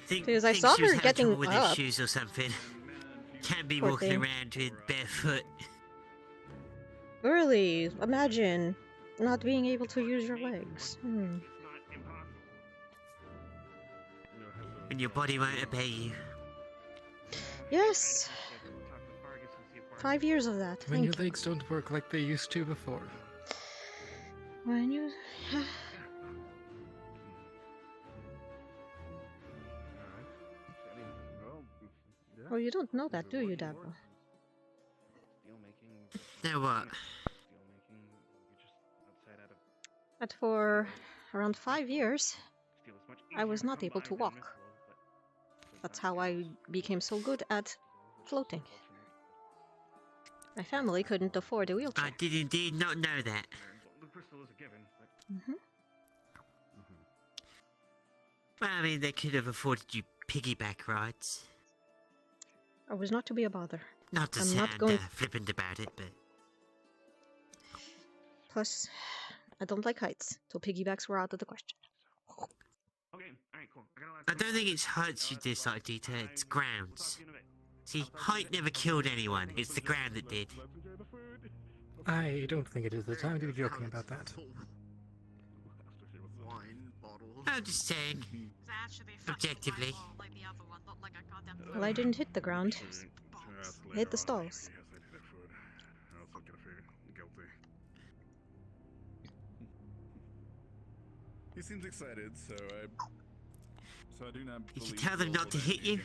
Because I saw she was her having getting trouble with her up. shoes or something. Can't be Poor walking thing. around with barefoot. Really, imagine not being able to use your legs. And your body won't obey you. Yes. 5 years of that. When your Thank you. legs don't work like they used to before. When you. Oh, you don't know that, do you, Dabble? Now what? That for around 5 years, I was not able to walk. That's how I became so good at floating. My family couldn't afford a wheelchair. I did indeed not know that. Well, I mean, they could have afforded you piggyback rides. I was not to be a bother. Not to I'm sound not going. flippant about it, but... Plus, I don't like heights, so piggybacks were out of the question. Okay, alright, cool. I don't think it's heights you dislike, Deeta, it's grounds. See, height never killed anyone, it's the ground that did. I don't think it is the time to be joking about that. Wine bottle. I'm just saying, objectively. Well, I didn't hit the ground. I hit the stalls. He seems excited, so I do not Did believe you tell them not to hit you?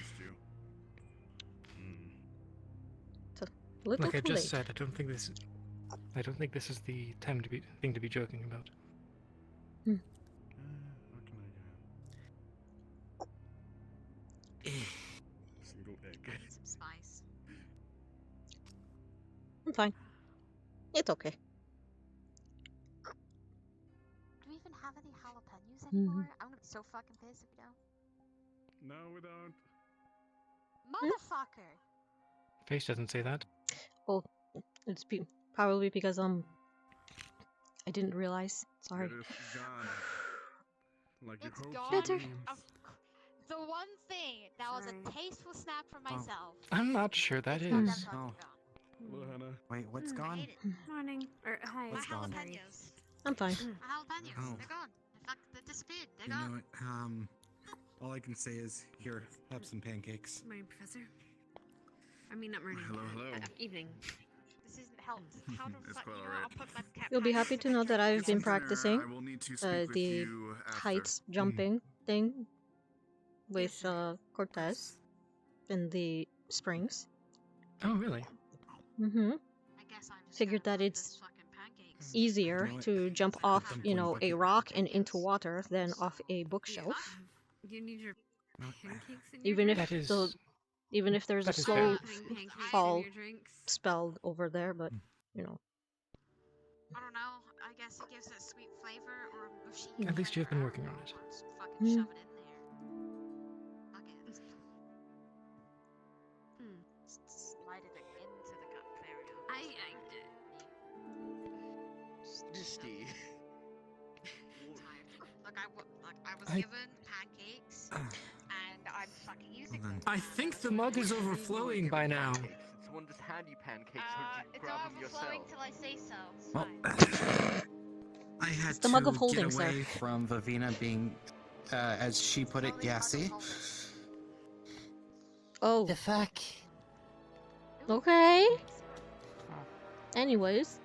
Little Like I too just late. said, I don't think this is the time to be joking about. Single egg. Some spice. I'm fine. It's okay. Do we even have any jalapenos anymore? I'm gonna be so fucking pissed if we don't. No, we don't. Motherfucker! Face doesn't say that. Oh, it's probably because I didn't realize. Sorry. It is gone. Like It's you gone. hoped. The one thing that was a tasteful snack for myself. I'm not sure that It's not is. that fucking gone. Hello, Hannah. Wait, what's gone? Morning. Or hi. What's My gone? jalapenos. I'm fine. My jalapenos. Oh. They're gone. They disappeared. They're You gone. know what? All I can say is, here, have some pancakes. Morning, Professor. I mean, not morning. Hello. Evening. This isn't help. How the fuck? You know what? I'll put my cap You'll be happy to know that I've been practicing I will need to speak with the you after. heights jumping thing with Cortez in the springs. Oh, really? Mm-hmm. Figured that it's easier to jump off, a rock and into water than off a bookshelf. You need your pancakes in Even your if drink? even if there's a that is slow fair. Pancakes in fall your drinks? spelled over there, but I don't know. I guess it gives it a sweet flavor, or if she At least you've been working on it. just fucking shove it in there. Fuck it. Just slide it into the cup. There we go. Misty. Look, I was I- given pancakes, and I'm fucking using them. I think the mug is overflowing by now. candy pancakes, or did you grab them yourself? Till I say so. It's Well, fine. I had the mug of to holding, get sir. away from Vivina being, as she put it, gassy. Oh. The fuck? Okay. Anyways,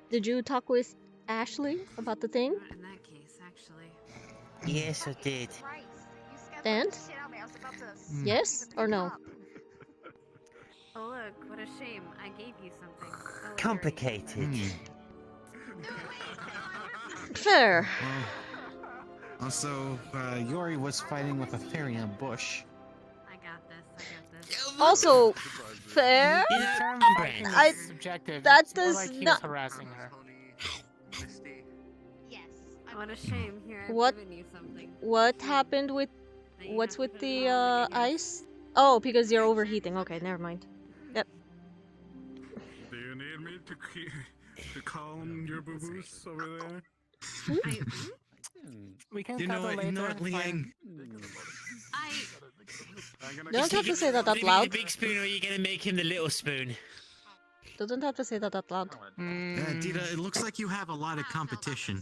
did you talk with Ashley about the thing? In that case, actually. Yes, I did. And? Yes or no? Oh look, what a shame. I gave you something. So Complicated. Fair. Also, Yori was fighting with a fairy in a bush. I got this. Also, fair. Subjective. That It's more does like he was not. harassing her. What a shame. Here, I've What? given you something. What happened with? What's with the ice? Oh, because you're overheating. Okay, never mind. Yep. Do you need me to calm your boo-boos over there? We can You know cuddle what? You know what, later. it's fine. Liang? Don't have to say that out loud. The big spoon, or are you gonna make him the little spoon? Doesn't have to say that out loud. Deeta, it looks like you have a lot of competition.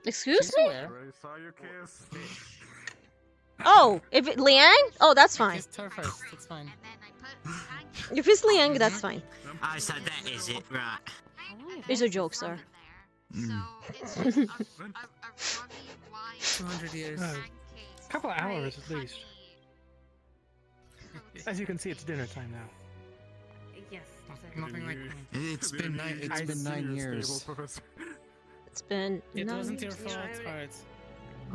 Excuse me? I saw your kiss. Oh, if it Liang? Oh, that's fine. Kissed her first. It's fine. If it's Liang, that's fine. I said that is it, right? It's a joke, sir. 200 years. Couple of hours at least. As you can see, it's dinner time now. Yes. Nothing like It's been 9 years. It's been. It 9 wasn't your years. fault, Heart.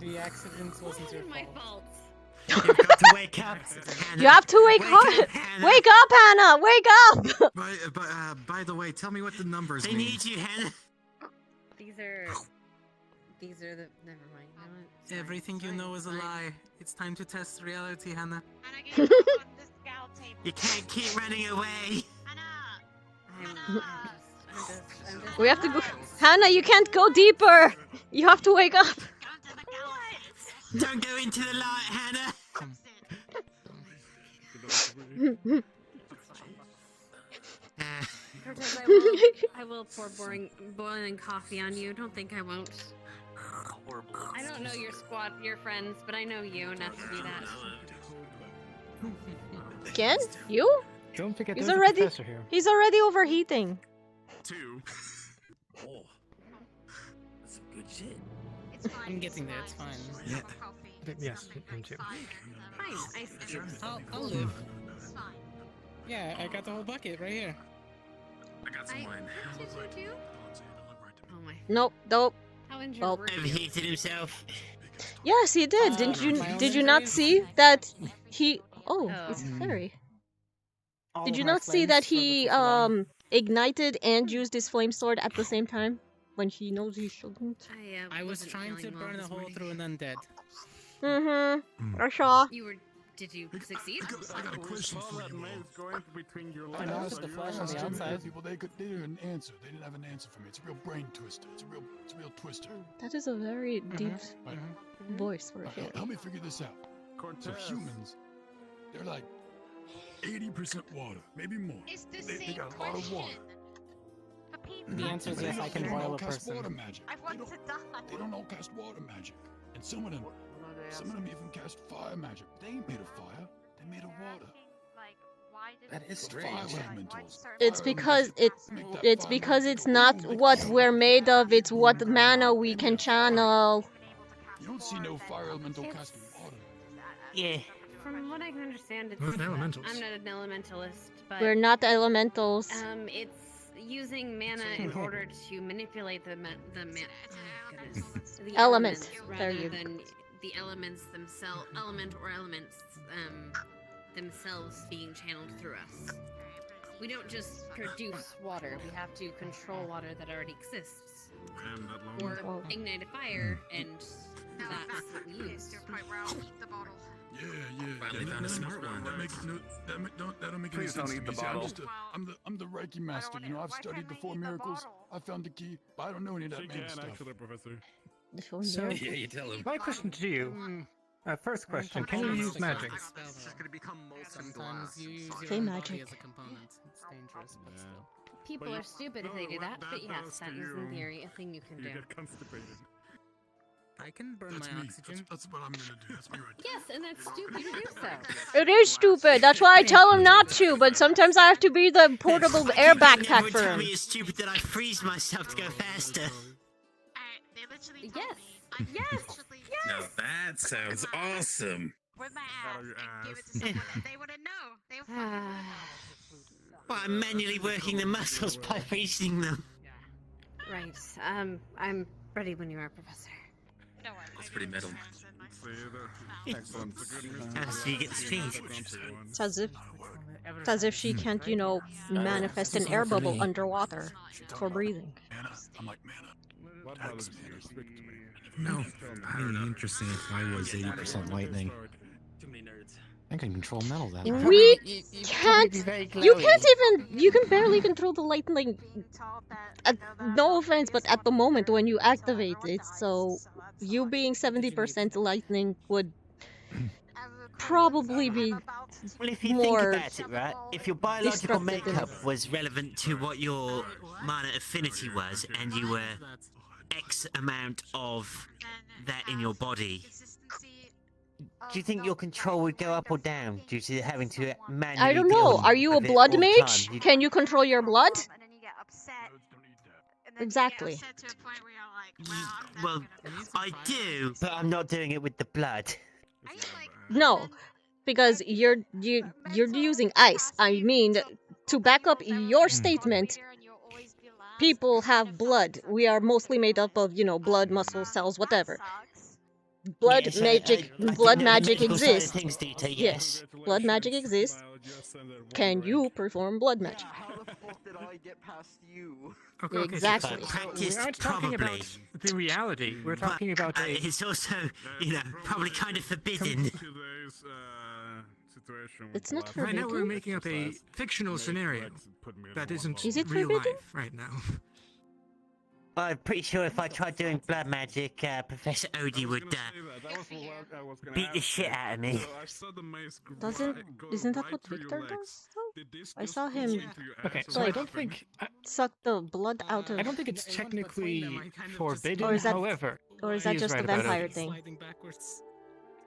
The accident wasn't your fault. You've got to wake up. Hannah. You have to wake up. Wake up, Hannah. Wake up. By the way, tell me what the numbers They mean. need you, Hannah. These are the. Never mind. You know what? Sorry. Everything you know is a lie. It's time to test reality, Hannah. You can't keep running away. We have to go. Hannah, you can't go deeper. You have to wake up. Don't go into the light, Hannah. Cortez, I will pour boiling coffee on you. Don't think I won't. I don't know your friends, but I know you enough to do that. Ken, you? Don't forget He's there's a already. professor here. He's already overheating. 2. Oh, that's some good shit. I'm getting there. It's fine. Yeah. Yes, him too. I'll live. Yeah, I got the whole bucket right here. I got some wine. Oh my. Nope. Nope. How injured Well, were you? Overheated himself. Yes, he did. Did you not see that he? Oh, Oh. it's a fairy. All Did of you my not see flames that struggle he for too long. ignited and used his flame sword at the same time when he knows he shouldn't? I was wasn't trying to feeling well burn a this hole morning. through an undead. Mm-hmm. I saw. Did you succeed? I got a question for you. Going between your I noticed the flash on the outside. People, they didn't answer. They didn't have an answer for me. It's a real brain twister. It's a real twister. That is a very deep Right. voice for a Right, fairy. help me figure this out. So humans, they're like 80% water, maybe more. They got a lot of water. The answer is yes, I can They don't boil all a cast person. water magic. They don't all cast water magic. And some of them even cast fire magic. They ain't made of fire. They made of water. That is Fire strange. elementals. It's because it's not what we're made of. It's what mana we can channel. You don't see no fire elemental casting water. Yeah. From what I can understand, it's. We're not elementals. I'm not an elementalist, but. We're not elementals. It's using mana in order to manipulate the Element. There rather you than the elements themselves, themselves being channeled through us. We don't just produce water; we have to control water that already exists, or ignite a fire, and that's what we use. Yeah. Finally found a smart one. That'll make any Please don't sense eat to the me. See, bottle. I'm the Reiki master. You know, I've studied the 4 miracles. I found the key, but I don't know any of that She main can stuff. actually, Professor. So, Yeah, you tell him. my question to you: First question: can you use magic? It's just gonna become molten Sometimes glass. you use Say your magic. body as a component. It's dangerous, but still. People are stupid if they do that, but yes, that is in theory a thing you can do. get constipated. I can burn my oxygen. That's what I'm gonna do. That's me right Yes, and that's stupid to do so. It is stupid. That's why I tell him not to. But sometimes I have to be the portable air backpack Everyone for tell him. me it's stupid that I freeze myself to go faster. Yes. Yes. Now that sounds awesome. With my ass and give it to someone that they wouldn't know. They would Well, I'm manually working the muscles by freezing them. Right. I'm ready when you are, Professor. That's pretty metal. Excellent. How do you get the speed? It's as if she can't, you know, manifest an air bubble underwater for breathing. I'm like, man, What bothers you? Speak to me. No, it'd be interesting if I was 80% lightning. Too many nerds. I can control metal that We can't. You can't even. You can barely control the lightning. No offense, but at the moment when you activate it, so you being 70% lightning would probably be Well, if you more think about it, right, if your biological destructive than- makeup was relevant to what your mana affinity was, and you were X amount of that in your body, do you think your control would go up or down due to having to manually I don't deal know. Are you a with it blood all the mage? time? You- Can you control your blood? Exactly. Well, I do, but I'm not doing it with the blood. No, because you're using ice. I mean, to back up your statement, people have blood. We are mostly made up of, you know, blood, muscle cells, whatever. Blood Yes, magic, I blood do know the magic medical side of exists. things, Deeta, Yes, yes. blood magic exists. Can you perform blood magic? How the fuck did I get past you? Okay, Exactly. We aren't talking probably. about the reality. We're But, talking about a. it's also, you know, probably kind of forbidden. Today's situation. It's not Right now, we're forbidden. making up a fictional scenario that isn't Is it real forbidden? life right now. I'm pretty sure if I tried doing blood magic, Professor Odie would beat the shit out of me. Isn't that what Victor does? though? I saw him. Okay, so I don't think. Suck the blood out of. I don't think it's technically forbidden. Or is that- However, Or is he that just right a about it. vampire thing?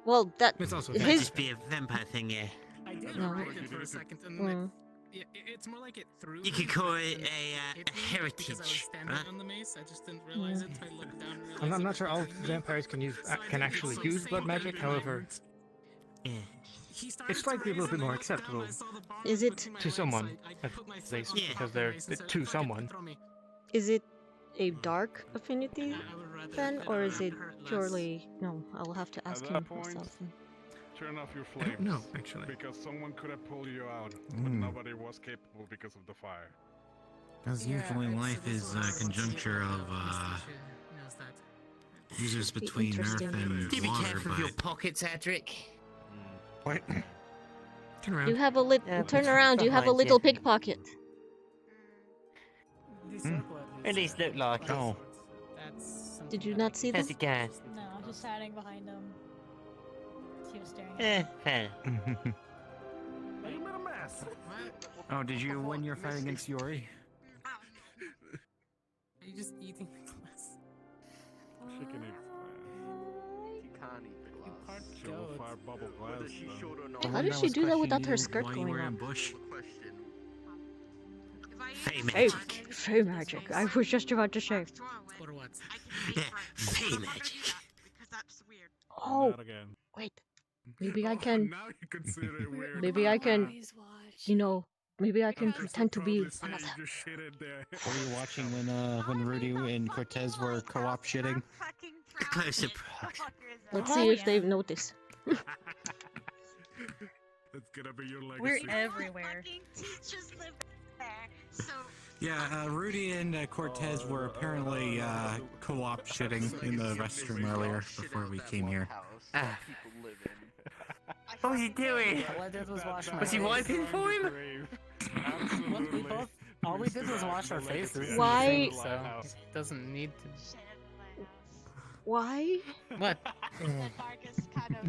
Well, that It's also Might his. just be a vampire thing, yeah. I did No. read it for a second, and Mm. it's more like it threw. You could call it a heritage, Because I was standing right? on the mace, I just didn't realize it. I looked down. And I'm realized not sure all vampires can actually use blood magic. However, Yeah. it's likely a little bit more acceptable Is it? to someone, at least, because they're to someone. Is it a dark affinity then, or is it purely? No, I'll have to ask At him that point, myself. then. turn off your flames. know, actually. Because someone could have pulled you out, but Mm. nobody was capable because of the fire. Because usually life is a conjuncture of users between earth Interesting. and Do be water, careful of your but pockets, Adric. What? Turn around. You have a Yeah, turn around. You have a behind little you. pickpocket. At least look like it. Oh. Did you not see How's this? it going? No, I'm just hiding behind him. He was staring at Eh, me. fair. You made a mess. oh, did you win your fight against Yori? Are you just eating the glass? She can eat. You can't eat the glass. She will fire bubble glass. Whether she's short or not. How did she do that without her skirt why going you were up? in bush. Question. Fey Hey, magic. fey magic. I was just about to say. Or what? Yeah, fey magic. Oh, Not again. wait. Maybe I can. Now you consider it weird. Maybe I can. You know. Maybe I can pretend to be Probably say one of them. you shit it there. Were you watching when Rudy and Cortez were co-op shitting? A close approach. Let's see if they've noticed. It's gonna be your legacy. We're everywhere. Teachers live there, so Yeah, Rudy and Cortez were apparently co-op shitting in the restroom earlier before we came here. Ah. What was he doing? All I did was wash my Was he face. wiping for him? Look, we both. All we did was wash our faces. Why- So it doesn't need to. Why? What? Marcus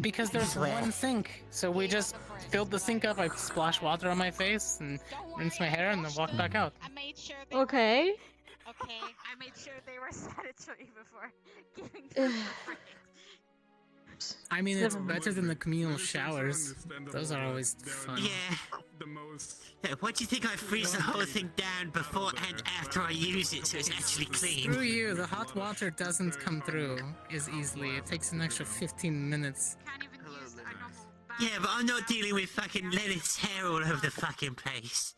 Because there's one sink, so we just filled the sink up. I splashed water on my face and rinsed my hair, and then walked back out. I made sure Okay. Okay, I made sure they were sanitary before giving them the I mean, it's better than the communal showers. Those are always fun. Yeah. What do you think I freeze the whole thing down before and after I use it so it's actually clean? Screw you, the hot water doesn't come through as easily. It takes an extra 15 minutes. Yeah, but I'm not dealing with fucking Leonard's hair all over the fucking place.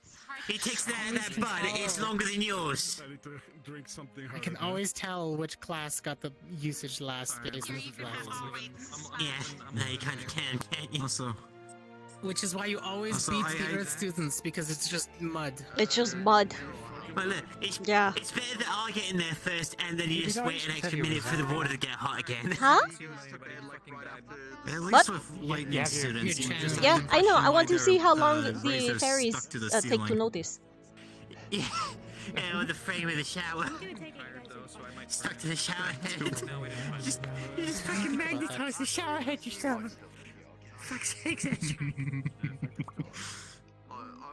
He takes that bud, it's longer than yours. I need to drink something. I can always tell which class got the usage last based on the left. Yeah, no, you kind of can, can't you? Also, which is why you always beat the Earth students, because it's just mud. It's just mud. But look, it's better that I get in there first and then you just wait an extra minute for the water to get hot again. Huh? At least What? with lightning students, you just Yeah, have I know. I want to see how long razors the fairies stuck to the take to ceiling. notice. Yeah, on the frame of the shower. Stuck to the shower head. You just fucking magnetize the shower head yourself. Fuck's sake. I'm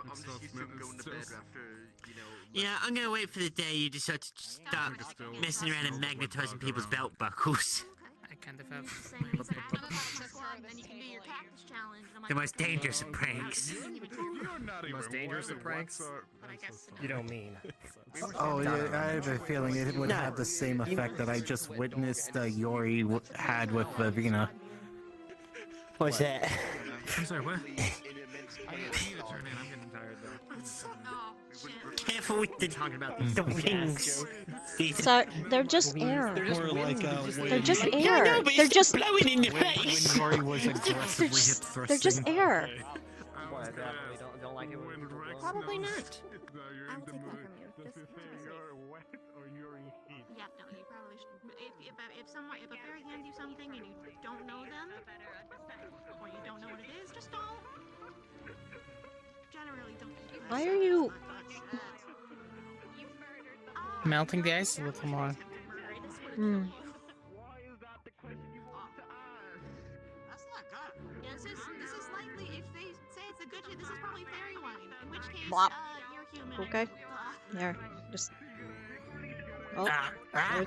just used to going to bed after, you know. Yeah, I'm gonna wait for the day you decide to start messing around and magnetizing people's belt buckles. I kind of have. Then you can do your cactus challenge. And I'm like, The most dangerous of pranks. The most dangerous of pranks? You don't mean. Oh, yeah, I have a feeling it would have the same effect that I just witnessed Yori had with Vina. What's that? I'm sorry, what? Careful with the wings. So they're just air. Or like They're just No, air. no, but They're it's just blowing in your face. When Yori was aggressively hip thrusting. They're just air. Well, I definitely don't like it when people blow. Probably not. I will take that from you. Just You're wet or you're in heat? Yeah, no, you probably should. If a fairy hands you something and you don't know them, or you don't know what it is, just don't. Generally, don't do that. Why are you? Melting the ice a little more. Hmm. That's not good. Yeah, this is likely, if they say it's a good shit, this is probably fairy wine. In which case, Blop. You're human. Okay. There. Just. Oh, I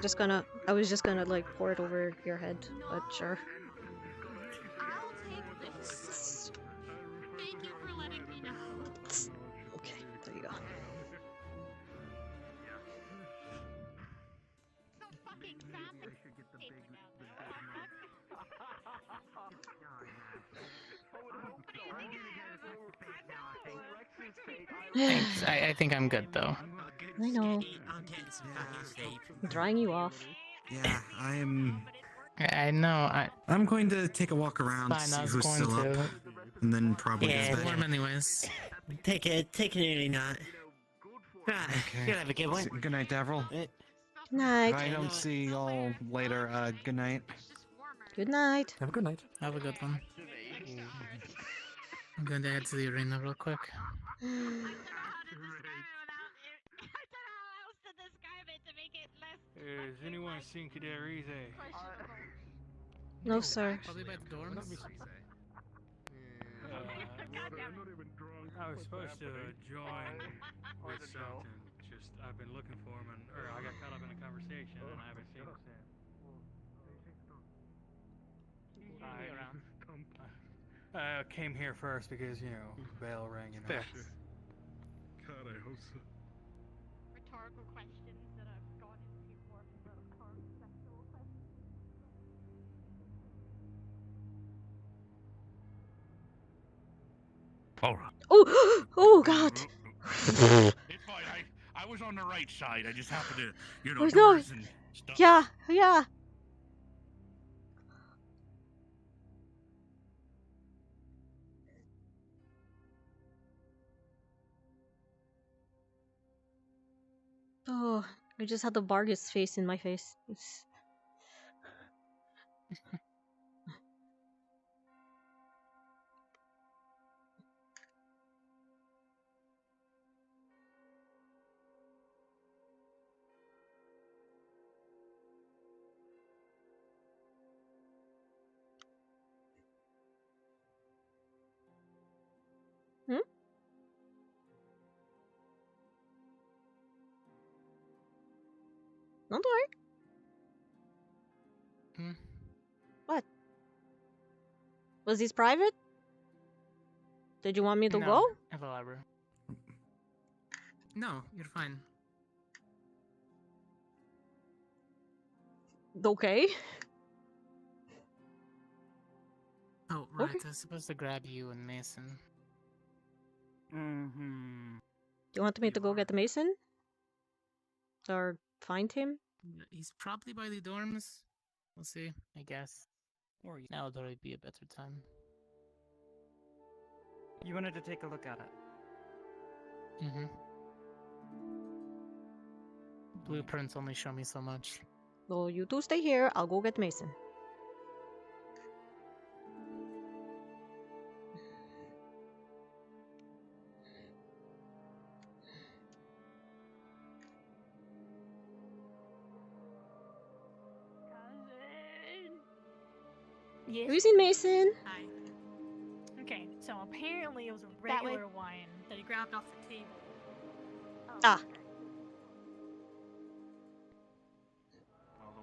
was just gonna like pour it over your head, but sure. I'll take this. Thank you for letting me know. Okay, there you go. Thanks. I think I'm good though. I know. I'm drying you off. Yeah, I know. I'm going to take a walk around, Fine, see I was who's going still to. up, and then probably Yeah, go to bed. Warm anyways. Take an early night. Right, Okay. you'll have a good one. Good night, Devril. Night. If I don't see y'all later, good night. Good night. Have a good night. Have a good one. I'm going to head to the arena real quick. Has anyone seen Kadarize? No, sir. Probably by the dorms. I was supposed to join with something. Just I've been looking for him, or I got caught up in a conversation, and I haven't seen him since. I came here first because bell rang and all. God, I hope so. Rhetorical questions that I've gone into more conceptual questions. All right. Oh, oh God. It's fine. I was on the right side. I just happened to, Oh, no. doors and stuff. Yeah, yeah. Oh, I just had the Vargas face in my face. Don't worry. What? Was this private? Did you want me to No, go? elaborate. No, you're fine. Okay. Oh, right. I was supposed to grab you and Mason. Do you want me to go get the Mason? Or find him? He's probably by the dorms. We'll see, I guess. Or now there'll be a better time. You wanted to take a look at it. Mm-hmm. Blueprints only show me so much. Well, you two stay here. I'll go get Mason. Yes. Have you seen Mason? Hi. Okay, so apparently it was a That way? regular wine that he grabbed off the table. Ah.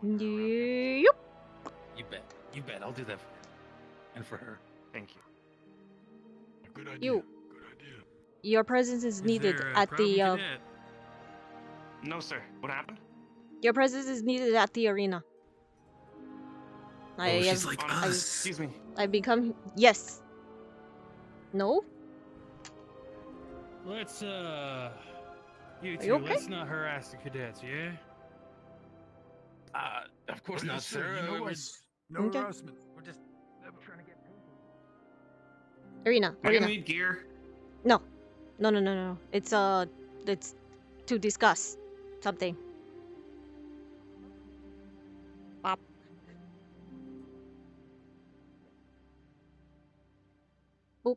Yep. You bet. You bet. I'll do that for you. And for her. Thank you. Good idea. You. Your presence is needed there a at problem, the. Cadet? No, sir. What happened? Your presence is needed at the arena. She's like us. Excuse me. I've become. Yes. No. Let's, you Are two, you okay? let's not harass the cadets, yeah? Of course Yes, not, sir. sir. You know We're us. No Okay. harassment. We're just trying to get Arena. We're gonna Arena. need gear. No. No. It's to discuss something. Pop. Boop.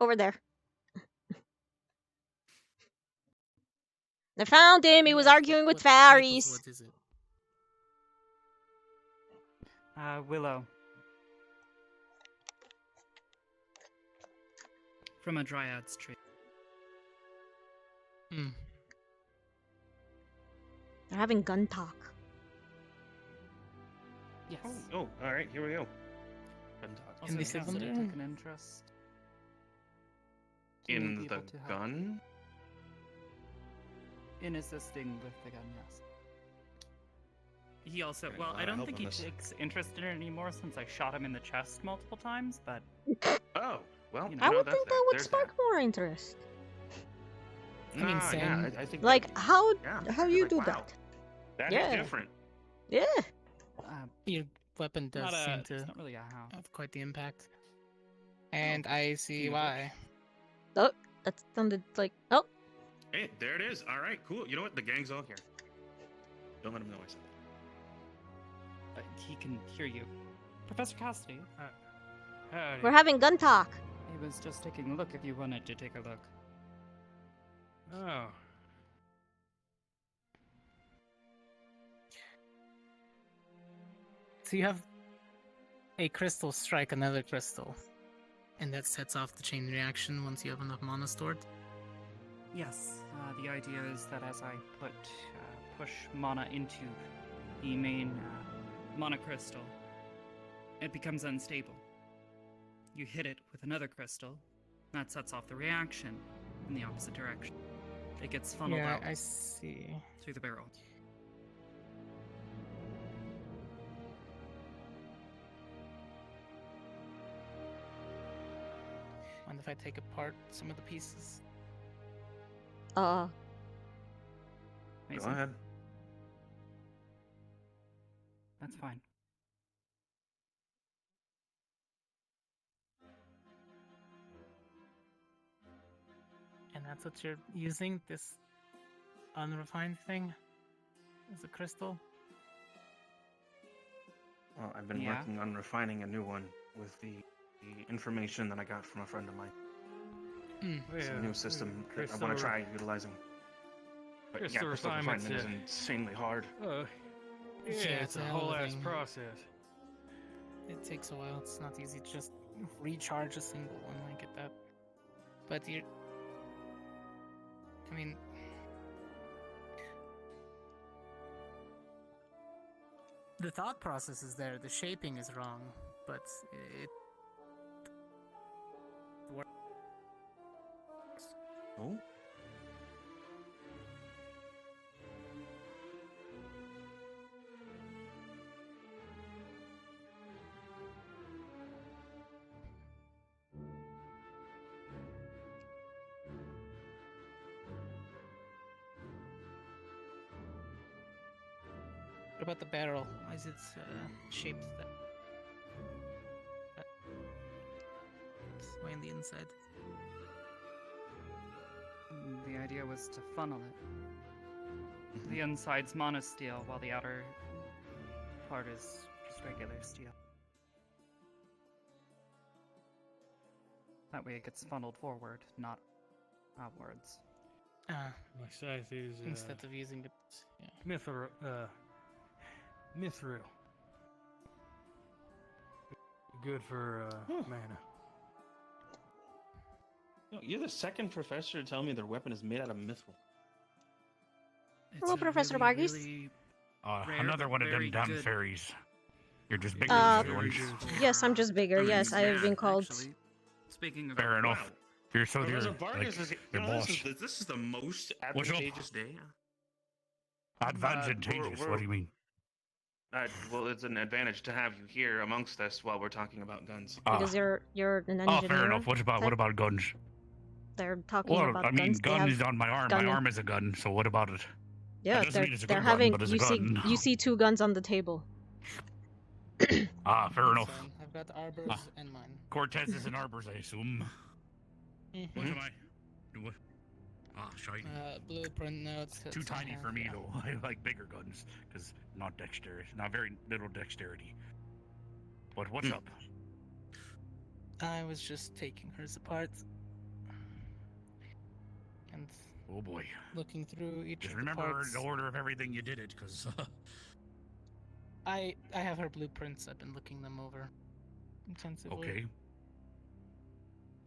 Over there. I found him. He was arguing with fairies. What is it? Willow. From a dryad's tree. Hmm. They're having gun talk. Yes. Oh, all right. Here we go. Also, they the sit council there? took an interest In being the able to help. gun? In assisting with the gun, yes. He also, Okay, well, I don't help think on he this. takes interest in it anymore since I shot him in the chest multiple times, but Oh, well, You you know, I know, would that's think that. that would There's spark more interest. I mean, yeah, same. I think Like, how yeah, how I'd be you like, do wow, that? That Yeah. is different. Yeah. Your weapon does not seem it's to not really a how. have quite the impact. And I see why. Oh, that sounded like. Oh, Hey, there it is. All right, cool. You know what? The gang's all here. Don't let him know I said that. He can hear you. Professor Cassidy. Howdy. we're having gun talk. He was just taking a look if you wanted to take a look. Oh. So you have a crystal strike another crystal, and that sets off the chain reaction once you have enough mana stored? Yes, the idea is that as I push mana into the main mana crystal, it becomes unstable. You hit it with another crystal, that sets off the reaction in the opposite direction. It gets funneled Yeah, out I see. through the barrel. Mind if I take apart some of the pieces? Go Mason? ahead. That's fine. And that's what you're using, this unrefined thing? As a crystal? Well, I've been Yeah. working on refining a new one with the information that I got from a friend of mine. It's a new system that I want to try utilizing. But yeah, crystal refinement is insanely hard. Yeah, it's a hell of whole a ass thing. process. It takes a while, it's not easy to just recharge a single one, I get that. But you I mean... The thought process is there. The shaping is wrong, but it works. Oh. What about the barrel? Why is it shaped that way on the inside? The idea was to funnel it. The inside's monosteel, while the outer part is just regular steel. That way it gets funneled forward, not outwards. My scythe is instead of using it, mithril. Good for mana. No, you're the second professor to tell me their weapon is made out of mithril. Hello, Professor Bargis. Another one of them damn fairies. You're just bigger Uh, than the other ones. Yes, I'm just bigger. Yes, I have been called. Speaking of Fair enough. You're so dear. Professor Vargas Like, is, your boss. this is the most What's up? advantageous day. Advantageous? What do you mean? Well, it's an advantage to have you here amongst us while we're talking about guns. Because you're an engineer. Oh, fair enough. What about guns? They're talking Well, about I mean, guns. They gun have is on my arm. gun- My arm is a gun. So what about it? Yeah, That doesn't mean it's a they're good having. gun, but it's You a see, gun. you see two guns on the table. Fair enough. I've got arbors and mine. Cortez is an arbors, I assume. Mhm. What am I? What? Shiny. Blueprint notes. Too tiny for me though. I like bigger guns because not dexterity, not very little dexterity. But what's up? I was just taking hers apart and Oh boy. looking through each Just of the remember parts. the order of everything you did it, because. I have her blueprints. I've been looking them over intensively. Okay.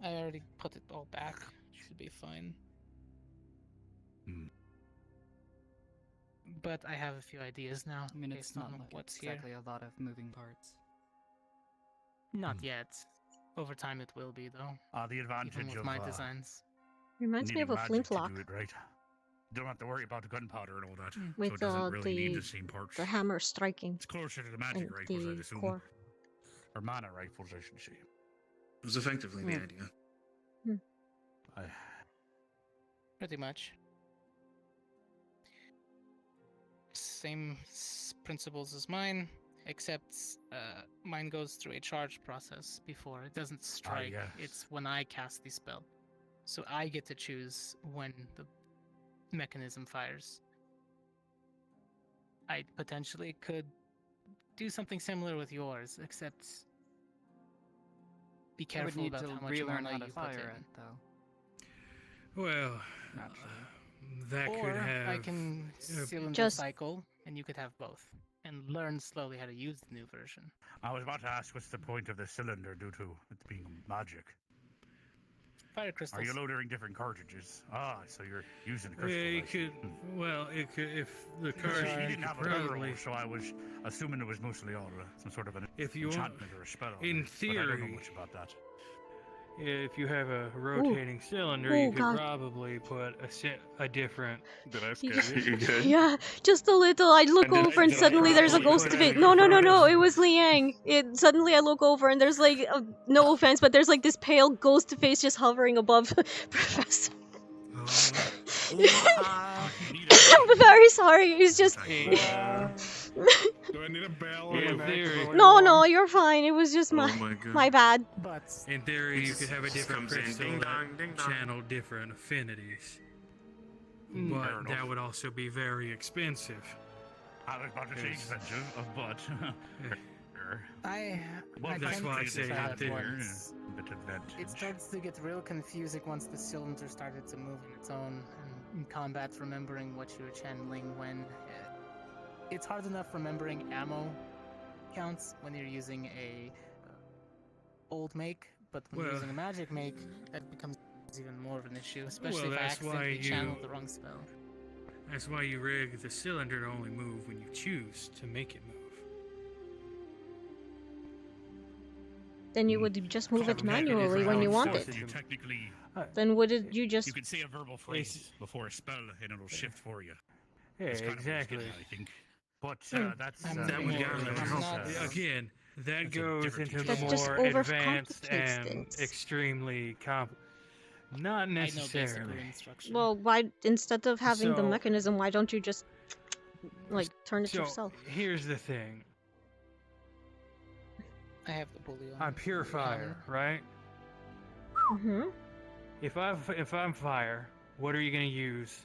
I already put it all back. Should be fine. But I have a few ideas now. I mean, it's based not on like what's exactly here. a lot of moving parts. Not yet. Over time, it will be though. The Even advantage with of my designs. Reminds me needing of a magic flintlock. to do it right. You don't have to worry about the gunpowder and all that. With so it doesn't really need the same parts. the hammer striking. It's closer to the magic and rifles, I'd the assume. core. Or mana rifles, I should say. It was effectively the idea. Pretty much. Same principles as mine, except mine goes through a charge process before. It doesn't strike. yes. It's when I cast the spell. So I get to choose when the mechanism fires. I potentially could do something similar with yours, except be I would careful need about to how much relearn mana how to you put fire in. it, though. Well, that Or could have. I can cylinder Just- cycle, and you could have both, and learn slowly how to use the new version. I was about to ask what's the point of the cylinder due to it being magic. Fire crystals. Are you loading different cartridges? So you're using the Yeah, you crystal. could. Well, it could if the He cartridge didn't have a probably. barrel, so I was assuming it was mostly all some sort of an If you want- enchantment or a spell. on in it, but I don't know theory- much about that. If you have a rotating cylinder, Ooh, you could God. probably put a different. Did I Yeah. Yeah, just a little. I look over and suddenly there's a ghost of it. No, it was Liang. Suddenly I look over and there's like, no offense, but there's like this pale ghost face just hovering above Professor. I'm very sorry. It's just. Do I need a bell? In theory, No, you're fine. It was just Oh my my God. my bad. But in theory, you could have a Just different comes in, crystal ding that dong, ding dong. channel different affinities. Fair But enough. that would also be very expensive. I was about to say Yes. expensive, but. I that's can why I fix say it how it it there. works. Bit advantage. It starts to get real confusing once the cylinder started to move on its own, and in combat, remembering what you were channeling when. It's hard enough remembering ammo counts when you're using a old make, but when you're Well- using a magic make, that becomes even more of an issue, especially Well, if I that's why accidentally you- channeled the wrong spell. That's why you rig the cylinder to only move when you choose to make it move. Then you would just move it manually when you want it. You technically. Then wouldn't you just? You could say a verbal phrase before a spell, and it'll shift for you. Yeah, It's kind of what it's exactly. getting at, I think. But that's that would again. That goes into the That just more advanced overcomplicates and things. extremely Not necessarily. Well, why instead of having the So- mechanism, why don't you just like turn it So yourself? here's the thing. I have the bully on. I'm pure fire, right? Mm-hmm. If I'm fire, what are you gonna use?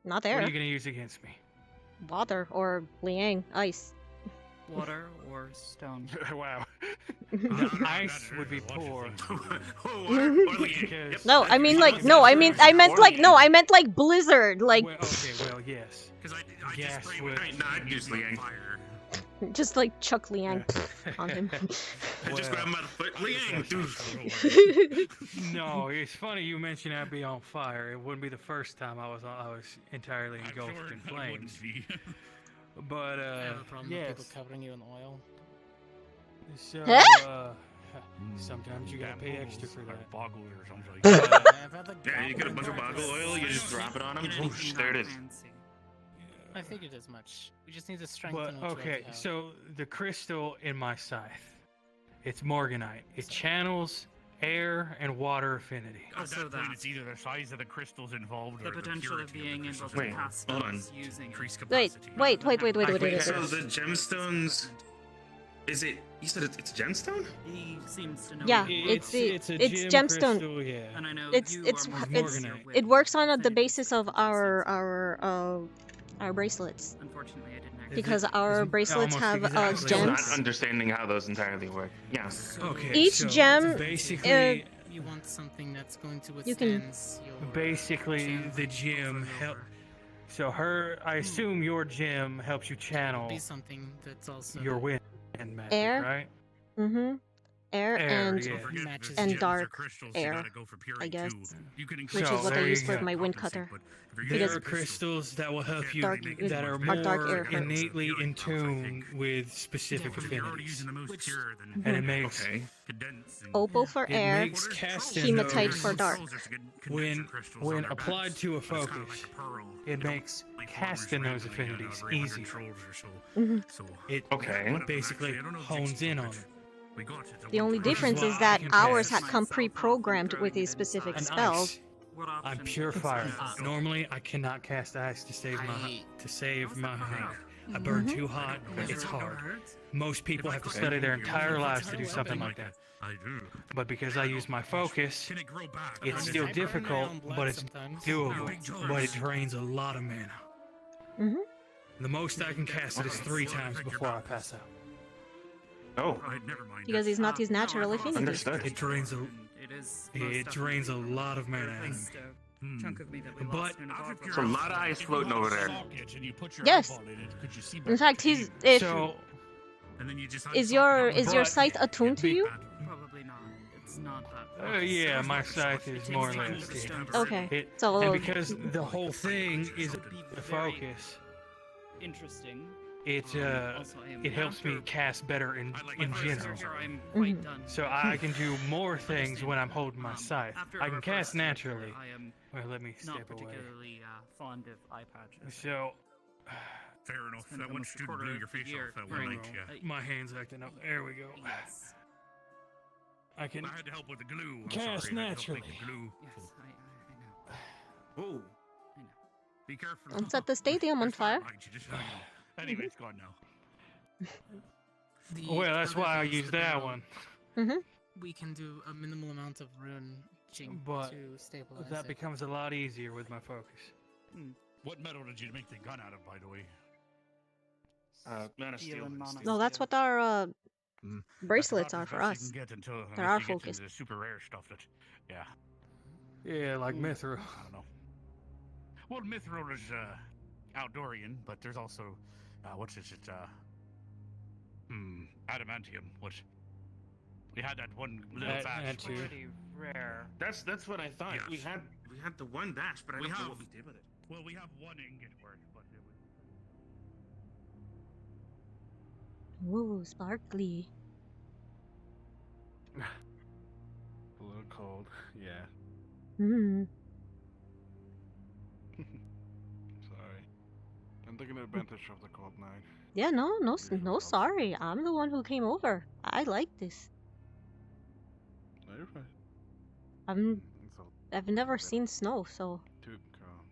Not What are there. you gonna use against me? Water or Liang ice. Water or stone. Wow. The ice would be poor. Because- No, I mean like no, I meant like blizzard, like Okay, well, yes. Because I Gas just would. I'd use Liang. just like Chuck Liang on him. I just grab him by the foot. Liang, dude. No, it's funny you mentioned I'd be on fire. It wouldn't be the first time I was entirely engulfed in flames. But I have a problem with yes. people covering you in oil. So sometimes you gotta pay extra for that. Boggle or something like that. Yeah, you get a bunch of boggle oil, you just drop it on them, whoosh, there it is. I figured as much. We just need to strengthen But what you okay, already have. so the crystal in my scythe, it's Morganite. It channels air and water affinity. Also that point, it's either the size of the crystals involved The or potential of purity being the able crystals to Wait, involved. pass hold on. spells using Increased Wait, capacity. wait. So the gemstones, is it? You said it's a gemstone? He seems to know. Yeah, It's it's a it's gem gemstone. crystal, yeah. And I know It's you it's are more it's familiar with it works on the affinity basis of systems. our bracelets. Unfortunately, I didn't actually. Because our bracelets have exactly Still gems. not understanding how those entirely work. Yeah. Okay. Each so gem, basically, You want something that's going to You can- withstand your basically the gem help. So I assume your gem helps you channel be something that's also your wind magic, Air? right? Mm-hmm. Air and yeah. matches and your- dark crystals, you air, gotta go for purity I guess. too. You can Which So, is what I there use you for go. my wind cutter. There Because are crystals that will help you Dark- that are our dark more air hurts. innately in tune with specific If you're already affinities. using the most pure, then And it makes condense and opal for it air, makes casting hematite those for dark. when applied to a focus, it makes casting those affinities easier. Mhm. It basically hones in on it. The only difference is why I that can ours cast had come pre-programmed with these specific an spells. ice. I'm pure fire. Normally, I cannot cast ice to save my heart. I burn too hot. It's hard. Most people have to study their entire lives to do something like that. I do. But because I use my focus, Can it grow back? it's still difficult, but it's doable. But it drains a lot of mana. Mhm. The most I can cast it is 3 times before I pass out. Oh, never mind. Because he's not his natural affinity. understood. It drains a It drains a lot of mana out of me. Chunk of me that we But- lost in a So a lot of ice floating over there. Yes. In fact, So is your scythe attuned to you? Probably not. It's not that. yeah, my scythe is more or less. Okay. And So because the whole thing is the focus, Interesting. it helps me cast better in general. I'm Mhm. quite done. So I can do more things when I'm holding my scythe. I can cast naturally. I am Well, let me not step away. particularly fond of eye patches. So Fair enough. Spend That one almost a student quarter blew of your the face year off that one wearing night, yeah. my hand's acting up. There we go. Yes. I can I had to help with the glue. I'm cast sorry, I had to help naturally. make the glue. Yes, I know. Oh, Be careful. don't set the stadium on fire. Right, you just- Anyway, it's gone now. Well, that's why I used that one. Mm-hmm. We can do a minimal amount of rune But to stabilize that it. becomes a lot easier with my focus. What metal did you make the gun out of, by the way? Man of Steel. No, that's what our bracelets are That's for about as us. best you can get until They're unless our you get to focus. the super rare stuff that, yeah. Yeah, like mithril. I don't know. Well, mithril is outdoorian, but there's also what's this? It's adamantium. Which we had that one little batch. too. Pretty rare. That's what I thought. Yes. We had the one batch, but I We don't know have- what we did with it. Well, we have one ingot worth, but it was. Ooh, sparkly. A little cold, yeah. Hmm. Sorry. I'm taking advantage of the cold night. Yeah, no, sorry. I'm the one who came over. I like this. No, you're fine. I've never seen snow, so. Too calm.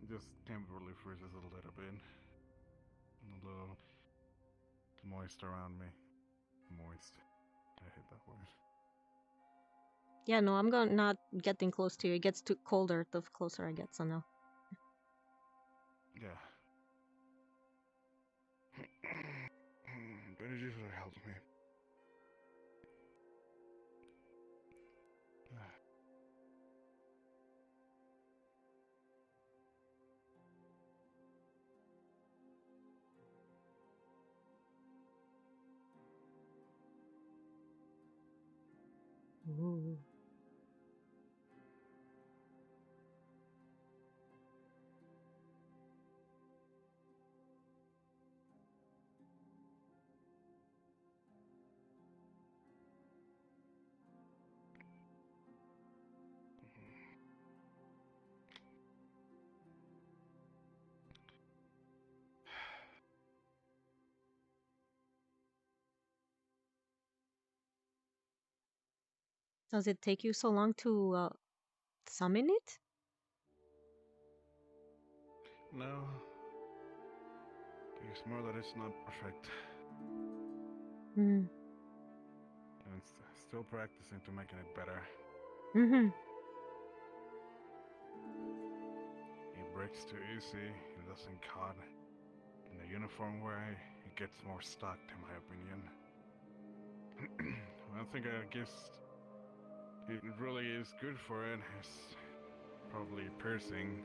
Just can't really freezes a little bit. A little moist around me. Moist. I hate that word. Yeah, no, I'm not getting close to you. It gets too colder the closer I get, so no. Yeah. But it usually helps me. Ooh. Does it take you so long to summon it? No. It's more that it's not perfect. Hmm. And it's still practicing to making it better. Mm-hmm. It breaks too easy, it doesn't cut. In a uniform way, it gets more stuck, in my opinion. One thing I guess it really is good for it is probably piercing.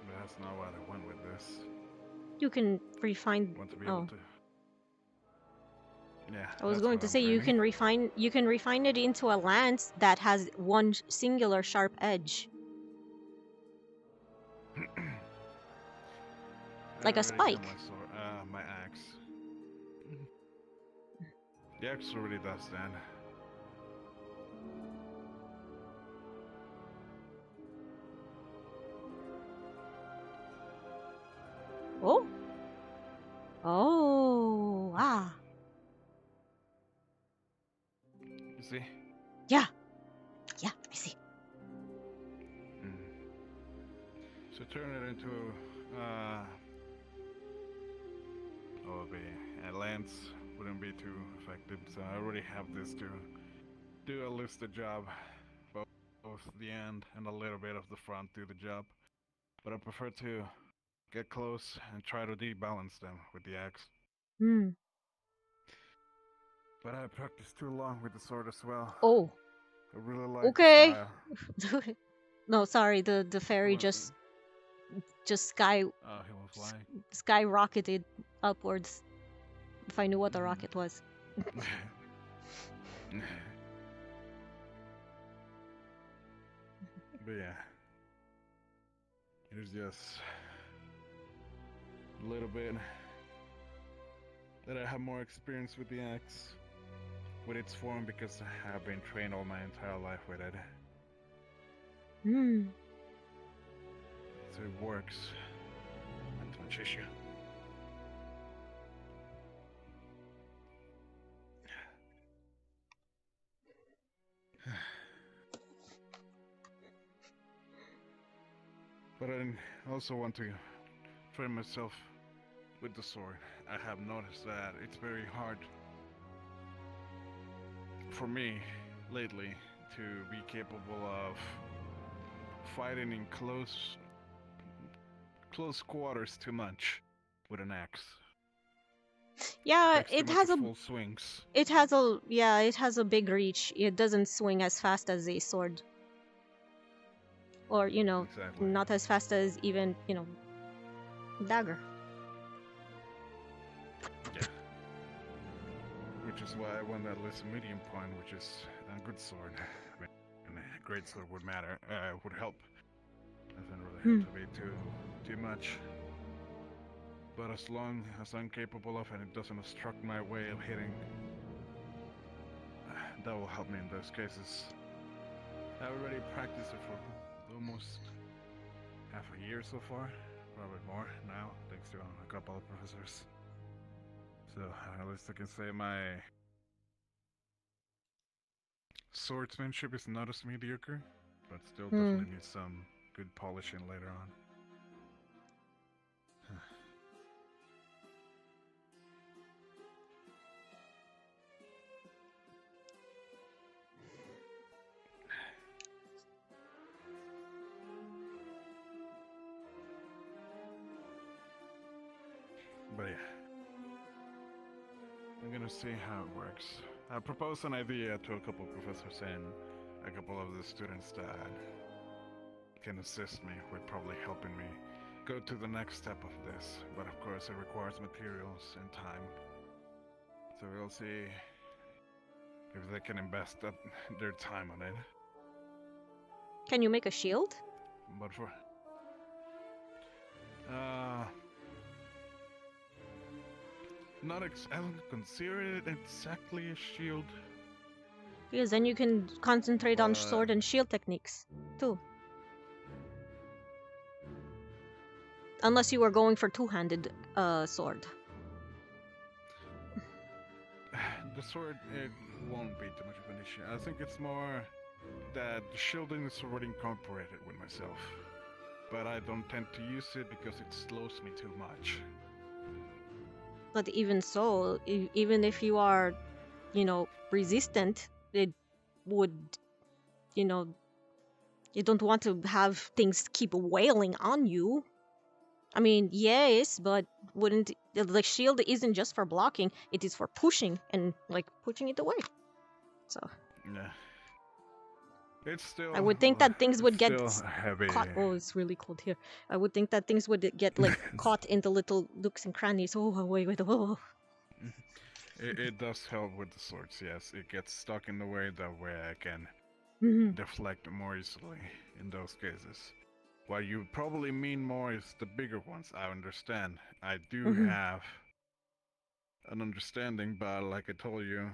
But that's not what I went with this. You can refine. Want to be able to. Yeah. I was going to say you can refine it into a lance that has one singular sharp edge. Like a spike. My axe. The axe already does that. Oh. Oh, ah. You see? Yeah. Yeah, I see. So turn it into a lance wouldn't be too effective. So I already have this to do at least the job. Both the end and a little bit of the front do the job. But I prefer to get close and try to debalance them with the axe. Hmm. But I practiced too long with the sword as well. Oh. I really like okay. the style. No, sorry, the fairy just skyrocketed upwards. If I knew what the rocket was. But yeah, it was just a little bit that I have more experience with the axe, with its form, because I have been trained all my entire life with it. Hmm. So it works. Not too much issue. But I also want to train myself with the sword. I have noticed that it's very hard for me lately to be capable of fighting in close quarters too much with an axe. Yeah, it has a full swings. It has a big reach. It doesn't swing as fast as a sword. Or, not as fast as even, dagger. Yeah. Which is why I want at least a medium point, which is a good sword. I mean, a great sword would matter, would help. Doesn't really have to be too much. But as long as I'm capable of and it doesn't obstruct my way of hitting, that will help me in those cases. I already practiced it for almost half a year so far, probably more now, thanks to a couple of professors. So at least I can say my swordsmanship is not as mediocre, but still definitely needs some good polishing later on. But yeah, I'm gonna see how it works. I proposed an idea to a couple of professors and a couple of the students that can assist me with probably helping me go to the next step of this. But of course it requires materials and time. So we'll see if they can invest their time on it. Can you make a shield? But for... I don't consider it exactly a shield. Because then you can concentrate on sword and shield techniques, too. Unless you were going for two-handed sword. The sword, it won't be too much of an issue. I think it's more that the shielding is already incorporated with myself. But I don't tend to use it because it slows me too much. But even so, even if you are, you know, resistant, it would, you know, you don't want to have things keep wailing on you. I mean, yes, but wouldn't the shield isn't just for blocking, it is for pushing and like pushing it away. So yeah. It's still I would think that things would get heavy. caught. Oh, it's really cold here. I would think that things would get like caught in the little nooks and crannies. Oh, wait. Oh. It does help with the swords, yes. It gets stuck in the way, that way I can deflect more easily in those cases. What you probably mean more is the bigger ones, I understand. I do have an understanding, but like I told you...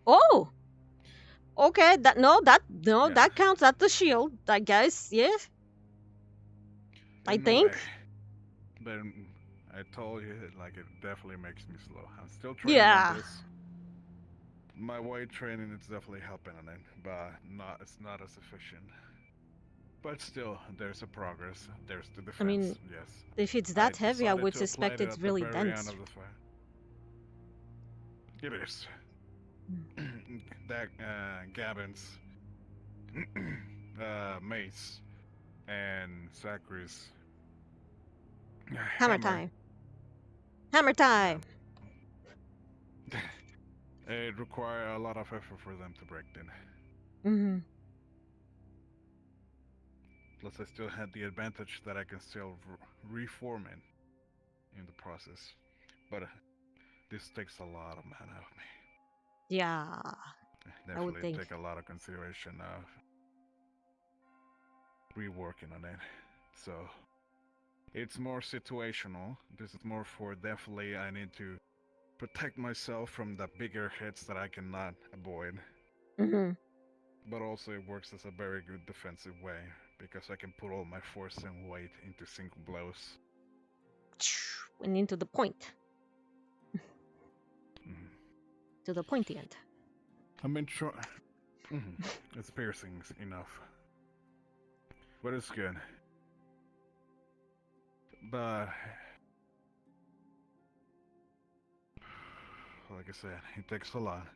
Oh! Okay, that counts as the shield, I guess, yeah? I think. But I told you, like, it definitely makes me slow. I'm still training on this. My weight training is definitely helping on it, but it's not as efficient. But still, there's a progress. There's the defense, I mean, yes. if it's that heavy, I would suspect it's really dense. It is. That Gavin's mace and Zachary's Hammer time. Hammer time. It requires a lot of effort for them to break in. Plus, I still had the advantage that I can still reform it in the process. But this takes a lot of mana out of me. Yeah, Definitely I would think. Take a lot of consideration of reworking on it. So it's more situational. This is more for definitely I need to protect myself from the bigger hits that I cannot avoid. But also it works as a very good defensive way because I can put all my force and weight into single blows. And into the point. To the pointy end. I mean, sure. It's piercing enough. But it's good. But like I said, it takes a lot.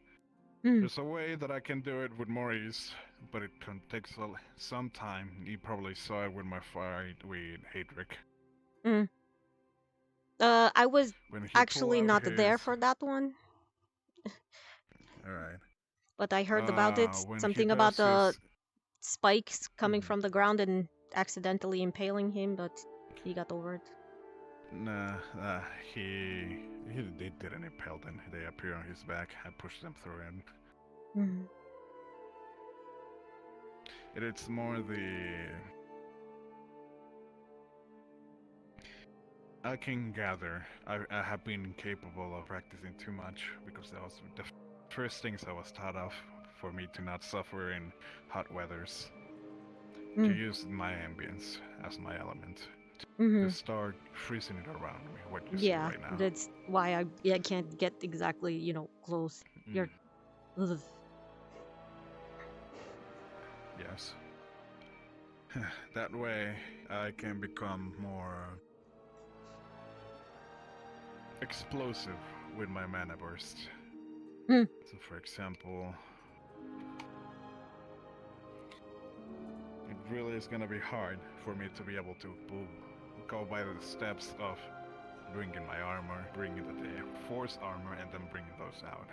There's a way that I can do it with more ease, but it takes some time. You probably saw it with my fight with Hadric. I was actually not there for that one. Alright. But I heard about it. Something about the spikes coming from the ground and accidentally impaling him, but he got over it. Nah, he didn't impale them. They appear on his back. I pushed them through him. Mm-hmm. It's more I can gather. I have been capable of practicing too much because that was the first things I was taught of for me to not suffer in hot weathers. To use my ambience as my element. To start freezing it around me, what you see right now. That's why I can't get exactly, close. You're... Ugh. Yes. That way, I can become more explosive with my mana burst. So, for example, it really is gonna be hard for me to be able to go by the steps of bringing my armor, bringing the force armor, and then bringing those out.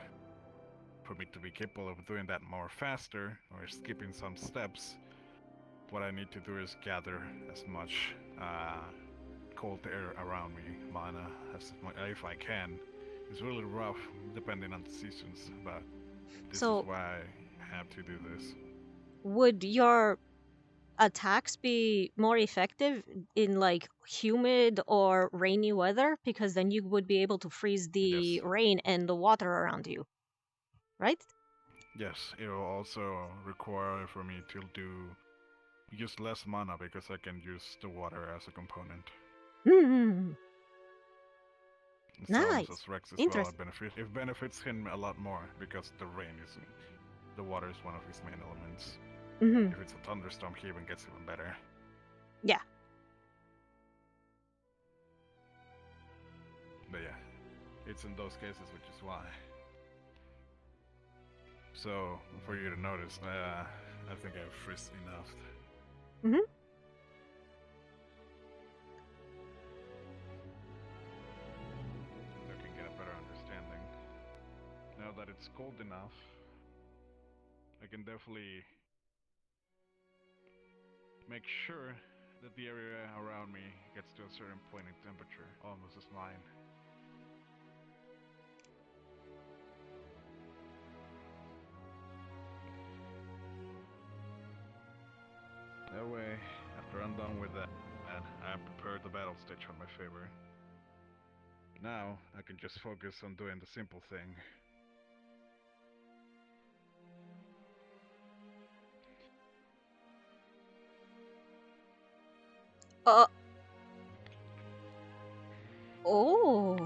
For me to be capable of doing that more faster, or skipping some steps, what I need to do is gather as much cold air around me, mana, if I can. It's really rough depending on the seasons, but this is why I have to do this. Would your attacks be more effective in like humid or rainy weather? Because then you would be able to freeze the rain and the water around you, right? Yes, it will also require for me to use less mana because I can use the water as a component. Nice. Interesting. It benefits him a lot more because the water is one of his main elements. If it's a thunderstorm, he even gets even better. Yeah. But yeah, it's in those cases, which is why. So, for you to notice, I think I've frisked enough. I can get a better understanding. Now that it's cold enough, I can definitely make sure that the area around me gets to a certain point in temperature, almost as mine. That way, after I'm done with that, and I prepared the battle stage for my favor. Now, I can just focus on doing the simple thing. Oh.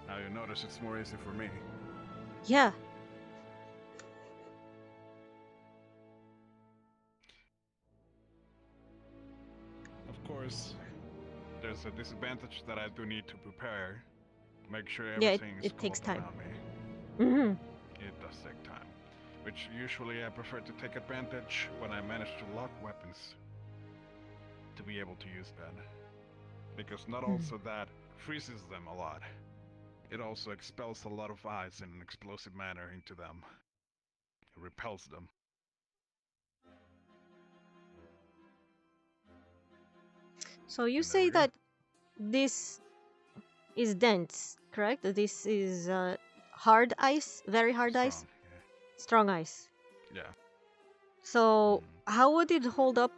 Now you notice it's more easy for me. Yeah. Of course, there's a disadvantage that I do need to prepare. Make sure everything is it takes cold time. around me. It does take time. Which usually I prefer to take advantage when I manage to lock weapons. To be able to use that. Because not also that freezes them a lot. It also expels a lot of ice in an explosive manner into them. It repels them. So you say that this is dense, correct? This is hard ice, very hard ice? Yeah. Strong ice. Yeah. So how would it hold up?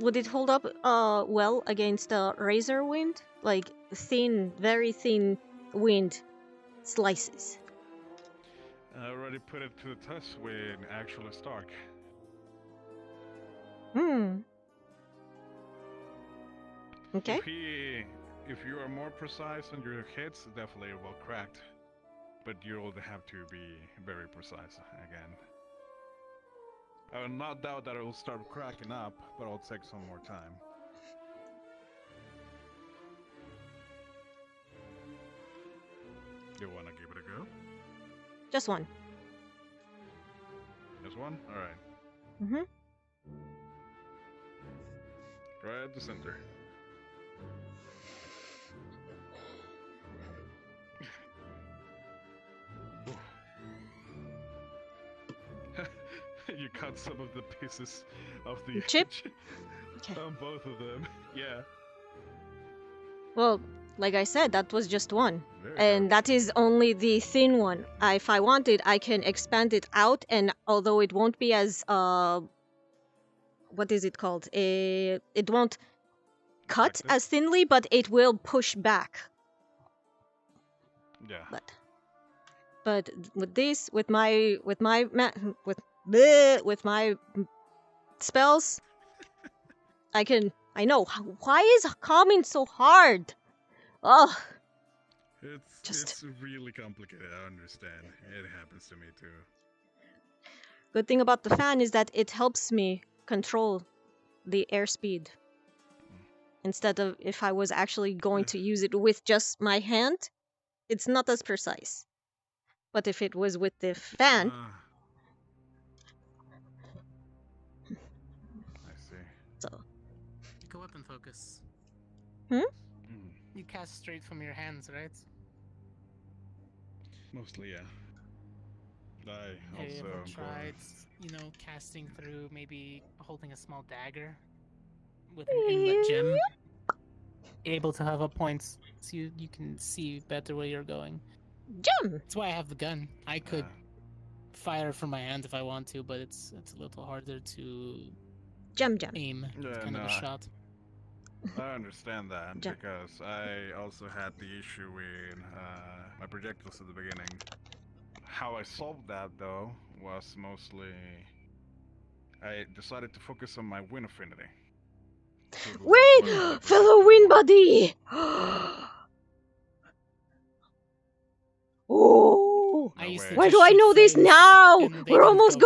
Would it hold up well against a razor wind? Like thin, very thin wind slices. I already put it to the test with actual Stark. Okay. If you are more precise on your hits, definitely well cracked. But you'll have to be very precise again. I will not doubt that it will start cracking up, but it'll take some more time. You wanna give it a go? Just one. Just one? Alright. Right at the center. You cut some of the pieces of the chip on both of them. Yeah. Well, like I said, that was just one. And that is only the thin one. If I wanted, I can expand it out, and although it won't be as what is it called? It won't cut as thinly, but it will push back. Yeah. But with this, with my spells, I know. Why is calming so hard? Oh. It's really complicated. I understand. It happens to me too. Good thing about the fan is that it helps me control the airspeed. Instead of if I was actually going to use it with just my hand, it's not as precise. But if it was with the fan... I see. So... Go weapon focus. Hmm? You cast straight from your hands, right? Mostly, yeah. I also ever tried, casting through, maybe holding a small dagger with an inlet gem? Able to have a point so you can see better where you're going. Gem! That's why I have the gun. I could fire from my hand if I want to, but it's a little harder to aim. It's kind of a shot. I understand that because I also had the issue with my projectiles at the beginning. How I solved that though was mostly I decided to focus on my wind affinity. Wait! Fellow wind buddy! Oh! Why do I know this now? We're almost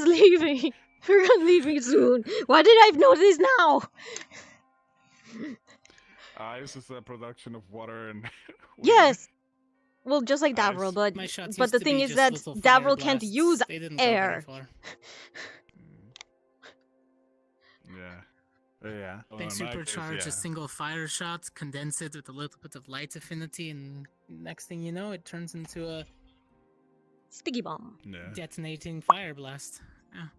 leaving. We're leaving soon. Why did I know this now? Ice is a production of water and yes. Well, just like Davril, but the thing is that Davril can't use air. Yeah. They supercharge a single fire shot, condense it with a little bit of light affinity, and next thing you know, it turns into a sticky bomb. Detonating fire blast. Yeah.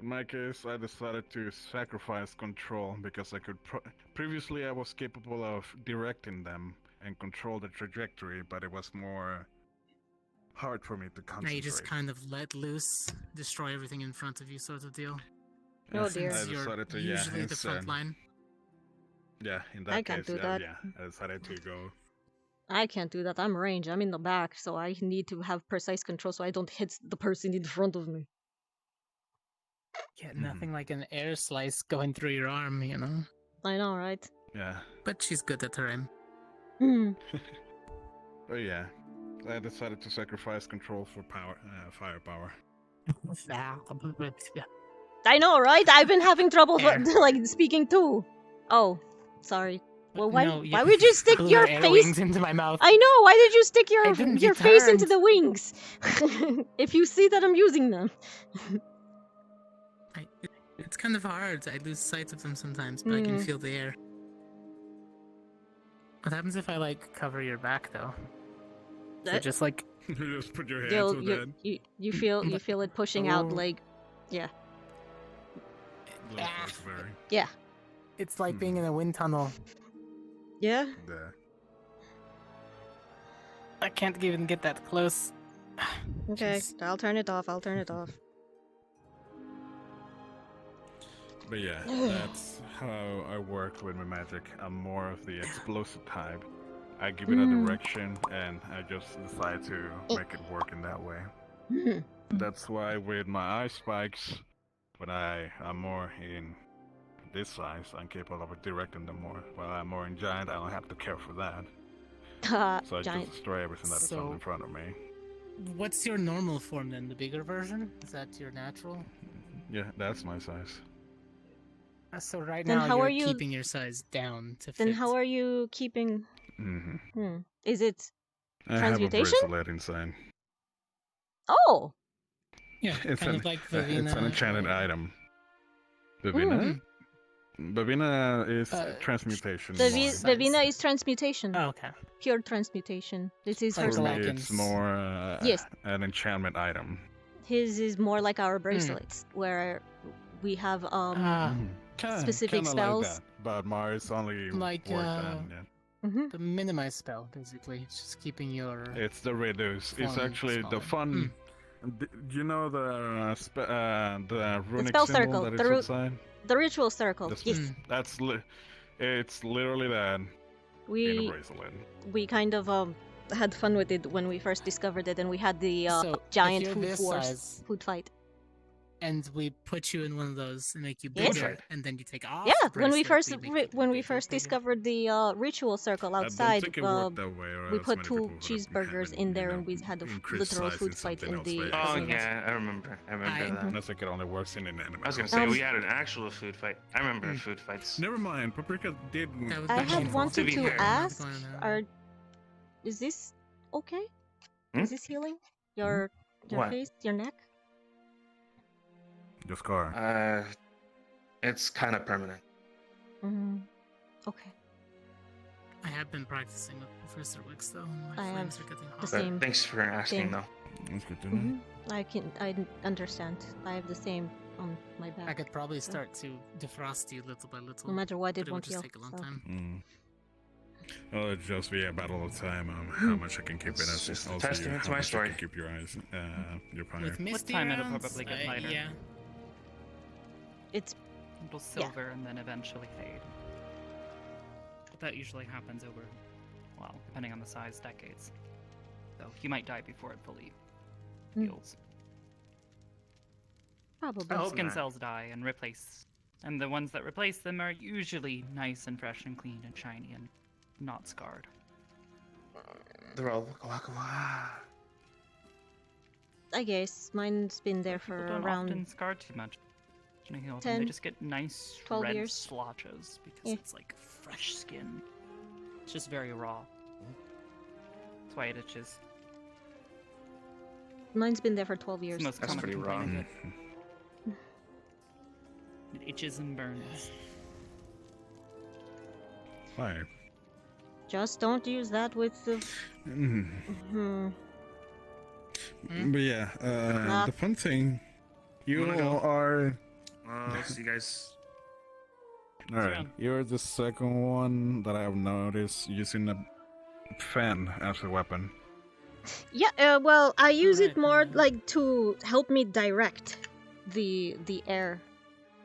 In my case, I decided to sacrifice control because I could. Previously, I was capable of directing them and control the trajectory, but it was more hard for me to concentrate. Now you just kind of let loose, destroy everything in front of you, sort of deal. Oh dear. I decided to usually the front line. Yeah, in that I can't do that. Yeah, I decided to go. I can't do that. I'm ranged. I'm in the back, so I need to have precise control so I don't hit the person in front of me. Yeah, nothing like an air slice going through your arm, you know? I know, right? Yeah. But she's good at her aim. Oh yeah, I decided to sacrifice control for firepower. I know, right? I've been having trouble speaking too. Oh, sorry. Well, why would you stick your face into my mouth? I know. Why did you stick your face into the wings? If you see that I'm using them. It's kind of hard. I lose sight of them sometimes, but I can feel the air. What happens if I cover your back though? So just you just put your hands on that. You feel it pushing out yeah. Yeah. It's like being in a wind tunnel. Yeah. I can't even get that close. Okay, I'll turn it off. But yeah, that's how I work with my magic. I'm more of the explosive type. I give it a direction and I just decide to make it work in that way. That's why with my ice spikes, when I'm more in this size, I'm capable of directing them more. While I'm more in giant, I don't have to care for that. So I just destroy everything that is in front of me. What's your normal form then? The bigger version? Is that your natural? Yeah, that's my size. So right now you're keeping your size down to fit. Then how are you keeping... Is it transmutation? I have a bracelet inside. Oh! Yeah, it's kind of like Vivina. It's an enchanted item. Vivina? Vivina is transmutation. Vivina is transmutation. Oh, okay. Pure transmutation. This is her For me, it's more an enchantment item. His is more like our bracelets, where we have specific spells. Like that, but Mars only the minimize spell, basically. It's just keeping your... It's the reduce. It's actually the fun... You know the runic spell symbol circle. that is outside? The ritual circle. Yes. It's literally that in a We bracelet. kind of had fun with it when we first discovered it, and we had the So, if giant you're this size, food fight. and we put you in one of those and make you Yes. bigger, and then you take off. Yeah, the when we bracelet, first when we first discovered the ritual circle outside, think it worked that way, or we else put many 2 people would have cheeseburgers in there, and we had a literal food fight in the. Oh arena. yeah, I remember that. I think it only works in an anime. I was gonna say we had an actual food fight. I remember food fights. Never mind, Paprika did. I had wanted to ask, are is this okay? Hmm? Is this healing your What? face, your neck? Your scar. It's kind of permanent. Okay. I have been practicing with Professor Wicks though. And I my have flames are getting the hot. same. Thanks for asking, thing. though. That's good to know. I understand. I have the same on my back. I could probably so start to defrost you little by little. No matter what, but it would won't just heal. take a long so. time. Well, it'd just be a battle of time. How much I can keep it It's as just a also testament to how my much you story. can keep your eyes, your fire. With With Misty time, it'll rounds, probably get lighter. yeah. It's It'll silver and then eventually fade. But that usually happens over, well, depending on the size, decades. So you might die before it fully heals. Probably. Skin cells die and replace, and the ones that replace them are usually nice and fresh and clean and shiny and not scarred. They're all waka. I guess mine's been there for People don't around often scar too much. When you heal them, 10, they just get nice 12 red years. splotches because Yeah. it's like fresh skin. It's just very raw. That's why it itches. Mine's been there for 12 It's years. the most That's common pretty complaint raw. I get. It itches and burns. Fire. Just don't use that with the. But yeah, Nah. the fun thing, you Wanna go? are. See you guys. All right, you're the second one that I've noticed using a fan as a weapon. Yeah, well, I use it more like to help me direct the air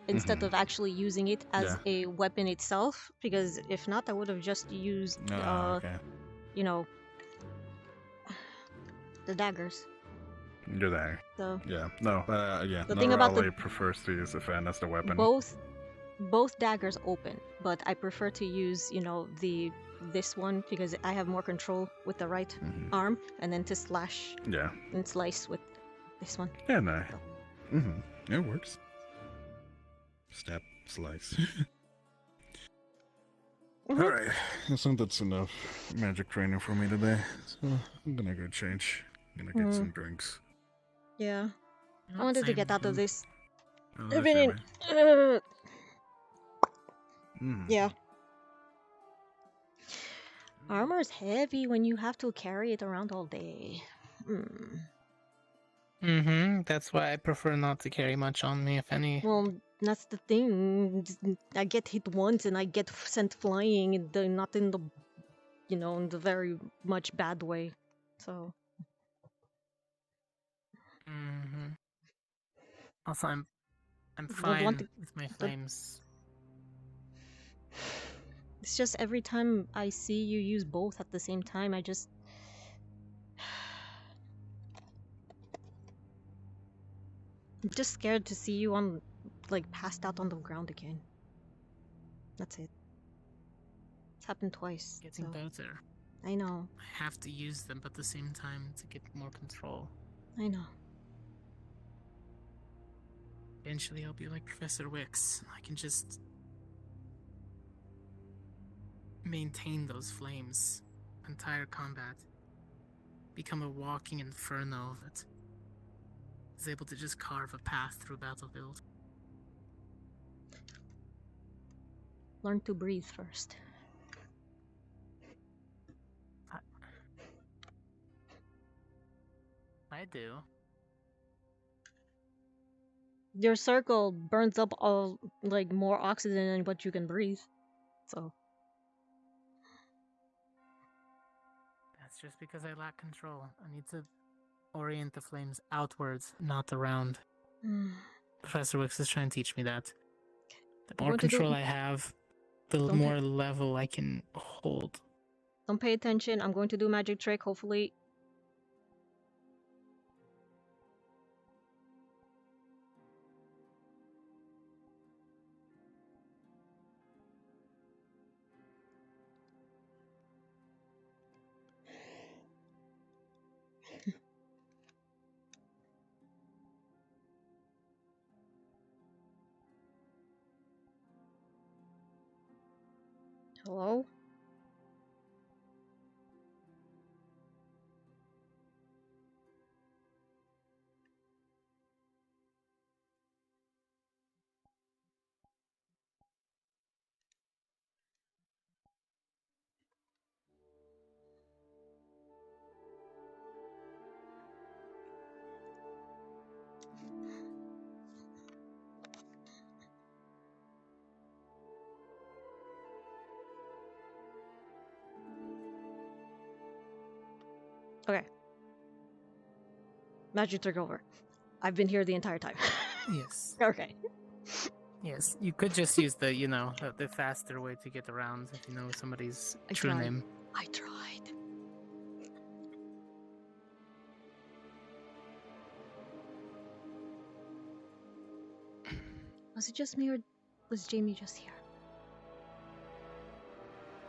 instead of actually using it as a weapon itself. Because if not, I would have just used, Okay. you know, the daggers. You're there. So Yeah, no, yeah. The thing about the- prefers to use the fan as the weapon. both daggers open, but I prefer to use, this one because I have more control with the right arm, and then to slash Yeah. and slice with this one. Yeah, no. It works. Stab, slice. Alright, I think that's enough magic training for me today. So I'm gonna go change. I'm gonna get some drinks. Yeah, I wanted to get out of this. Oh, I've that's been yummy. Yeah. Armor's heavy when you have to carry it around all day. That's why I prefer not to carry much on me, if any. Well, that's the thing. I get hit once and I get sent flying, and not in the, in the very much bad way. So. Also, I'm Well, fine one thing- with my flames. It's just every time I see you use both at the same time, I just. I'm just scared to see you passed out on the ground again. That's it. It's happened twice. Getting so. better. I know. I have to use them at the same time to get more control. I know. Eventually, I'll be like Professor Wicks. I can just maintain those flames. Entire combat. Become a walking inferno that is able to just carve a path through battlefield. Learn to breathe first. I do. Your circle burns up all more oxygen than what you can breathe. So. That's just because I lack control. I need to orient the flames outwards, not around. Professor Wicks is trying to teach me that. The more control I have, the more level I can hold. Don't pay attention. I'm going to do magic trick, hopefully. Hello? Okay. Magic trick over. I've been here the entire time. Yes. Okay. Yes, you could just use the, the faster way to get around if you know somebody's true name. I tried. Was it just me or was Jamie just here?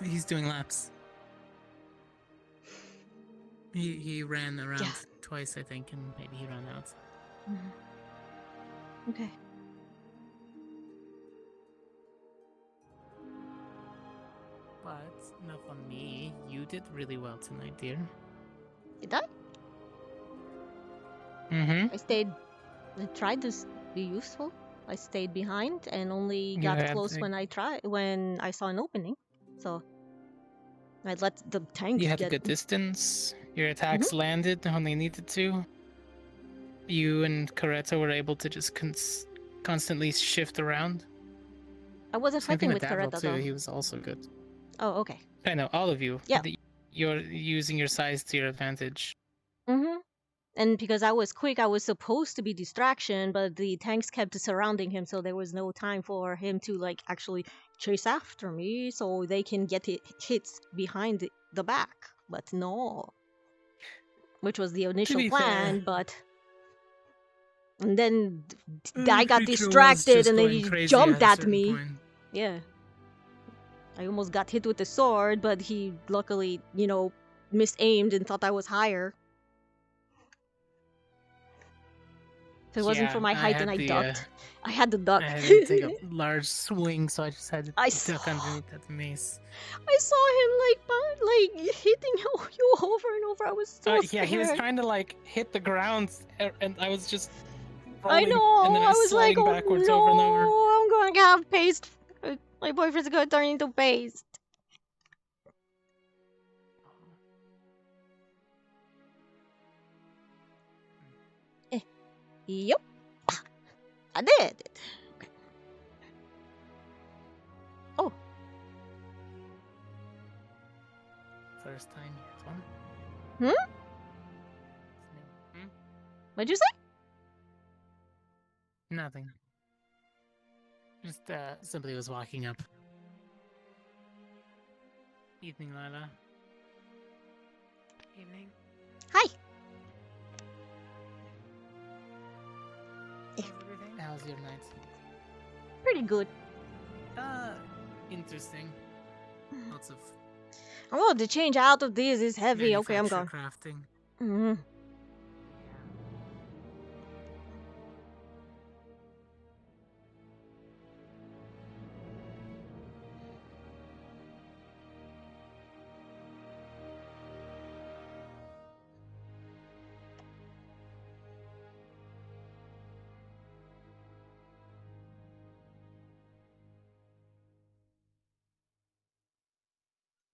He's doing laps. He ran around twice, I think, and maybe he ran out. Mm-hmm. Okay. But enough on me. You did really well tonight, dear. Did I? Mm-hmm. I tried to be useful. I stayed behind and only got close when I saw an opening. So I let the tanks You had a good distance. Your attacks landed when they needed to. You and Coretta were able to just constantly shift around. I wasn't Same fighting thing with Davil, Coretta too. though. He was also good. Oh, okay. I know, all of you. Yeah. You're using your size to your advantage. Mm-hmm. And because I was quick, I was supposed to be distraction, but the tanks kept surrounding him, so there was no time for him to actually chase after me, so they can get hits behind the back. But no, which was the initial plan. But and then I got distracted, and then he jumped at me. Yeah, I almost got hit with the sword, but he luckily, misaimed and thought I was higher. If it wasn't for my height, and I ducked. I had to duck. I had to take a large swing, so I just had to duck underneath that mace. I saw him hitting you over and over. I was so scared. Yeah, he was trying to hit the ground, and I was just. I know. And then I was like, oh backwards no, over and over. I'm going to have paste. My boyfriend's going to turn into paste. Yep. I did it. Okay. Oh. First time you had one? What'd you say? Nothing. Just simply was walking up. Evening, Lila. Evening. Hi. How's your night? Pretty good. Interesting. Lots of. Oh, the change out of this is heavy. Okay, I'm going. Crafting. Mm-hmm.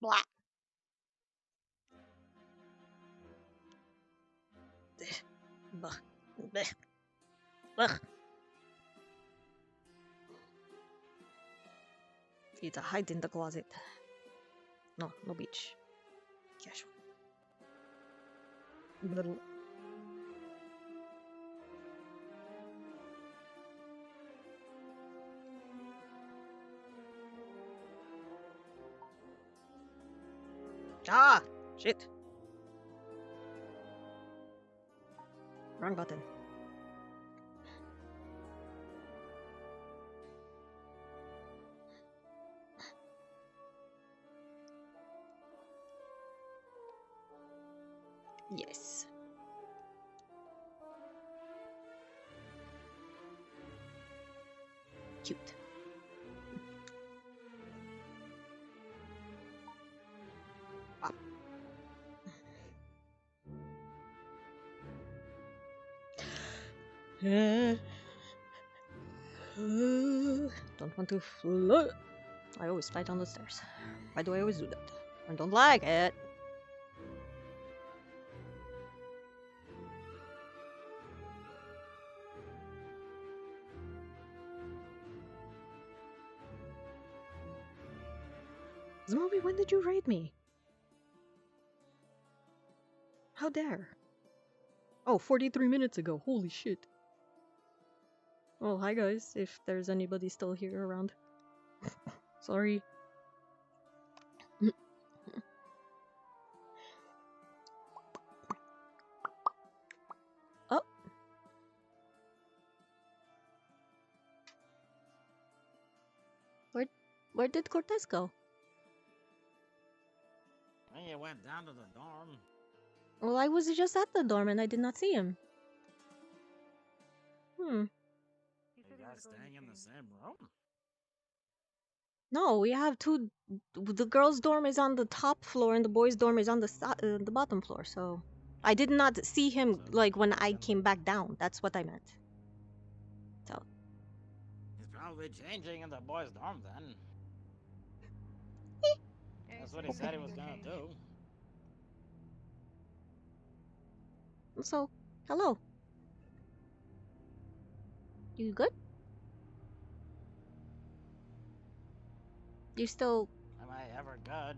Blah. Blah. Blah. Blah. It's a hide in the closet. No beach. Casual. Little. Ah! Shit. Wrong button. Yes. Cute. Ah. Don't want to float. I always slide down the stairs. Why do I always do that? I don't like it. Zombie, when did you raid me? How dare? Oh, 43 minutes ago. Holy shit. Oh, hi guys, if there's anybody still here around. Sorry. Oh. Where did Cortez go? He went down to the dorm. Well, I was just at the dorm and I did not see him. You guys staying in the same room? No, we have two. The girls' dorm is on the top floor and the boys' dorm is on the bottom floor. So I did not see him like when I came back down. That's what I meant. So He's probably changing in the boys' dorm then. That's what he said he was gonna do. So, hello. You good? You still? Am I ever good?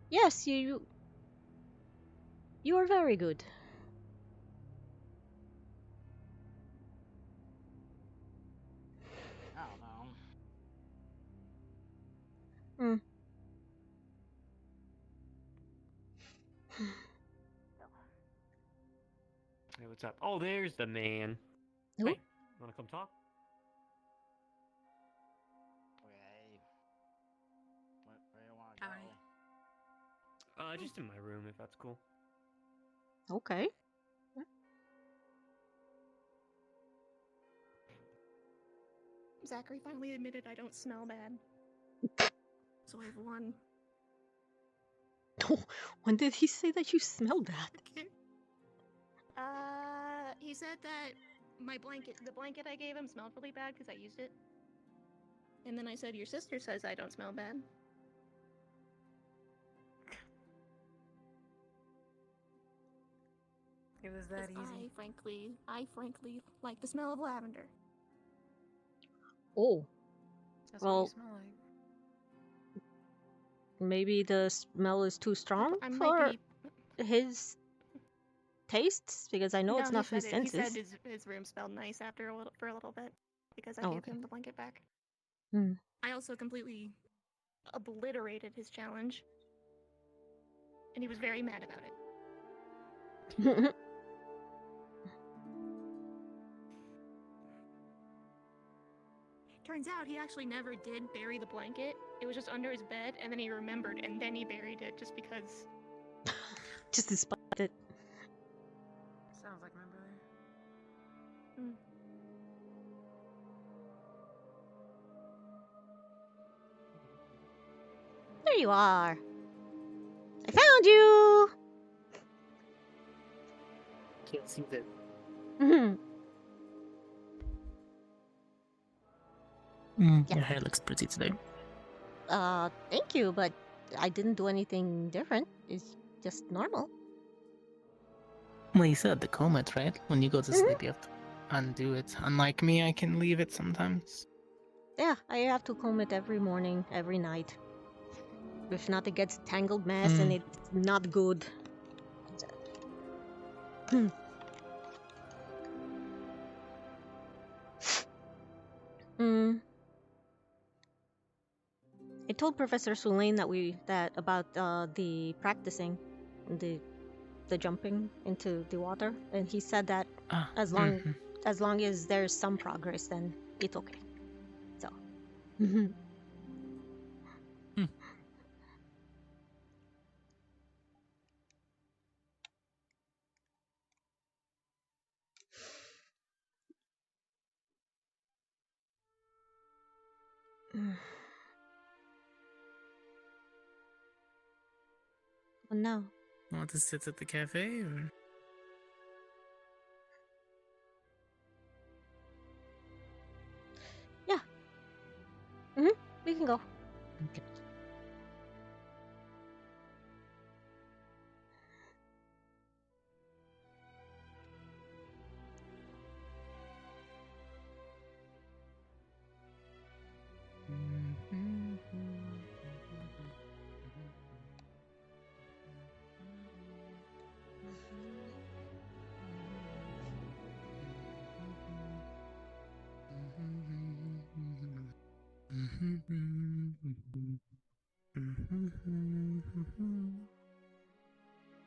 Yes, you are very good. I don't know. Hmm. Hey, what's up? Oh, there's the man. Who? Hey, wanna come talk? Okay. Where you wanna go? Just in my room, if that's cool. Okay. Zachary finally admitted I don't smell bad. So I've won. When did he say that you smell bad? He said that the blanket I gave him smelled really bad because I used it. And then I said, your sister says I don't smell bad. It was that easy. I frankly like the smell of lavender. Oh. That's Well, what you smell like. Maybe the smell is too strong I for might his tastes, because I know it's not for his senses. He said his room smelled nice for a little bit because I gave him the blanket back. Hmm. I also completely obliterated his challenge, and he was very mad about it. Turns out he actually never did bury the blanket. It was just under his bed, and then he remembered, and then he buried it just because. Just to spite it. Sounds like my brother. There you are. I found you. Can't see that. Your hair looks pretty today. Thank you, but I didn't do anything different. It's just normal. Well, you said to comb it, right? When you go to sleep, you have to undo it. Unlike me, I can leave it sometimes. Yeah, I have to comb it every morning, every night. If not, it gets tangled mess and it's not good. Mm. I told Professor Sulain that about the practicing, the jumping into the water, and he said that as long as there's some progress, then it's okay. So. Well, no. Want to sit at the cafe or? Yeah. We can go. Okay.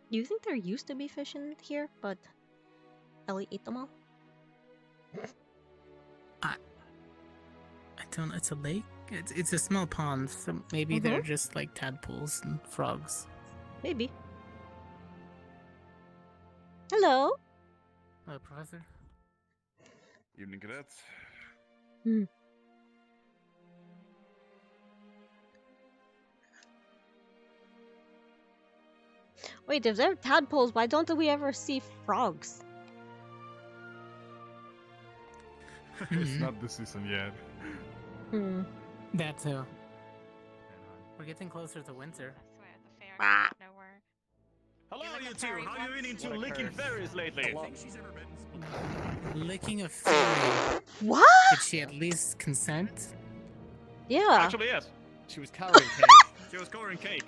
Do you think there used to be fish in here, but Ellie ate them all? I don't know. It's a lake. It's a small pond, so maybe they're just like tadpoles and frogs. Maybe. Hello. Professor. Evening, cadets. Wait, if they're tadpoles, why don't we ever see frogs? It's not the season yet. That too. We're getting closer to winter. Ah. Hello, you two. How have you been into licking fairies lately? I think she's ever been. Licking a fairy. What? Did she at least consent? Yeah. Actually, yes. She was covering cake. She was covering cake.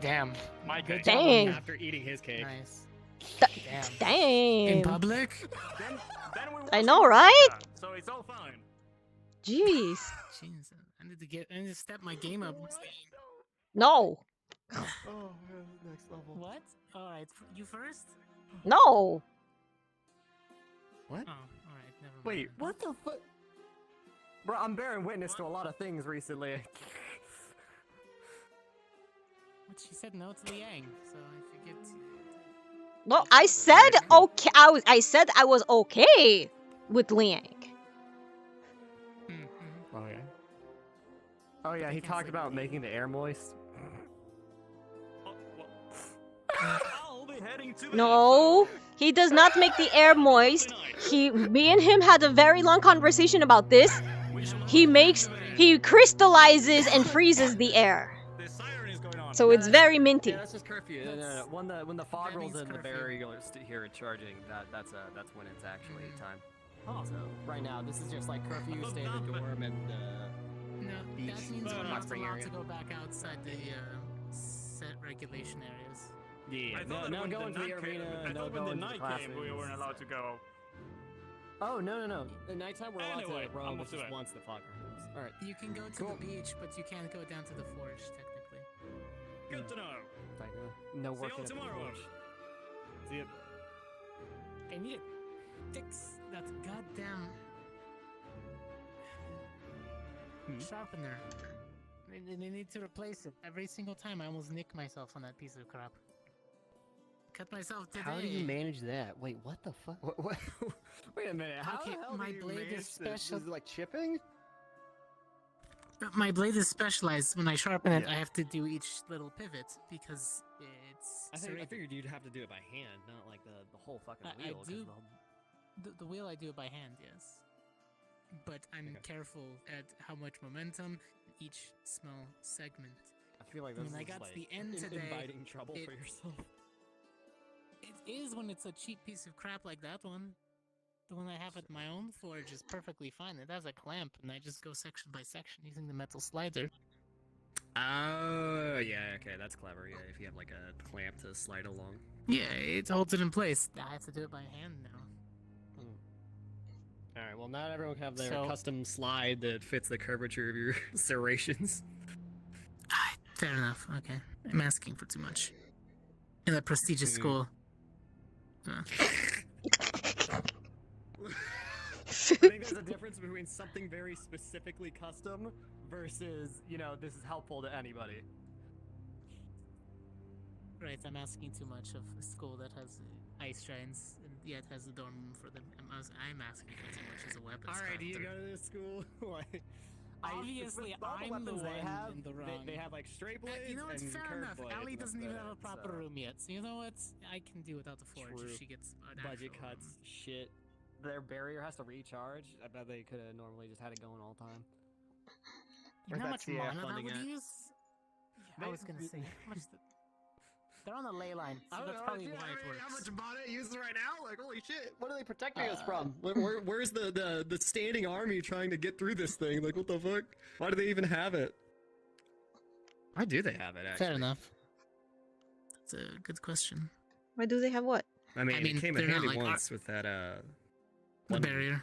Damn. My cake. Dang. After eating his cake. Nice. Damn. Dang. In public? Then we I know, right? So it's all fine. Jeez. Jeez, I need to step my game up. No. Oh, next level. What? Alright, you first? No. What? Oh, alright, never mind. Wait, what the fuck? Bro, I'm bearing witness to a lot of things recently. What, she said no to Liang, so I forget. No, I said okay. I said I was okay with Liang. Oh yeah. Oh yeah, he talked about making the air moist. I'll be heading to No, he does not make the air moist. Me and him had a very long conversation about this. He crystallizes and freezes the air. So it's very minty. Yeah, that's just curfew. When the fog rolls in, the barrier here charging. That's when it's actually time. So right now, this is just like curfew, stay in the dorm, and No, beach. that means we're hot not spring allowed area. to go back outside the set regulation areas. Yeah, no going to the arena, no going to the classes. We weren't allowed to go. Oh no! At nighttime we're allowed to roam, but just once the fog removes. All right. You can go to the beach, but you can't go down to the forge, technically. Good to know. No work. See you tomorrow. See you. I need to fix that goddamn sharpener. They need to replace it. Every single time I almost nick myself on that piece of crap. Cut myself today. How do you manage that? Wait, what the fuck? What? Wait a minute. How Okay, the hell my do you blade manage is special. Is it like chipping? My blade is specialized. When I sharpen it, I have to do each little pivot because it's. I serrated. figured you'd have to do it by hand, not like the whole fucking I wheel. 'cause do. the- The wheel I do it by hand, yes. But I'm careful at how much momentum each small segment. I feel like this when I is got like to the end today, inviting trouble for yourself. It is when it's a cheap piece of crap like that one. The one I have at my own forge is perfectly fine. It has a clamp, and I just go section by section using the metal slider. Oh, yeah, okay, that's clever. Yeah, if you have like a clamp to slide along. Yeah, it holds it in place. I have to do it by hand now. Alright, well, not everyone can have their So- custom slide that fits the curvature of your serrations. Fair enough. Okay, I'm asking for too much. In a prestigious school. I think there's a difference between something very specifically custom versus, you know, this is helpful to anybody. Right, I'm asking too much of a school that has ice giants and yet has a dorm room for them. I'm asking for too much as a weapons Alright, do you collector. go to this school? Like, Obviously, with all the I'm the weapons one they have, in the wrong. They have like straight blades. You know what's and fair curved enough. blades, Allie and doesn't that's even it, have a proper so. room yet, so you know what? I can do without the forge True. if she gets an Budget actual cuts, room. shit. Their barrier has to recharge. I bet they could have normally just had it going all the time. You know how much mana that funding would it. use? I was gonna say, how much they're on the ley line, so that's probably why it works. How much mana it uses right now? Like, holy shit! What are they protecting us from? Where's the standing army trying to get through this thing? Like, what the fuck? Why do they even have it? Why do they have it? Actually, Fair enough. That's a good question. Why do they have what? I mean, it came in they're not handy like once with that the one barrier.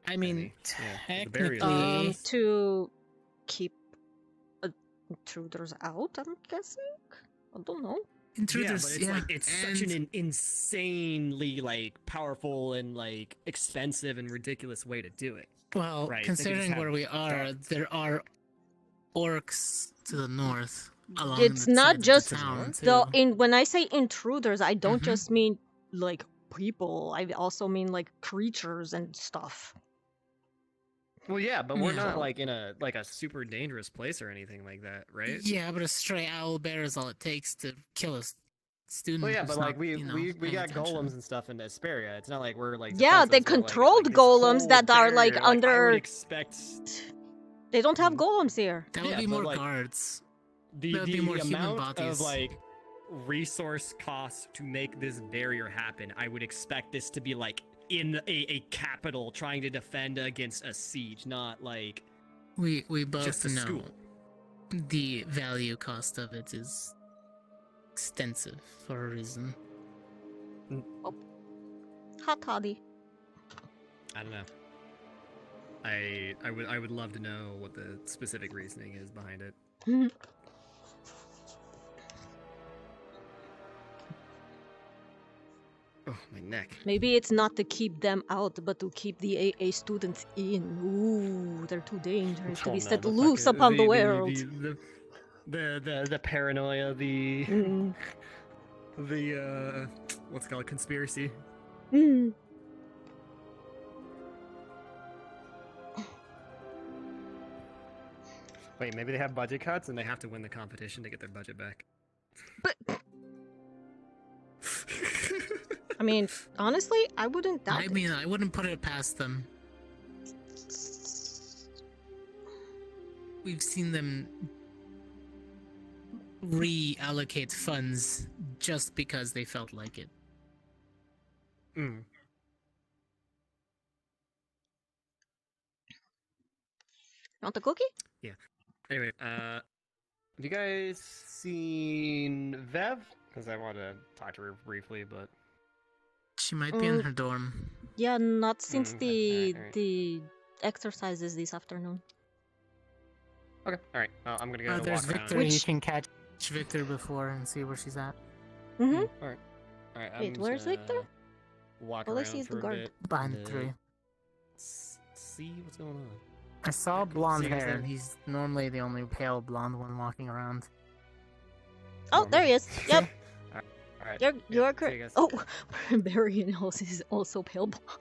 I mean, yeah, the barrier. technically, To keep intruders out, I'm guessing? I don't know. intruders, yeah, but it's like it's such an insanely like powerful and like expensive and ridiculous way to do it. Well, Right, they could just considering have where we are, there are orcs to the north. Along It's the not sides of just the town, though. too. When I say intruders, I don't Mhm. just mean like people. I also mean like creatures and stuff. Well, yeah, but we're Yeah. not like in a super dangerous place or anything like that, right? Yeah, but a stray owl bear is all it takes to kill a student. Well, yeah, who's but like not, we you know, we paying got attention. golems and stuff in Asperia. It's not like we're like Yeah, they defenseless, but, controlled this golems whole that are like barrier, I under. would expect They don't have golems here. That would Yeah, be but, more like, guards. the That would be more human amount bodies. of like resource costs to make this barrier happen. I would expect this to be like in a capital trying to defend against a siege, not like We both just a know school. the value cost of it is extensive for a reason. Hot toddy. I don't know. I would love to know what the specific reasoning is behind it. Oh, my neck. Maybe it's not to keep them out, but to keep the AA students in. Ooh, they're too dangerous to Oh, be no, set the loose fucking- upon the world. The paranoia, the what's it called, conspiracy. Mm. Wait, maybe they have budget cuts and they have to win the competition to get their budget back. I mean, honestly, I wouldn't doubt I mean, I wouldn't put it past them. We've seen them reallocate funds just because they felt like it. Mm. Want the cookie? Yeah. Anyway, have you guys seen Vev? Because I want to talk to her briefly, but She might be in her dorm. Yeah, not since okay, alright. the exercises this afternoon. okay, all right. I'm gonna go There's walk around. Victor. You can catch Victor before and see where she's at. Mm-hmm. All right. Wait, I'm where's just Victor? Walk All I around see is for the a guard. bit Behind and, the tree. See what's going on. I saw blonde See who's hair. there. He's normally the only pale blonde one walking around. Oh, there he is. Yep. All right. You're see you are you correct. guys. Oh, Barry House is also pale blonde.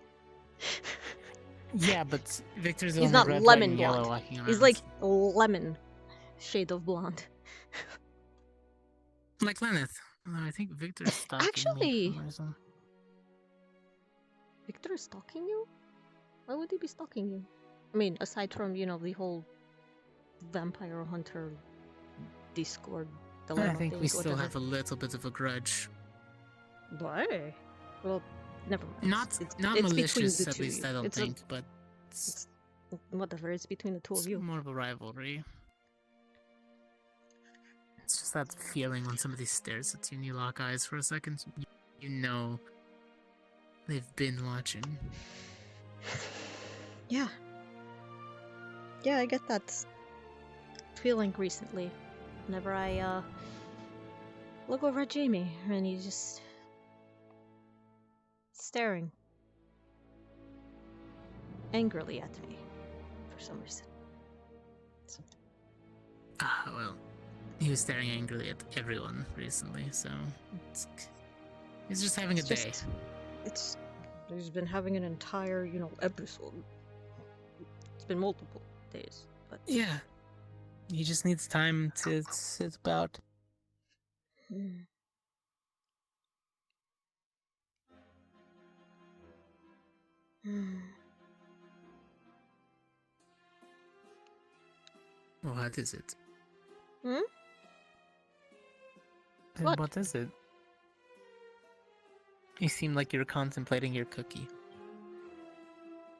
Yeah, but Victor's the He's only not red, lemon white, and yellow blonde. walking around. He's like lemon shade of blonde. like Lenneth. Although I think Victor's stalking me Actually- for some reason. Victor is stalking you? Why would he be stalking you? I mean, aside from, you know, the whole vampire hunter Discord dilemma I think thing, we still whatever. have a little bit of a grudge. Why? Well, never mind. Not It's between malicious, the at two of least you. I don't It's think, but it's whatever, it's between the two of you. more of a rivalry. It's just that feeling when somebody stares at you and you lock eyes for a second. You know they've been watching. Yeah. Yeah, I get that feeling recently. Whenever I look over at Jamie and he's just staring angrily at me for some reason. Well, he was staring angrily at everyone recently, so he's just having a day. He's been having an entire, episode. It's been multiple days, but yeah, he just needs time to sit about. What is it? What is it? You seem like you're contemplating your cookie.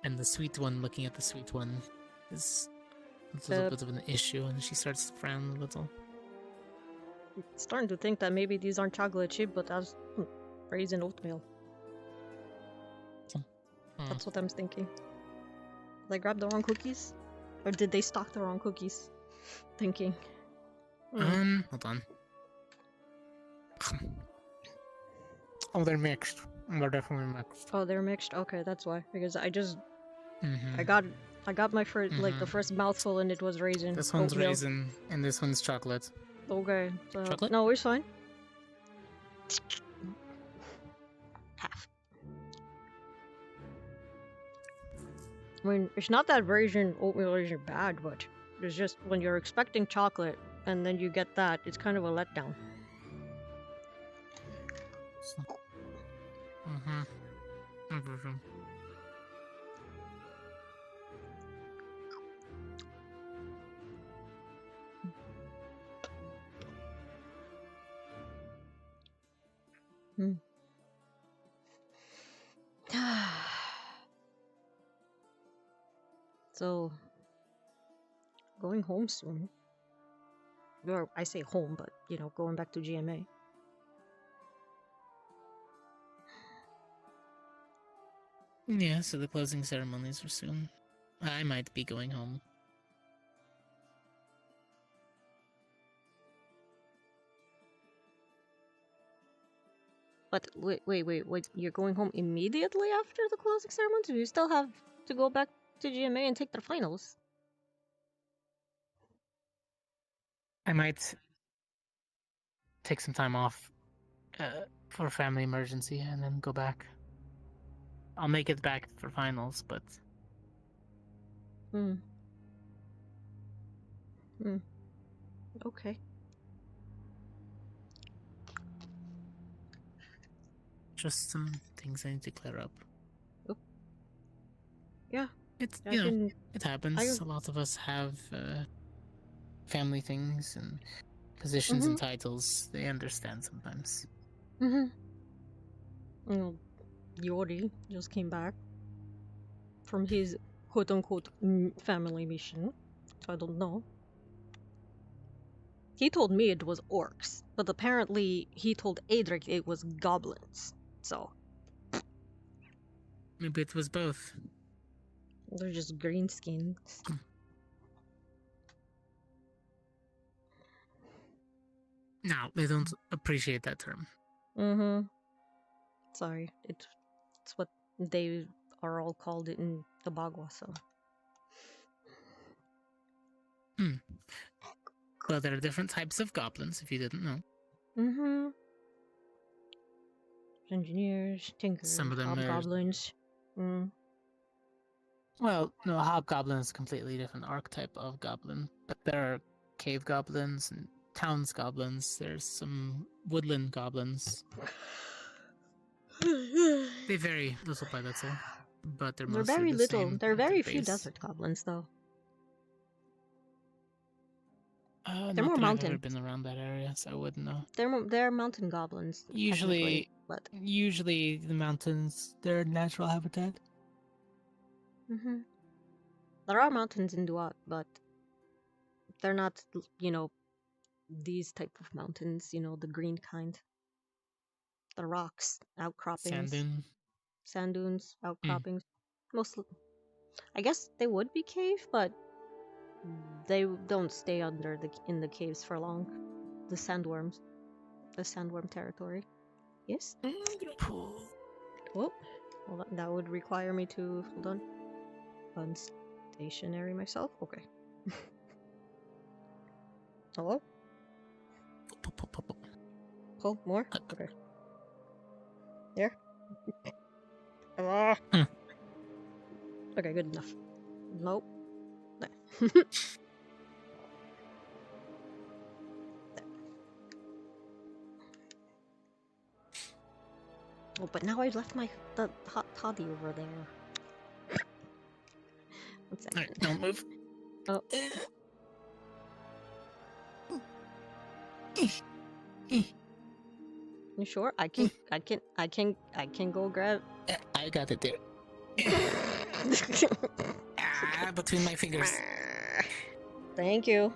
And the sweet one looking at the sweet one is a little bit of an issue, and she starts to frown a little. Starting to think that maybe these aren't chocolate chip, but that's raisin oatmeal. That's what I'm thinking. Did I grab the wrong cookies? Or did they stock the wrong cookies? Thinking. Hold on. Oh, they're mixed. They're definitely mixed. Oh, they're mixed? Okay, that's why. Because I just... Mm-hmm. I got my first, the first mouthful and it was raisin. This one's oatmeal. raisin, and this one's chocolate. Okay. So, chocolate? No, it's fine. Half. I mean, it's not that raisin oatmeal isn't bad, but it's just when you're expecting chocolate and then you get that, it's kind of a letdown. So, going home soon. Or I say home, but going back to GMA. Yeah, so the closing ceremonies are soon. I might be going home. But wait, you're going home immediately after the closing ceremonies? You still have to go back to GMA and take their finals. I might take some time off for a family emergency and then go back. I'll make it back for finals, but... Okay. Just some things I need to clear up. Oh. Yeah. It's, it happens. A lot of us have family things and positions and titles. They understand sometimes. Yori just came back from his quote-unquote family mission, so I don't know. He told me it was orcs, but apparently he told Adric it was goblins, so... Maybe it was both. They're just greenskins. No, they don't appreciate that term. Sorry, it's what they are all called in the Bagua, so... Well, there are different types of goblins, if you didn't know. Engineers, tinkers, some of them hobgoblins. Well, no, hobgoblin is a completely different archetype of goblin. But there are cave goblins and towns goblins. There's some woodland goblins. They vary little by little, but they're mostly very the little. same There are at their very few base. desert goblins, though. They're more I've mountain. never been around that area, so I wouldn't know. They're mountain goblins. Usually, but usually the mountains, their natural habitat. There are mountains in Duat, but they're not, these type of mountains. The green kind. The rocks, outcroppings. Sand dune. Sand dunes, outcroppings. Mostly. I guess they would be cave, but they don't stay in the caves for long. The sandworms. The sandworm territory. Yes? Oh, well, that would require me to, hold on, unstationary myself? Okay. Hello? Pull more? Okay. There? Ah! Okay, good enough. Nope. Oh, but now I left the hot toddy over there. 1 second. Alright, don't move. Oh. You sure? I can go grab. I got it there. Between my fingers. Thank you.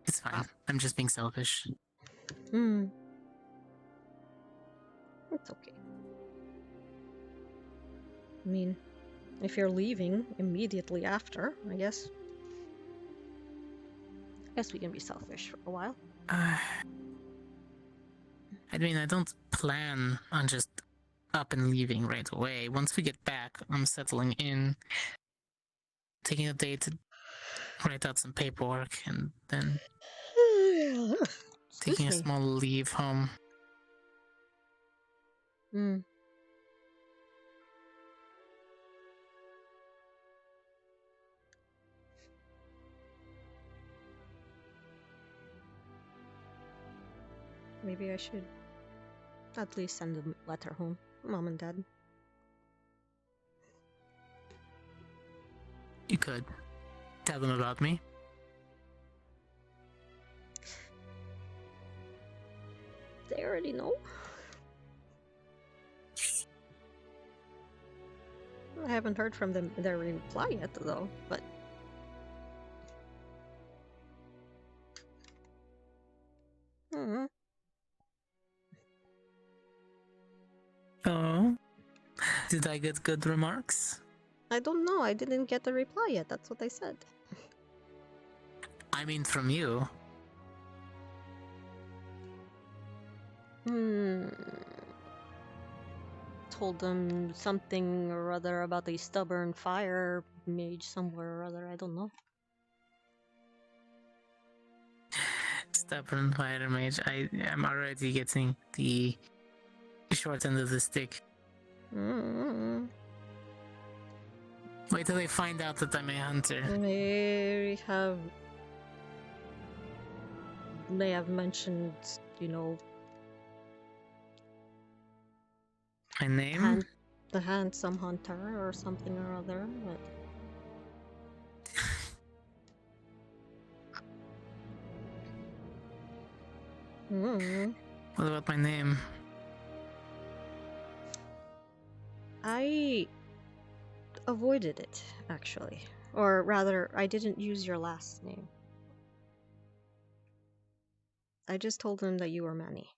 It's fine. I'm just being selfish. It's okay. I mean, if you're leaving immediately after, I guess we can be selfish for a while. I mean, I don't plan on just up and leaving right away. Once we get back, I'm settling in, taking a day to write out some paperwork, and then taking a small leave home. Maybe I should at least send a letter home, Mom and Dad. You could tell them about me. They already know. I haven't heard from them their reply yet, though. But Oh, did I get good remarks? I don't know. I didn't get the reply yet. That's what I said. I mean, from you. Told them something or other about a stubborn fire mage somewhere or other. I don't know. Stubborn fire mage. I am already getting the short end of the stick. Wait till they find out that I'm a hunter. May have mentioned, you know, my name? The handsome hunter or something or other, but What about my name? I avoided it, actually. Or rather, I didn't use your last name. I just told him that you were Manny.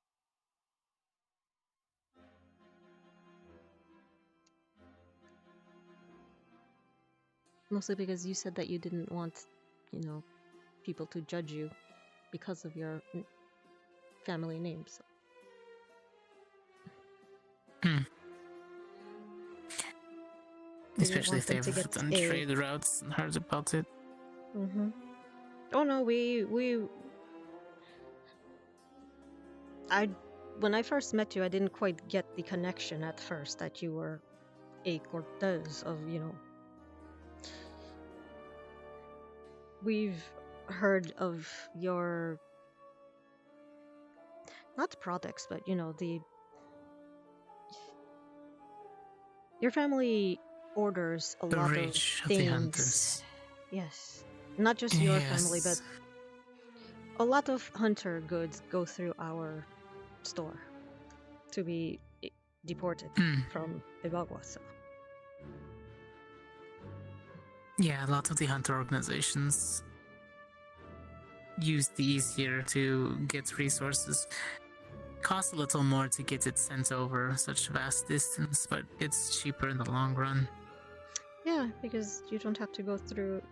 Mostly because you said that you didn't want, you know, people to judge you because of your family name, so. Especially if they've done trade routes and heard about it. Oh no, when I first met you, I didn't quite get the connection at first that you were a Cortez of, you know. We've heard of your, not products, but you know, your family orders a lot of things. Yes, not just your family, but a lot of hunter goods go through our store to be deported from Ibagua. So. Yeah, a lot of the hunter organizations use these here to get resources. costs a little more to get it sent over such a vast distance, but it's cheaper in the long run. Yeah, because you don't have to go through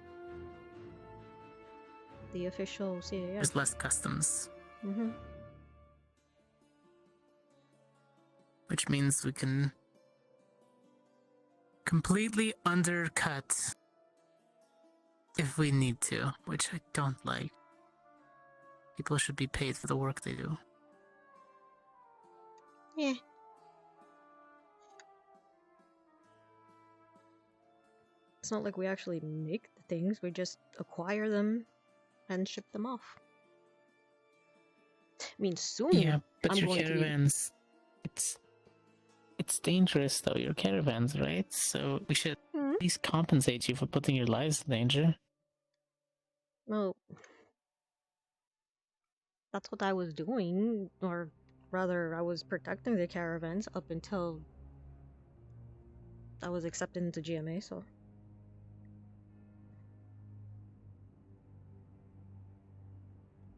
the official CAF. There's less customs. Mm-hmm. Which means we can completely undercut if we need to, which I don't like. People should be paid for the work they do. Yeah. It's not like we actually make the things, we just acquire them and ship them off. I mean, soon. Yeah, but I'm your going caravans, it's dangerous though, your caravans, right? So we should at least compensate you for putting your lives in danger. Well, that's what I was doing, or rather, I was protecting the caravans up until I was accepted into GMA, so...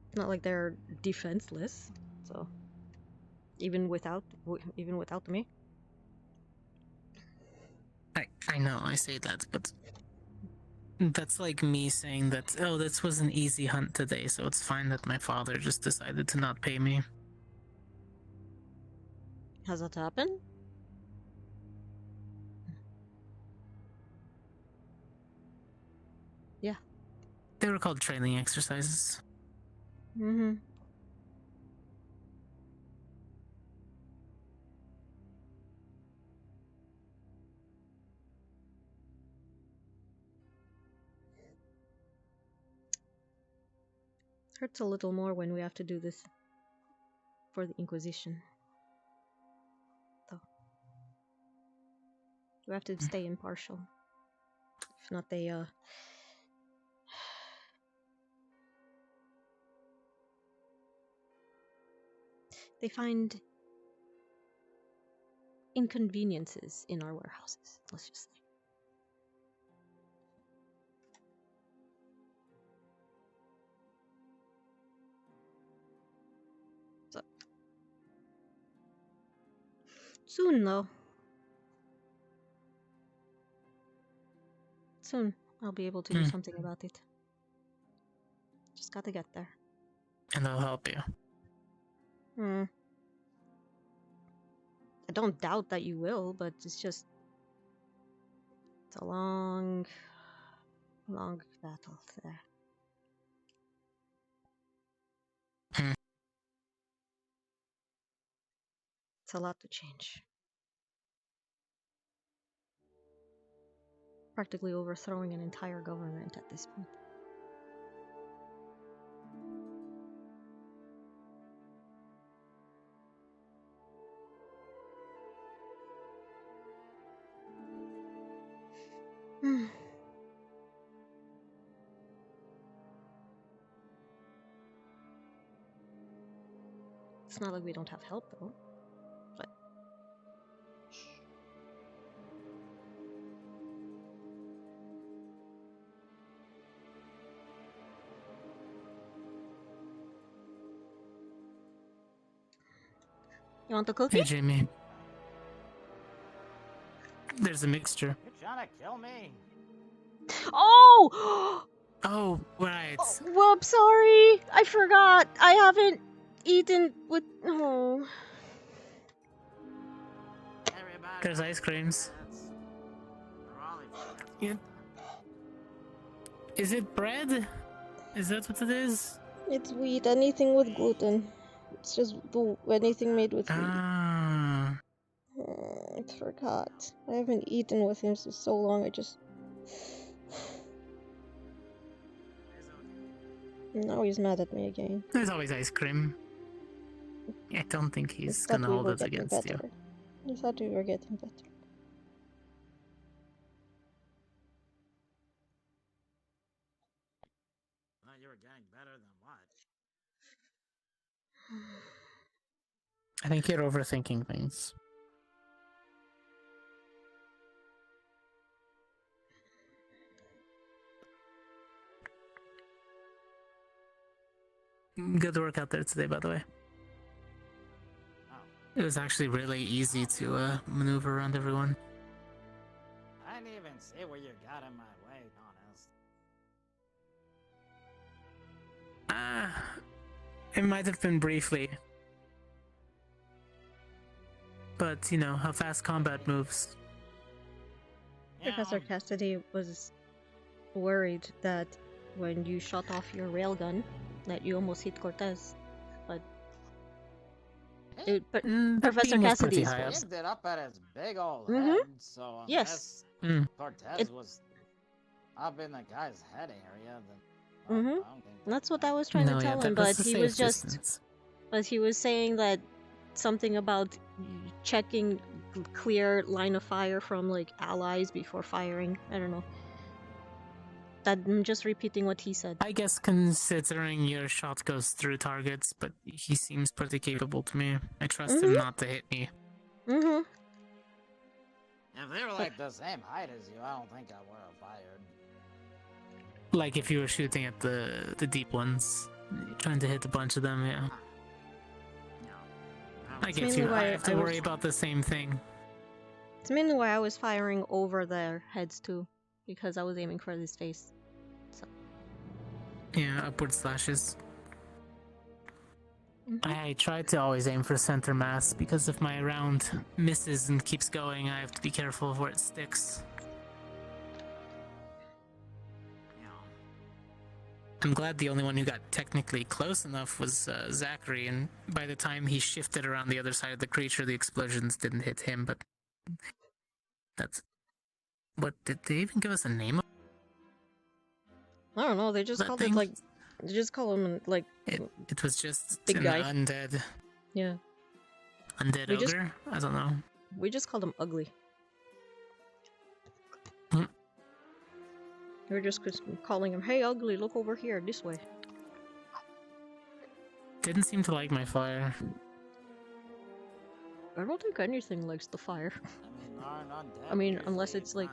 It's not like they're defenseless, so... Even without me. I know, I say that, but that's like me saying that, oh, this was an easy hunt today, so it's fine that my father just decided to not pay me. Has that happened? Yeah. They were called training exercises. Mm-hmm. Hurts a little more when we have to do this for the Inquisition. Though. We have to stay impartial. If not, they find inconveniences in our warehouses, let's just say. So. Soon, though. Soon, I'll be able to do something about it. Just gotta get there. And I'll help you. I don't doubt that you will, but it's a long battle there. It's a lot to change. Practically overthrowing an entire government at this point. It's not like we don't have help, though. But... You want the cookie? Hey, Jamie. There's a mixture. You're trying to kill me. Oh! Oh, right. Oh, whoops, sorry. I forgot. I haven't eaten with... Oh. There's ice creams. Yeah. Is it bread? Is that what it is? It's wheat. Anything with gluten. It's just anything made with wheat. Ah. I forgot. I haven't eaten with him for so long. Now he's mad at me again. There's always ice cream. I don't think he's gonna hold it against you. I thought we were getting better. Thought you were getting better than what? I think you're overthinking things. Good work out there today, by the way. It was actually really easy to maneuver around everyone. I didn't even see where you got in my way, honest. It might have been briefly. But, you know, how fast combat moves. Professor Cassidy was worried that when you shot off your railgun, that you almost hit Cortez. But Professor Cassidy's was. He ended up at his big old head, so yes. Cortez was up in the guy's head area, then That's what I was trying to tell him, but he was just... But he was saying that something about checking clear line of fire from, like, allies before firing. I don't know. I'm just repeating what he said. I guess considering your shot goes through targets, but he seems pretty capable to me. I trust him not to hit me. If they were like the same height as you, I don't think I would have fired. Like if you were shooting at the deep ones, trying to hit a bunch of them, yeah. I guess you have to worry about the same thing. It's mainly why I was firing over their heads too, because I was aiming for his face. So. Yeah, upward slashes. I try to always aim for center mass, because if my round misses and keeps going, I have to be careful of where it sticks. I'm glad the only one who got technically close enough was Zachary, and by the time he shifted around the other side of the creature, the explosions didn't hit him, but... That's... What, did they even give us a name? I don't know, they just called it, like... They just call him, like... It was just big guy. Undead. Yeah. Undead ogre? I don't know. We just called him Ugly. We're just calling him, hey Ugly, look over here, this way. Didn't seem to like my fire. I don't think anything likes the fire. I mean, unless it's like...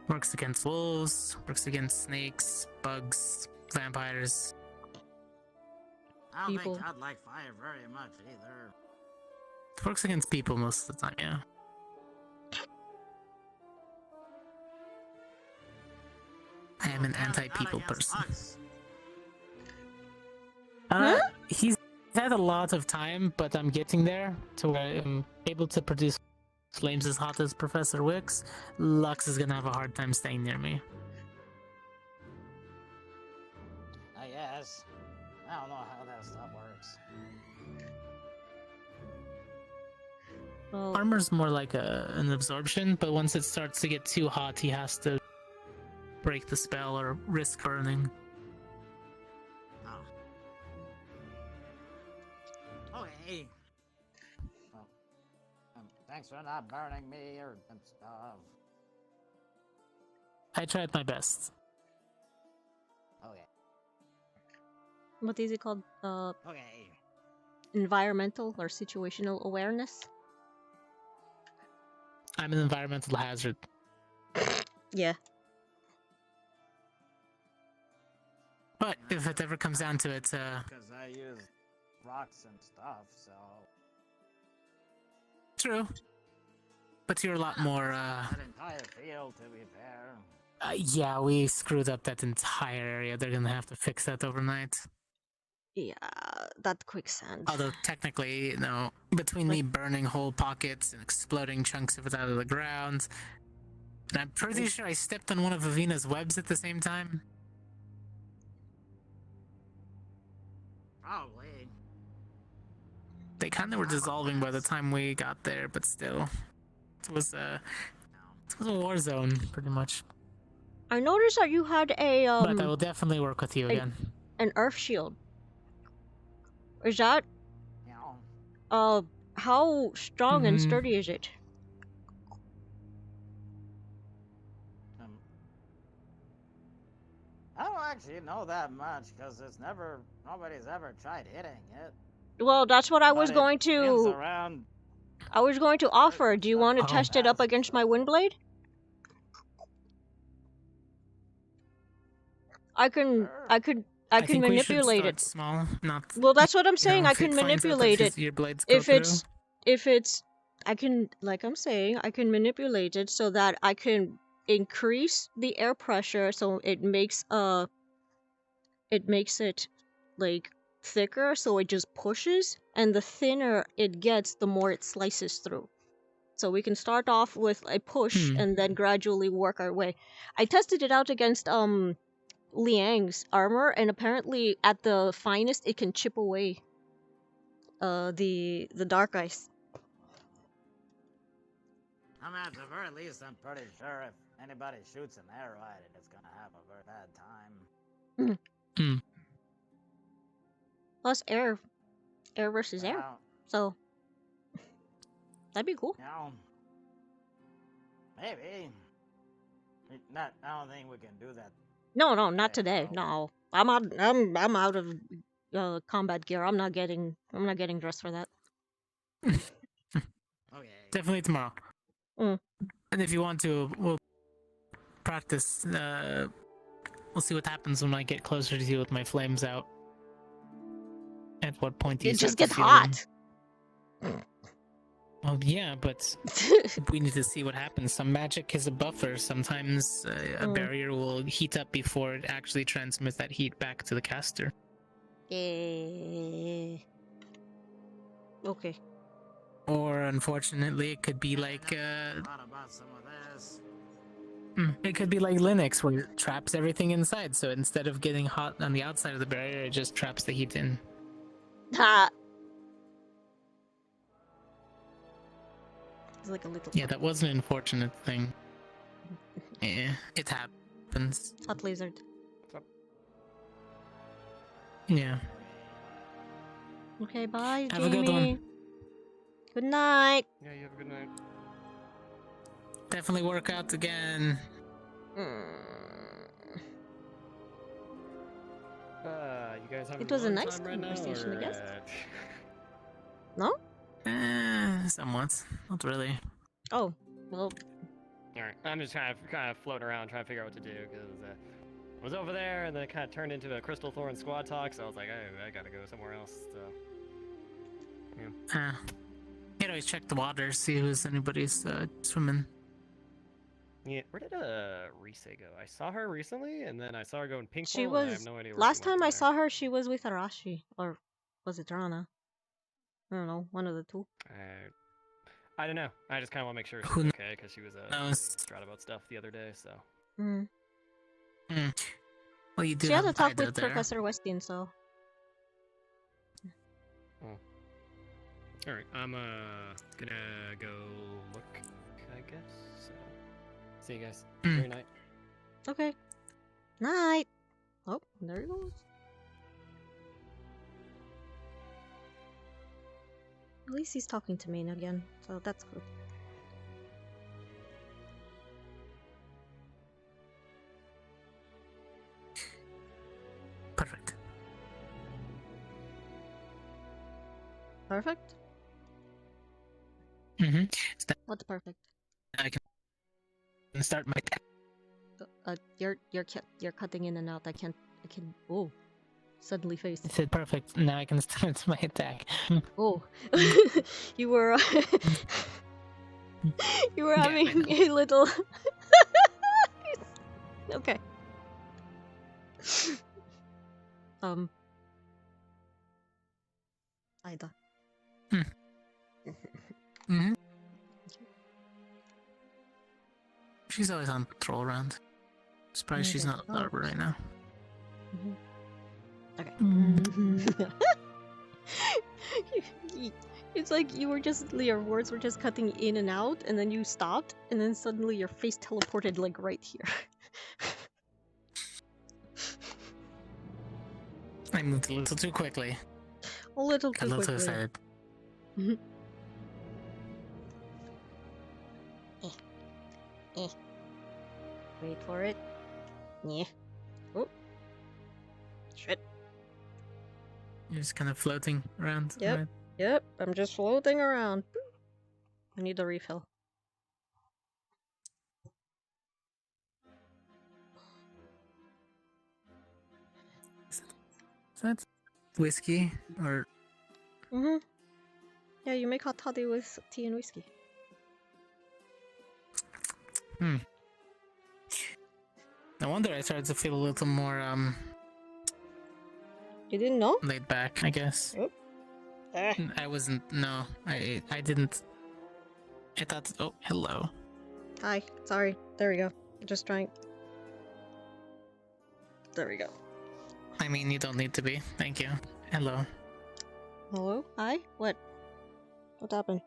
Works against wolves, works against snakes, bugs, vampires. I don't think I'd like fire very much either. Works against people most of the time, yeah. I am an anti-people person. He's had a lot of time, but I'm getting there to where I'm able to produce flames as hot as Professor Wicks. Lux is gonna have a hard time staying near me. I guess. I don't know how that stuff works. Well, Armor's more like an absorption, but once it starts to get too hot, he has to break the spell or risk burning. Okay. Well, thanks for not burning me or stuff. I tried my best. Okay. What is it called? Okay. Environmental or situational awareness? I'm an environmental hazard. Yeah. But if it ever comes down to it, Because I use rocks and stuff, so... True. But you're a lot more, That entire field, to be fair. yeah, we screwed up that entire area. They're gonna have to fix that overnight. Yeah, that quicksand. Although, technically, you know, between me burning whole pockets and exploding chunks of it out of the ground, and I'm pretty sure I stepped on one of Avina's webs at the same time. Probably. They kind of were dissolving by the time we got there, but still. It was a war zone, pretty much. I noticed that you had a, But I will definitely work with you again. An earth shield. Is that... Yeah. How strong and sturdy is it? I don't actually know that much, because nobody's ever tried hitting it. Well, that's what I was going to... Around. I was going to offer. Do you want to test it up against my Windblade? I could I can think we should manipulate start it. small, not. Well, that's what I'm saying. I if can it finds out that manipulate it. your blades go If through. it's, I can, like I'm saying, I can manipulate it so that I can increase the air pressure so it makes it like thicker, so it just pushes, and the thinner it gets, the more it slices through. So we can start off with a push and then gradually work our way. I tested it out against Liang's armor, and apparently at the finest it can chip away the dark ice. I mean, at the very least, I'm pretty sure if anybody shoots an arrow at it, it's gonna have a very bad time. Plus air versus air. So that'd be cool. You know, maybe. I don't think we can do that. No, not today. No, I'm out of combat gear. I'm not getting dressed for that. Definitely tomorrow. And if you want to, we'll practice. We'll see what happens when I get closer to you with my flames out. At what point do you It just start gets to feel hot. them? Well, yeah, but we need to see what happens. Some magic is a buffer. Sometimes a barrier will heat up before it actually transmits that heat back to the caster. Okay. Or unfortunately, it could be like it could be like Linux, where it traps everything inside. So instead of getting hot on the outside of the barrier, it just traps the heat in. Ha. It's like a little. Yeah, that was an unfortunate thing. Yeah, it happens. Hot lizard. Yeah. Okay, bye, Have a Jamie. good one. Good night. Yeah, you have a good night. Definitely work out again. You guys having It was a fun nice time right now, conversation, I or, guess. No? Somewhat. Not really. Oh, well. Alright, I'm just kind of floating around trying to figure out what to do, because I was over there, and then it kind of turned into a Crystal Thorn squad talk, so I was like, oh, I gotta go somewhere else, so... Yeah. You can always check the water, see who's anybody's swimming. Yeah, where did Rise go? I saw her recently, and then I saw her go in pink. She Ball, and I was have no idea where last she went time I from saw her. She was with Arashi, or was it Rana? I don't know, one of the two. there. I don't know. I just kind of want to make sure she's Who okay, because she was distraught about stuff the other day. So. Well, you do. She had have a talk Ida with there. Professor Westin, so. All right, I'm gonna go look, I guess. So, see you guys. Good night. Okay. Night. Oh, there he goes. At least he's talking to me again, so that's good. Perfect. Perfect? What's perfect? I can start my. You're cutting in and out. I can. Oh, suddenly face. I said perfect. Now I can start my attack. Oh, you were having a little. Okay. Ida. She's always on patrol around. Surprised she's not at the arbor right now. Okay. It's like you were just, your words were just cutting in and out, and then you stopped, and then suddenly your face teleported like right here. I moved a little too quickly. A little Got too a little too quickly. excited. Wait for it. Yeah. Oh. Shit. You're just kind of floating around. Yep. right? Yep. I'm just floating around. I need a refill. whiskey or? Mm-hmm. Yeah, you make hot toddy with tea and whiskey. Hmm. No wonder I started to feel a little more You didn't know? laid back, I guess. Oh. I wasn't. No, I didn't. I thought. Oh, hello. Hi. Sorry. There we go. Just trying. There we go. I mean, you don't need to be. Thank you. Hello. Hello? Hi? What? What happened?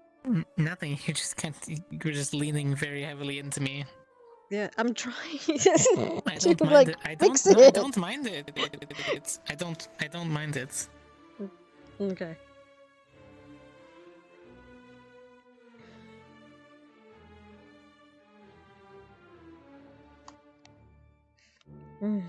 Nothing. You just can't. You're just leaning very heavily into me. Yeah, I'm trying. I don't mind like, it. I fix don't. No, I it. don't mind it. I don't mind it. Okay. Mm.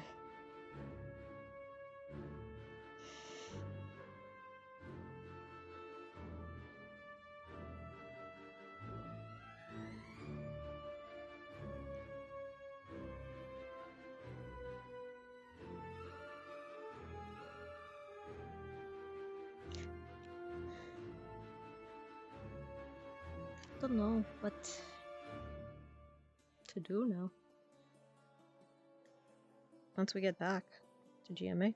Don't know what to do now. Once we get back to GMA.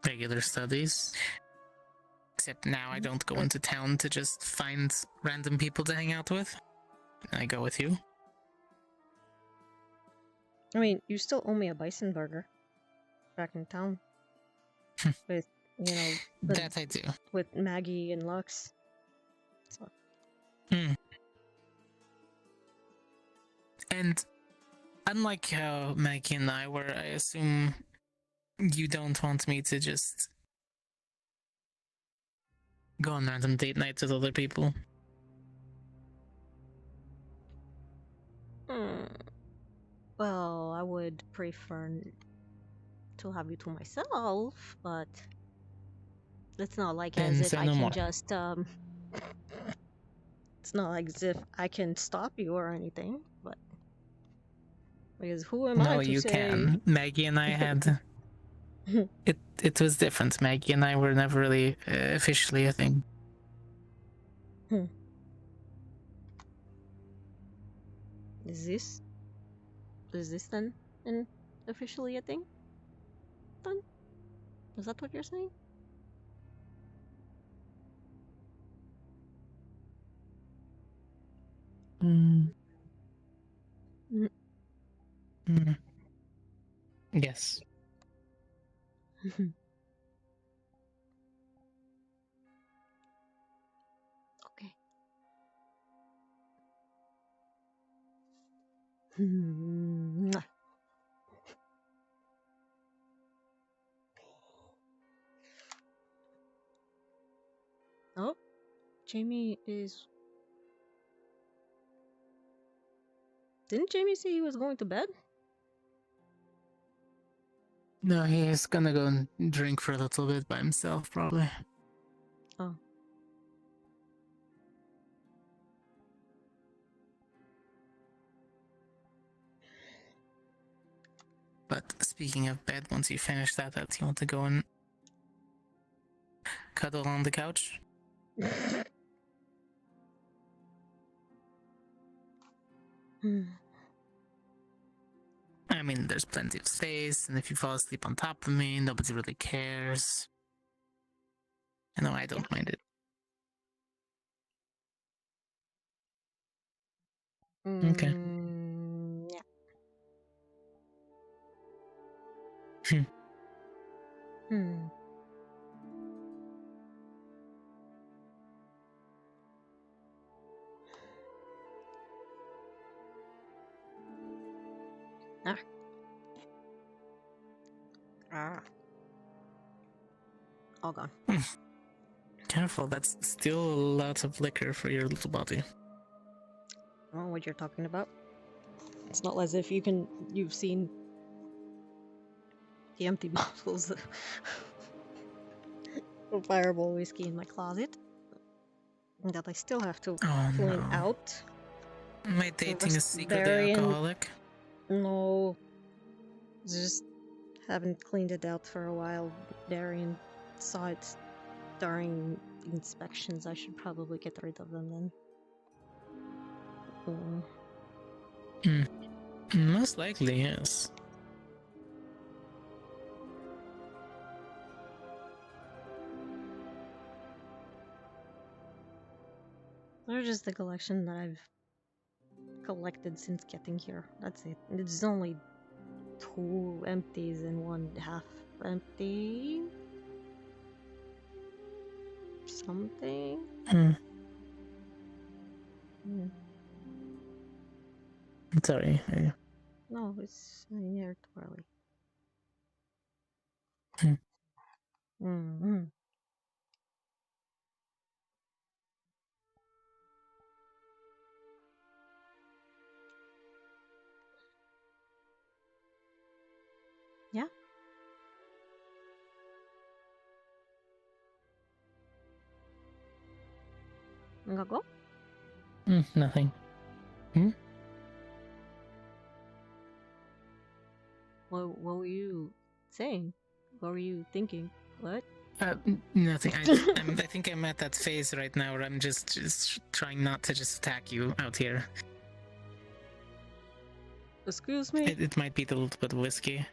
Regular studies. Except now I don't go into town to just find random people to hang out with. I go with you. I mean, you still owe me a bison burger back in town. With, you know... That I do. With Maggie and Lux. So. And unlike how Maggie and I were, I assume you don't want me to just go on random date nights with other people. Well, I would prefer to have you to myself, but it's not like as if I can just it's not like as if I can stop you or anything, but because who am I to say? No, you can. Maggie and I had it was different. Maggie and I were never really officially a thing. Is this then officially a thing? Then? Is that what you're saying? Yes. Okay. Oh, Jamie is... Didn't Jamie say he was going to bed? No, he's gonna go and drink for a little bit by himself, probably. Oh. But speaking of bed, once you finish that, you want to go and cuddle on the couch? I mean, there's plenty of space, and if you fall asleep on top of me, nobody really cares. I know I don't mind it. Okay. Yeah. All gone. Careful, that's still a lot of liquor for your little body. I don't know what you're talking about. It's not as if you've seen the empty bottles of Fireball whiskey in my closet that I still have to clean out. Am I dating a secret alcoholic? No. Just haven't cleaned it out for a while. Darian saw it during inspections. I should probably get rid of them then. Most likely, yes. They're just the collection that I've collected since getting here. That's it. It's only 2 empties and 1 half empty. Something. Sorry. No, it's near too early. Yeah. Go? Nothing. What were you saying? What were you thinking? What? Nothing. I think I'm at that phase right now where I'm just trying not to just attack you out here. Excuse me? It might be a little bit whiskey.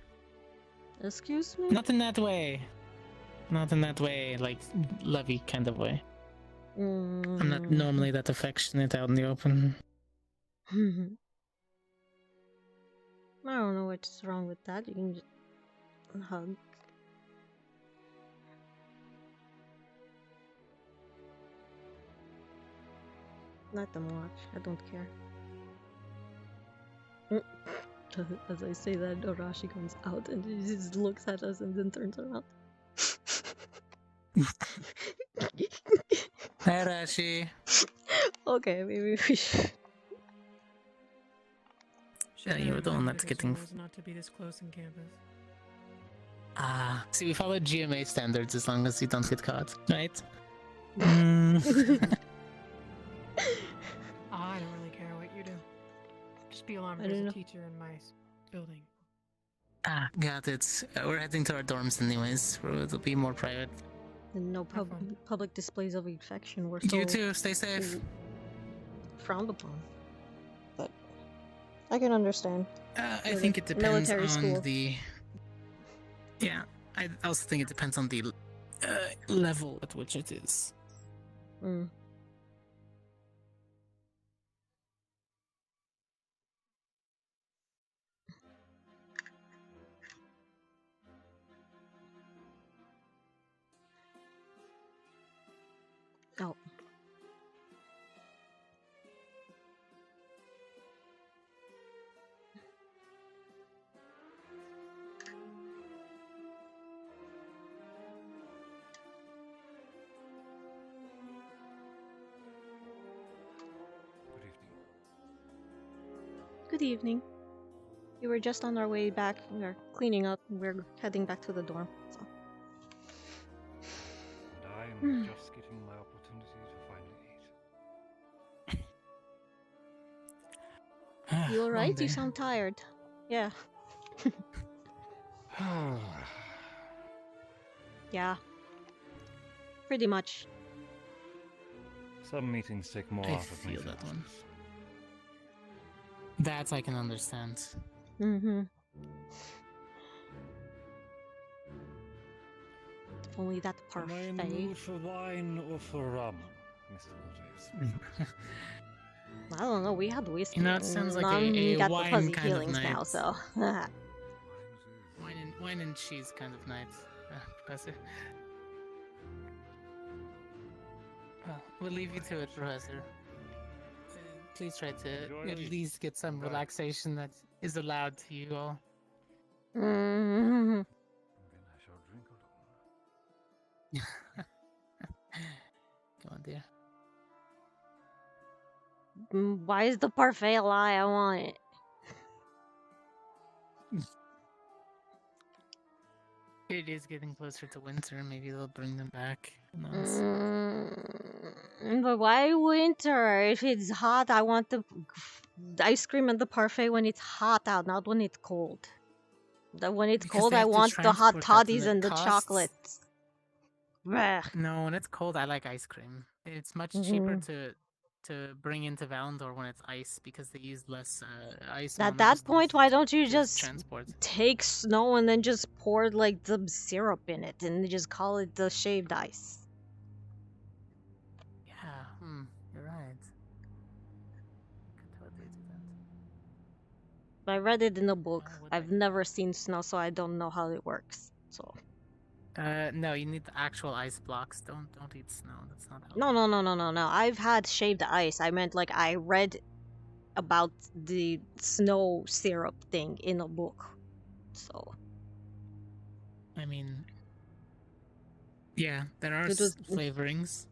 Excuse me? Not in that way. Not in that way, like lovey kind of way. I'm not normally that affectionate out in the open. I don't know what's wrong with that. You can just hug. Let them watch. I don't care. As I say that, Arashi comes out and he just looks at us and then turns around. Hi, Arashi. Okay, maybe we should. Yeah, you were the one that's getting. Not to be this close in campus. See, we follow GMA standards as long as you don't get caught, right? I don't really care what you do. Just be alarmed there's a teacher in my building. Got it. We're heading to our dorms anyways, where it'll be more private. And no public displays of infection. We're You too, stay safe. Frowned upon. But I can understand. I think it depends military on school. the... Yeah, I also think it depends on the level at which it is. Oh. Good evening. We were just on our way back. We are cleaning up. We're heading back to the dorm. So. I'm just getting my opportunity to finally eat. You alright? You sound tired. Yeah. Yeah. Pretty much. Some meetings take more I out of me. feel that one. That I can understand. If only that parfait. Am I in the mood for wine or for rum, Mr. Rodriguez? I don't know. We had whiskey. You know, it sounds like None a got wine the fuzzy kind of feelings now. night. So. Wine and cheese kind of night, Professor. Well, we'll leave you to it, Professor. Please try to at least get some relaxation that is allowed to you all. Then I shall drink alone. Come on, dear. Why is the parfait a lie? I want it. It is getting closer to winter. Maybe they'll bring them back. Who knows? But why winter? If it's hot, I want the ice cream and the parfait when it's hot out, not when it's cold. That when it's Because cold, they I have to want the hot transport that, toddies it and the costs- chocolates. Blech. No, when it's cold, I like ice cream. It's much cheaper to bring into Valandor when it's ice because they use less ice. At Mana that just point, why don't you to just transport? take snow and then just pour like the syrup in it and just call it the shaved ice? Yeah, you're right. Could totally do that. I read it in a book. I've never seen snow, so I don't know how it works. So No, you need the actual ice blocks. Don't eat snow. That's not how. no. I've had shaved ice. I meant like I read about the snow syrup thing in a book. So I mean, yeah, there are it was flavorings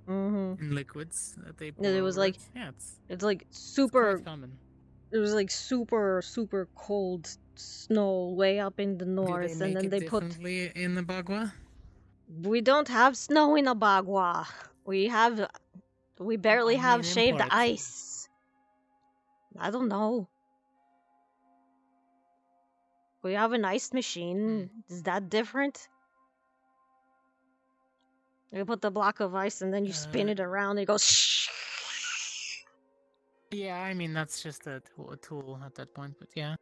in liquids that they pour it was over like it. Yeah, it's like super quite common. It was like super cold snow way up in the Do north, they and make then it they put. differently in the Bagua? We don't have snow in Abagua. We barely have shaved import. ice. I don't know. We have an ice machine. Is that different? You put the block of ice and then you spin it around. And it goes. Shh. Yeah, I mean that's just a tool at that point, but yeah.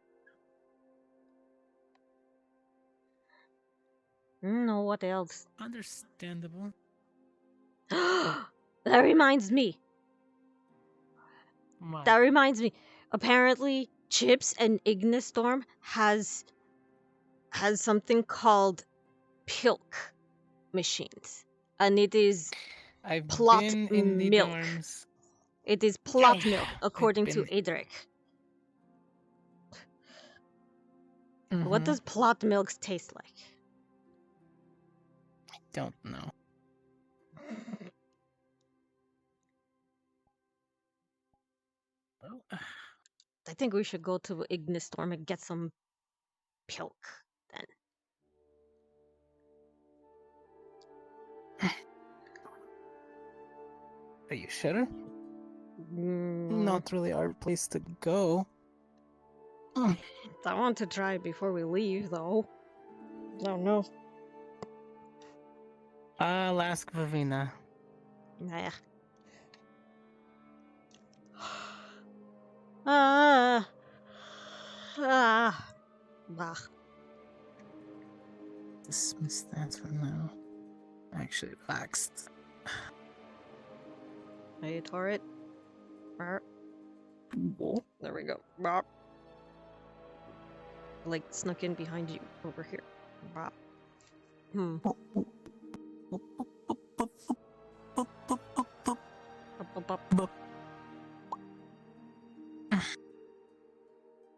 No, what else? Understandable. That reminds me. What? That reminds me. Apparently, Chips and Ignis Storm has something called pilk machines, and it is plot been in the milk. dorms. It is plot Yeah, milk, according to been- Adric. What does plot milk taste like? I don't know. Well, I think we should go to Ignis Storm and get some pilk then. Are you sure? Not really our place to go. I want to try it before we leave, though. I don't know. I'll ask Vavina. Nah. Bah. Dismiss that for now. Actually, waxed. Hey, turret. There we go. Bop. Like snuck in behind you over here. Bop.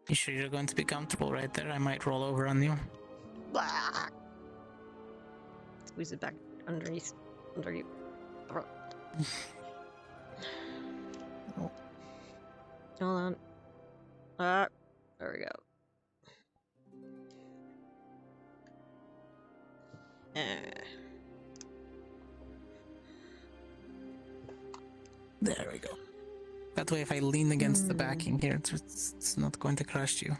You sure you're going to be comfortable right there? I might roll over on you. Blah. Squeeze it back underneath, under you. Hold on. There we go. There we go. That way, if I lean against the backing here, it's not going to crush you.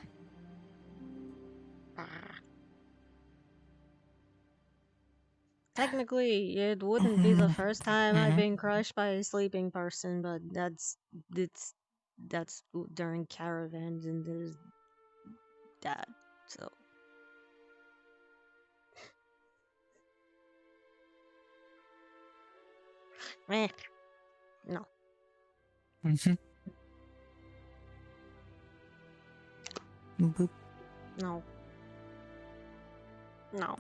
Technically, it wouldn't be the first time I've been crushed by a sleeping person, but that's during caravans and there's that, so. No. Boop. No. No.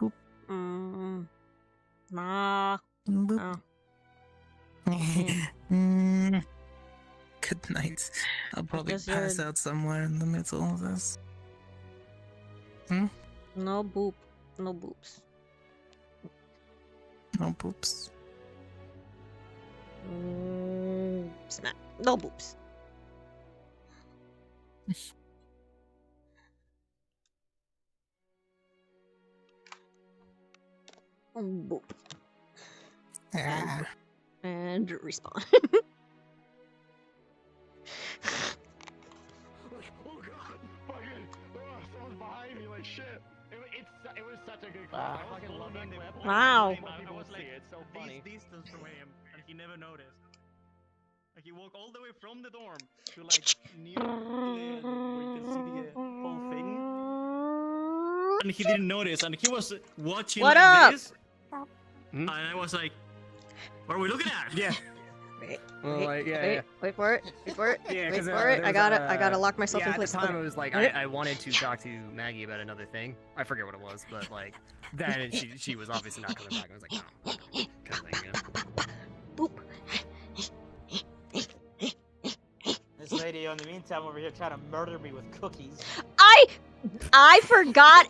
Boop. Nah. Boop. Good night. I'll probably pass out somewhere in the middle of this. No boop. No boops. No boops. Snap. No boops. Boop. And respawn. Oh god! Fucking! Someone's behind me! such a good clip. I fucking love that clip. Wow. I was like, it's so funny. This distance from him, and he never noticed. Like he walked all the way from the dorm to like near the where you can see the whole thing, and he didn't notice, and he was watching What like up? this, and I was like, "What are we looking at?" Yeah. Wait, Wait for it. Wait for it. Yeah, Wait because for it. I gotta lock myself in place. At the time, it was like Okay. I wanted to talk to Maggie about another thing. I forget what it was, but like then she was obviously not coming back. I was like, no, kind of thing, you know? This lady, in the meantime, over here trying to murder me with cookies. I forgot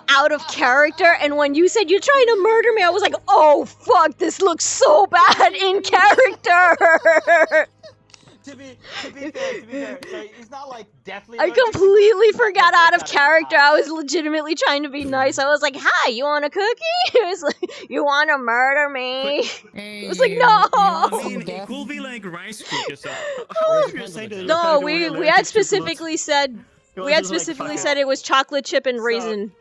out of character, and when you said you're trying to murder me, I was like, oh fuck, this looks so bad in character. To be fair, so he's not like deathly. I completely forgot out of character. I was legitimately trying to be nice. I was like, hi, you want a cookie? It was like, you want to murder me? I was like, no. I mean, it could be like rice cookies. How are you saying that? No, we had specifically said it was chocolate chip and raisin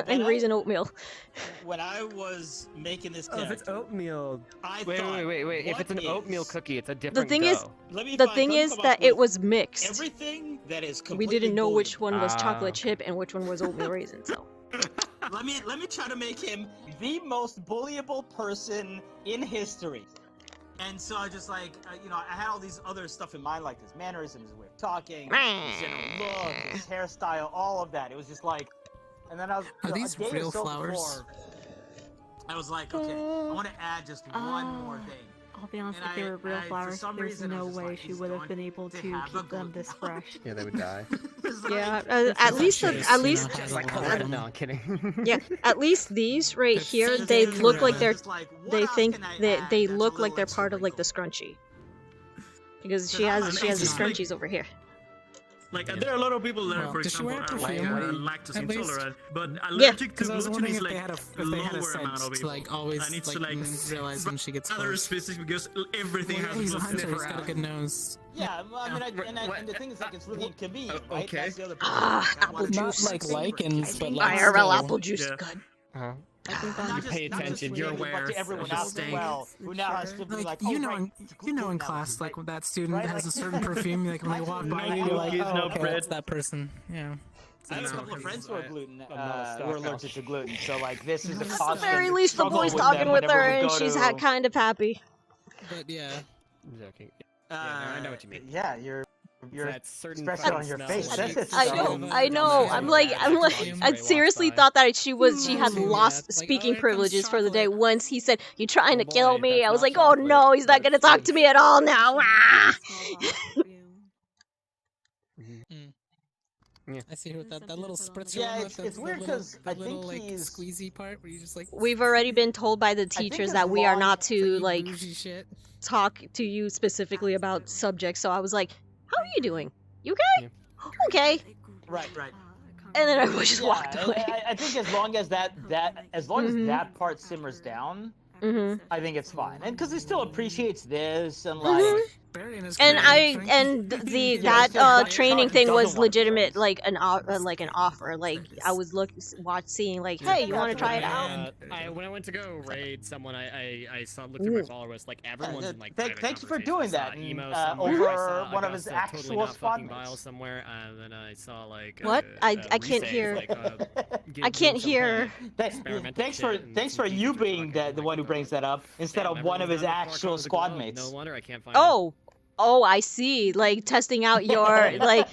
and raisin oatmeal. When I was making this Oh, if it's oatmeal. wait. If it's an oatmeal cookie, it's a The different thing dough. is that it was mixed. Everything that is We completely didn't know which bullying. one was chocolate chip and which one was oatmeal raisin. So Let me try to make him the most bullyable person in history. And so I just like, I had all these other stuff in mind, like his mannerisms, his way of talking, his general look, his hairstyle, all of that. It was just like, and then I was. Are these real flowers? I was like, okay, I want to add just one more thing. I'll be honest, if they were real flowers, there's no way she would have been able to keep them this fresh. Yeah, they would die. yeah, at least no, I'm kidding. yeah, at least these right here, they look like they're they look like they're part of like the scrunchie. Because she has the scrunchies over here. Like there are a lot of people that, for does she wear example, are perfume? lactose At least? intolerant, but allergic Because to I was gluten wondering is if like they had a lower scent amount of to people. like always and it's like realize when she gets rather close. specific because everything Well, has he's a gluten. hunter. He's got a good nose. Yeah, I mean, and the thing is, like, it's really inconvenient, right? Okay. That's the other Apple Not juice. like lichens, but like IRL still. apple juice is Yeah. good. You pay attention. You're aware. But to everyone else as well, who now has to be like, you oh, know, right, in class, like when that student Right, has like- a certain perfume, like when they walk by you, you're like, cookies, oh, no okay, bread. that's that person. Yeah. I have a couple of friends who are gluten, who are allergic to gluten, so like this is a At the constant very least, the struggle boy's with talking them with her, whenever we and go she's to- kind of happy. But yeah. I'm joking. Yeah, no, I know what you mean. Yeah, your That certain expression on fucking your smell face is- says it. I know. I'm like, I seriously thought that she had lost speaking privileges for the day. Once he said, "You trying to kill me?" I was like, "Oh no, he's not gonna talk to me at all now." Ah! Yeah. I see with that little spritzer Yeah, one it's with the weird little, 'cause the I think little like he's- squeezy part where you just like. We've already been told by the teachers as that we are not for to you like bougie shit. talk to you specifically about subjects. So I was like, "How are you doing? You okay? Okay." Right. And then I just Yeah, walked and away. I think as long as that as that part simmers down, I think it's fine. And because he still appreciates this and like. And that training thing was legitimate, like an offer. Like I was seeing like, hey, you want to try it out? When I went to go raid someone, I looked through my follower list, like everyone's in like. Thank you for doing that. Emo And, somewhere. I over saw one of his Augusta totally actual not squad fucking mates. Vile somewhere, and then I saw like. What? I can't Resave, hear. like, I can't hear. Thanks for you being the one who brings that up instead of one of his actual squad mates. No wonder I can't find. Oh, I see. Like testing out your like.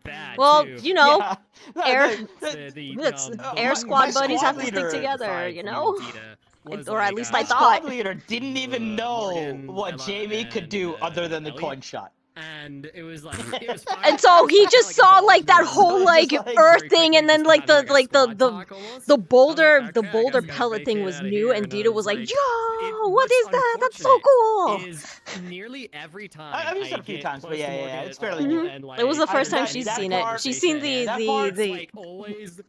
Bad, Well, too. you know, Yeah. air The air squad buddies have to stick leader together, you know. was Or at like, least uh, I thought. Squad leader didn't even know what Jamie could do other than the coin shot. And it was like it was fine. And so he just saw like that whole like earth thing, and then like the boulder pellet thing was new, and Deeta was like, "Yo, what is that? That's so cool!" Is nearly every time I've used it a few times, but yeah, it's fairly new. And, like, It was the first time that she's part- seen it. She's seen that the part's, the. like always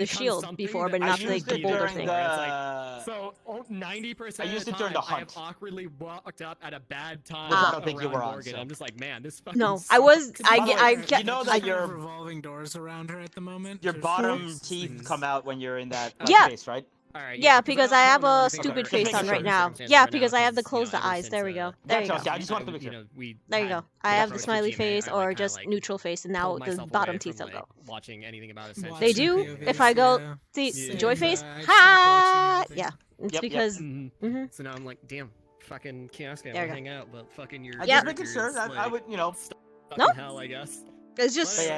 shield before, but not the boulder thing. So 90% I used of it the during the time, I have hunt. awkwardly walked up at a bad time. I don't think you were on. Morgan. So. I'm just like, man, this fucking. No, sucks. I was. You know that your revolving doors around her at the moment. Your bottom teeth come out when you're in that face, right? All right, yeah, because I have a anything stupid about face on right now. Yeah, because I have the closed eyes. There we go. There you go. I just wanted to make sure. There you go. I have the smiley face or just neutral face, and now the bottom teeth don't go. Watching anything about Ascension. They do. If I go see joy face, ha! Yeah, it's because. So now I'm like, damn, fucking Kiosk, I want to hang out, but fucking your. I just making sure. I would, No. Hell, I guess. It's just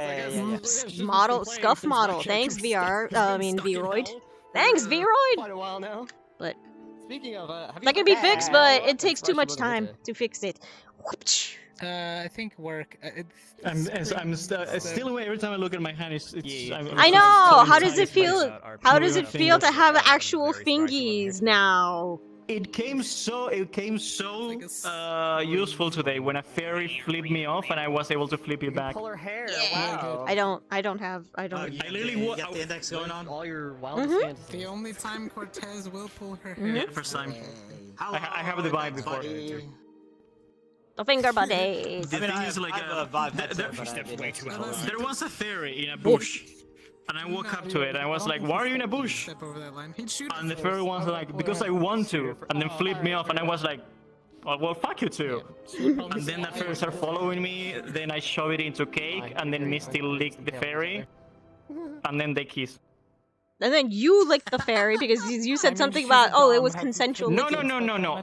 model scuff model. Thanks VR. I mean Vroid. Thanks Vroid. Quite a while now. But speaking of, that can be fixed, but it takes too much time to fix it. I think work. I'm still every time I look at my hand. I know. How does it feel? How does it feel to have actual fingies now? It came so useful today when a fairy flipped me off and I was able to flip it back. Pull her hair. Yeah. Wow. I don't have. I literally got the index going on. All your wildest fantasies. The only time Cortez will pull her hair. Yeah, first time. I have the vibe before. The finger buddies. The thing is, like, there was a fairy in a bush. And I walk up to it, and I was like, why are you in a bush? And the fairy was like, because I want to, and then flipped me off, and I was like, well, fuck you too. And then that fairy started following me, then I shove it into cake, and then Misty licked the fairy, and then they kissed. And then you licked the fairy because you said something about, oh, it was consensual licking. No. No.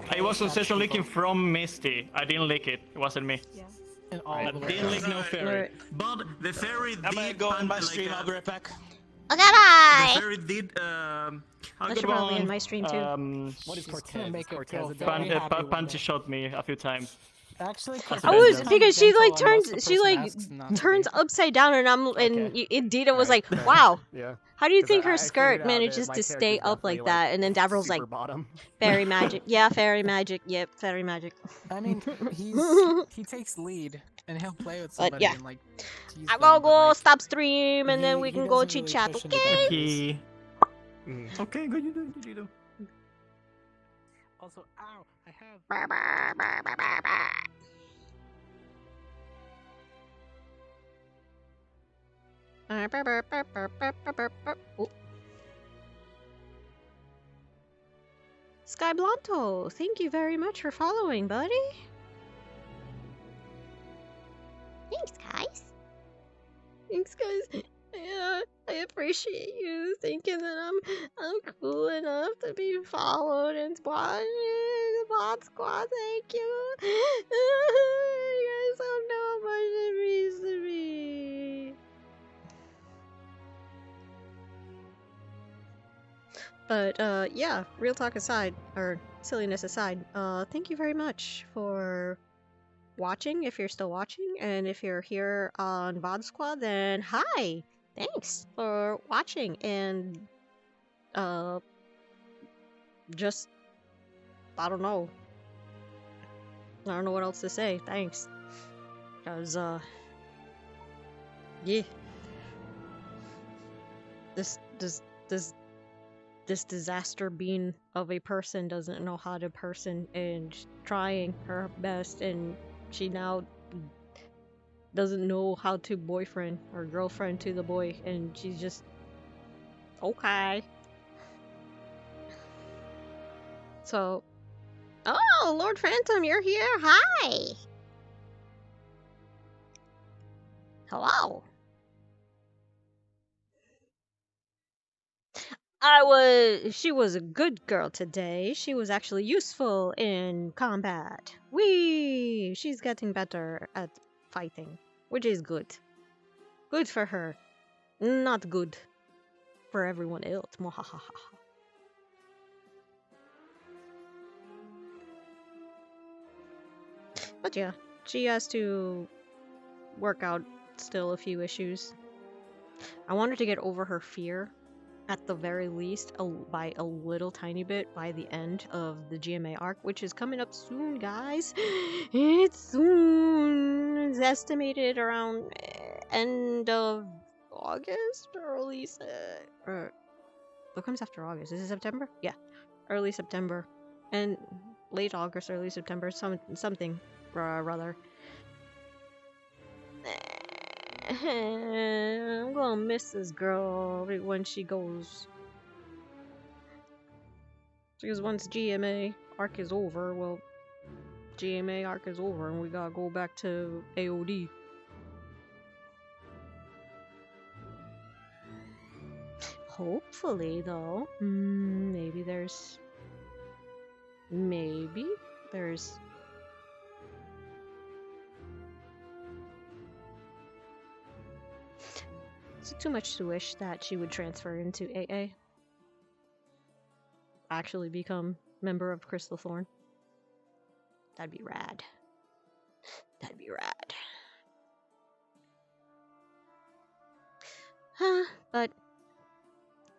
I was consensual licking from Misty. I didn't lick it. It wasn't me. Yeah. I didn't lick no fairy. But the fairy did... I'm gonna go in my stream, I'll be right back. Okay, bye! The fairy did, I should probably in my stream too. What is Cortez? Punch shot me a few times. Actually, I was because she like turns upside down, and Deeta was like, "Wow, how do you think her skirt manages to stay up like that?" And then Davril's like, "Fairy magic, yeah, fairy magic, yep, fairy magic." I mean, he takes lead, and he'll play with but somebody. yeah, and, like, I'm gonna go stop stream, and then we can go chit chat. Okay. Okay, good. You do. Also, ow, I have. Sky Blanto, thank you very much for following, buddy. Thanks, guys. Thanks, guys. Yeah, I appreciate you thinking that I'm cool enough to be followed and squad squad. Thank you. You guys don't know how much it means to me. But yeah, real talk aside, or silliness aside, thank you very much for watching. If you're still watching, and if you're here on VOD Squad, then hi. Thanks for watching, and just I don't know what else to say. Thanks, because yeah, this disaster being of a person doesn't know how to person, and trying her best, and she now doesn't know how to boyfriend or girlfriend to the boy, and she's just okay. So, oh, Lord Phantom, you're here. Hi. Hello. She was a good girl today. She was actually useful in combat. She's getting better at fighting, which is good. Good for her. Not good for everyone else. But yeah, she has to work out still a few issues. I want her to get over her fear, at the very least, by a little tiny bit by the end of the GMA arc, which is coming up soon, guys. It's soon. It's estimated around end of August? Early what comes after August? Is it September? Yeah. Early September. And late August, early September, something rather. I'm gonna miss this girl when she goes. Because once GMA arc is over, well, GMA arc is over and we gotta go back to AOD. Hopefully, though. Maybe there's... Is it too much to wish that she would transfer into AA? Actually become member of Crystal Thorn? That'd be rad. That'd be rad. Huh, but...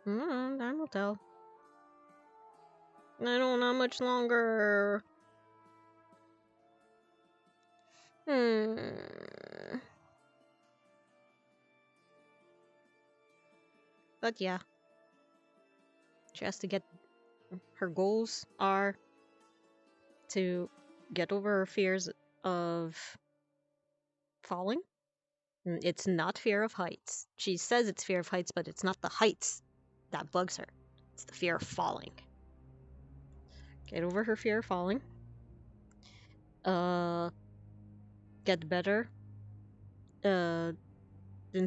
time will tell. I don't know much longer. But yeah. She has to get... Her goals are to get over her fears of falling. It's not fear of heights. She says it's fear of heights, but it's not the heights that bugs her. It's the fear of falling. Get over her fear of falling. Get better. In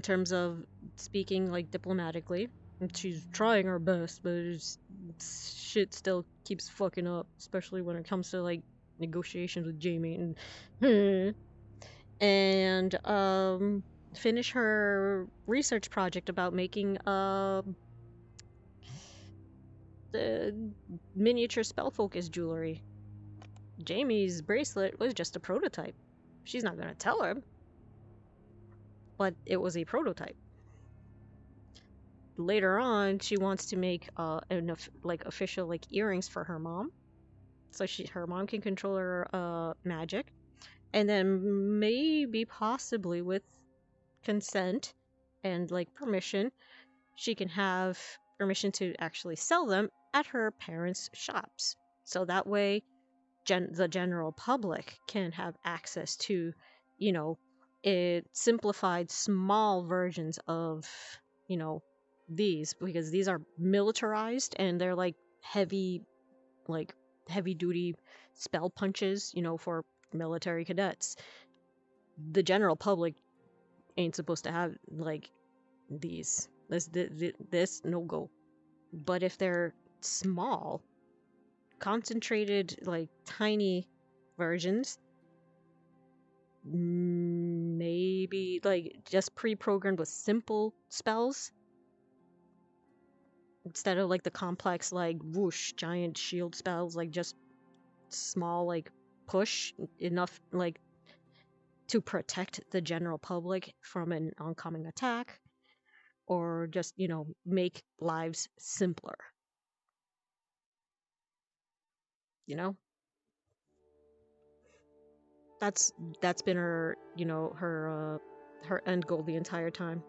terms of speaking, like, diplomatically. She's trying her best, but shit still keeps fucking up, especially when it comes to, like, negotiations with Jamie and finish her research project about making the miniature spell focus jewelry. Jamie's bracelet was just a prototype. She's not gonna tell him, but it was a prototype. Later on, she wants to make official like earrings for her mom, so her mom can control her magic, and then maybe possibly with consent and like permission, she can have permission to actually sell them at her parents' shops. So that way, the general public can have access to, simplified small versions of, these, because these are militarized and they're like heavy duty spell punches, for military cadets. The general public ain't supposed to have like these. This no go. But if they're small, concentrated, like tiny versions, maybe like just pre-programmed with simple spells instead of like the complex like whoosh giant shield spells, like just small like push enough like to protect the general public from an oncoming attack, or just make lives simpler. That's been her her end goal the entire time.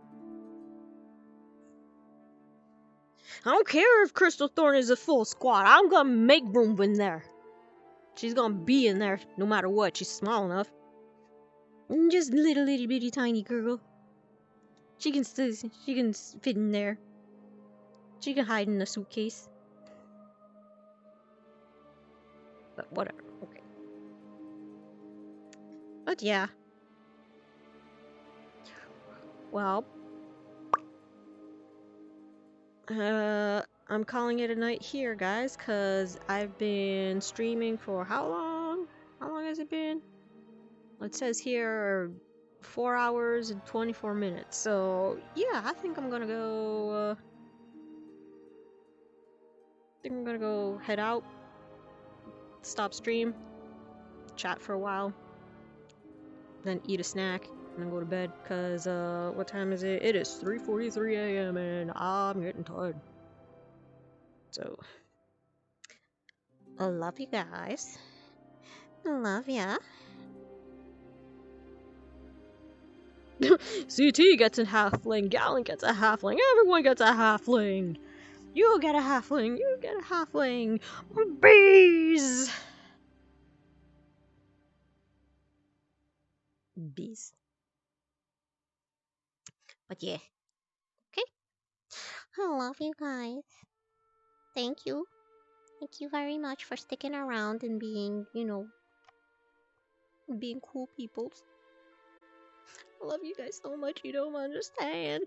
I don't care if Crystal Thorn is a full squad. I'm gonna make room in there. She's gonna be in there no matter what. She's small enough. Just little itty bitty tiny girl. She can fit in there. She can hide in a suitcase. But whatever. Okay. But yeah. Well, I'm calling it a night here, guys, because I've been streaming for how long? How long has it been? It says here 4 hours and 24 minutes. So, yeah, I think I'm gonna go... head out, stop stream, chat for a while, then eat a snack, and then go to bed, because, what time is it? It is 3:43 a.m. and I'm getting tired. So, I love you guys. Love ya. CT gets a halfling, Gallant gets a halfling, everyone gets a halfling! You get a halfling, you get a halfling! Bees! Bees. But yeah. Okay. I love you guys. Thank you. Thank you very much for sticking around and being, being cool people. I love you guys so much, you don't understand.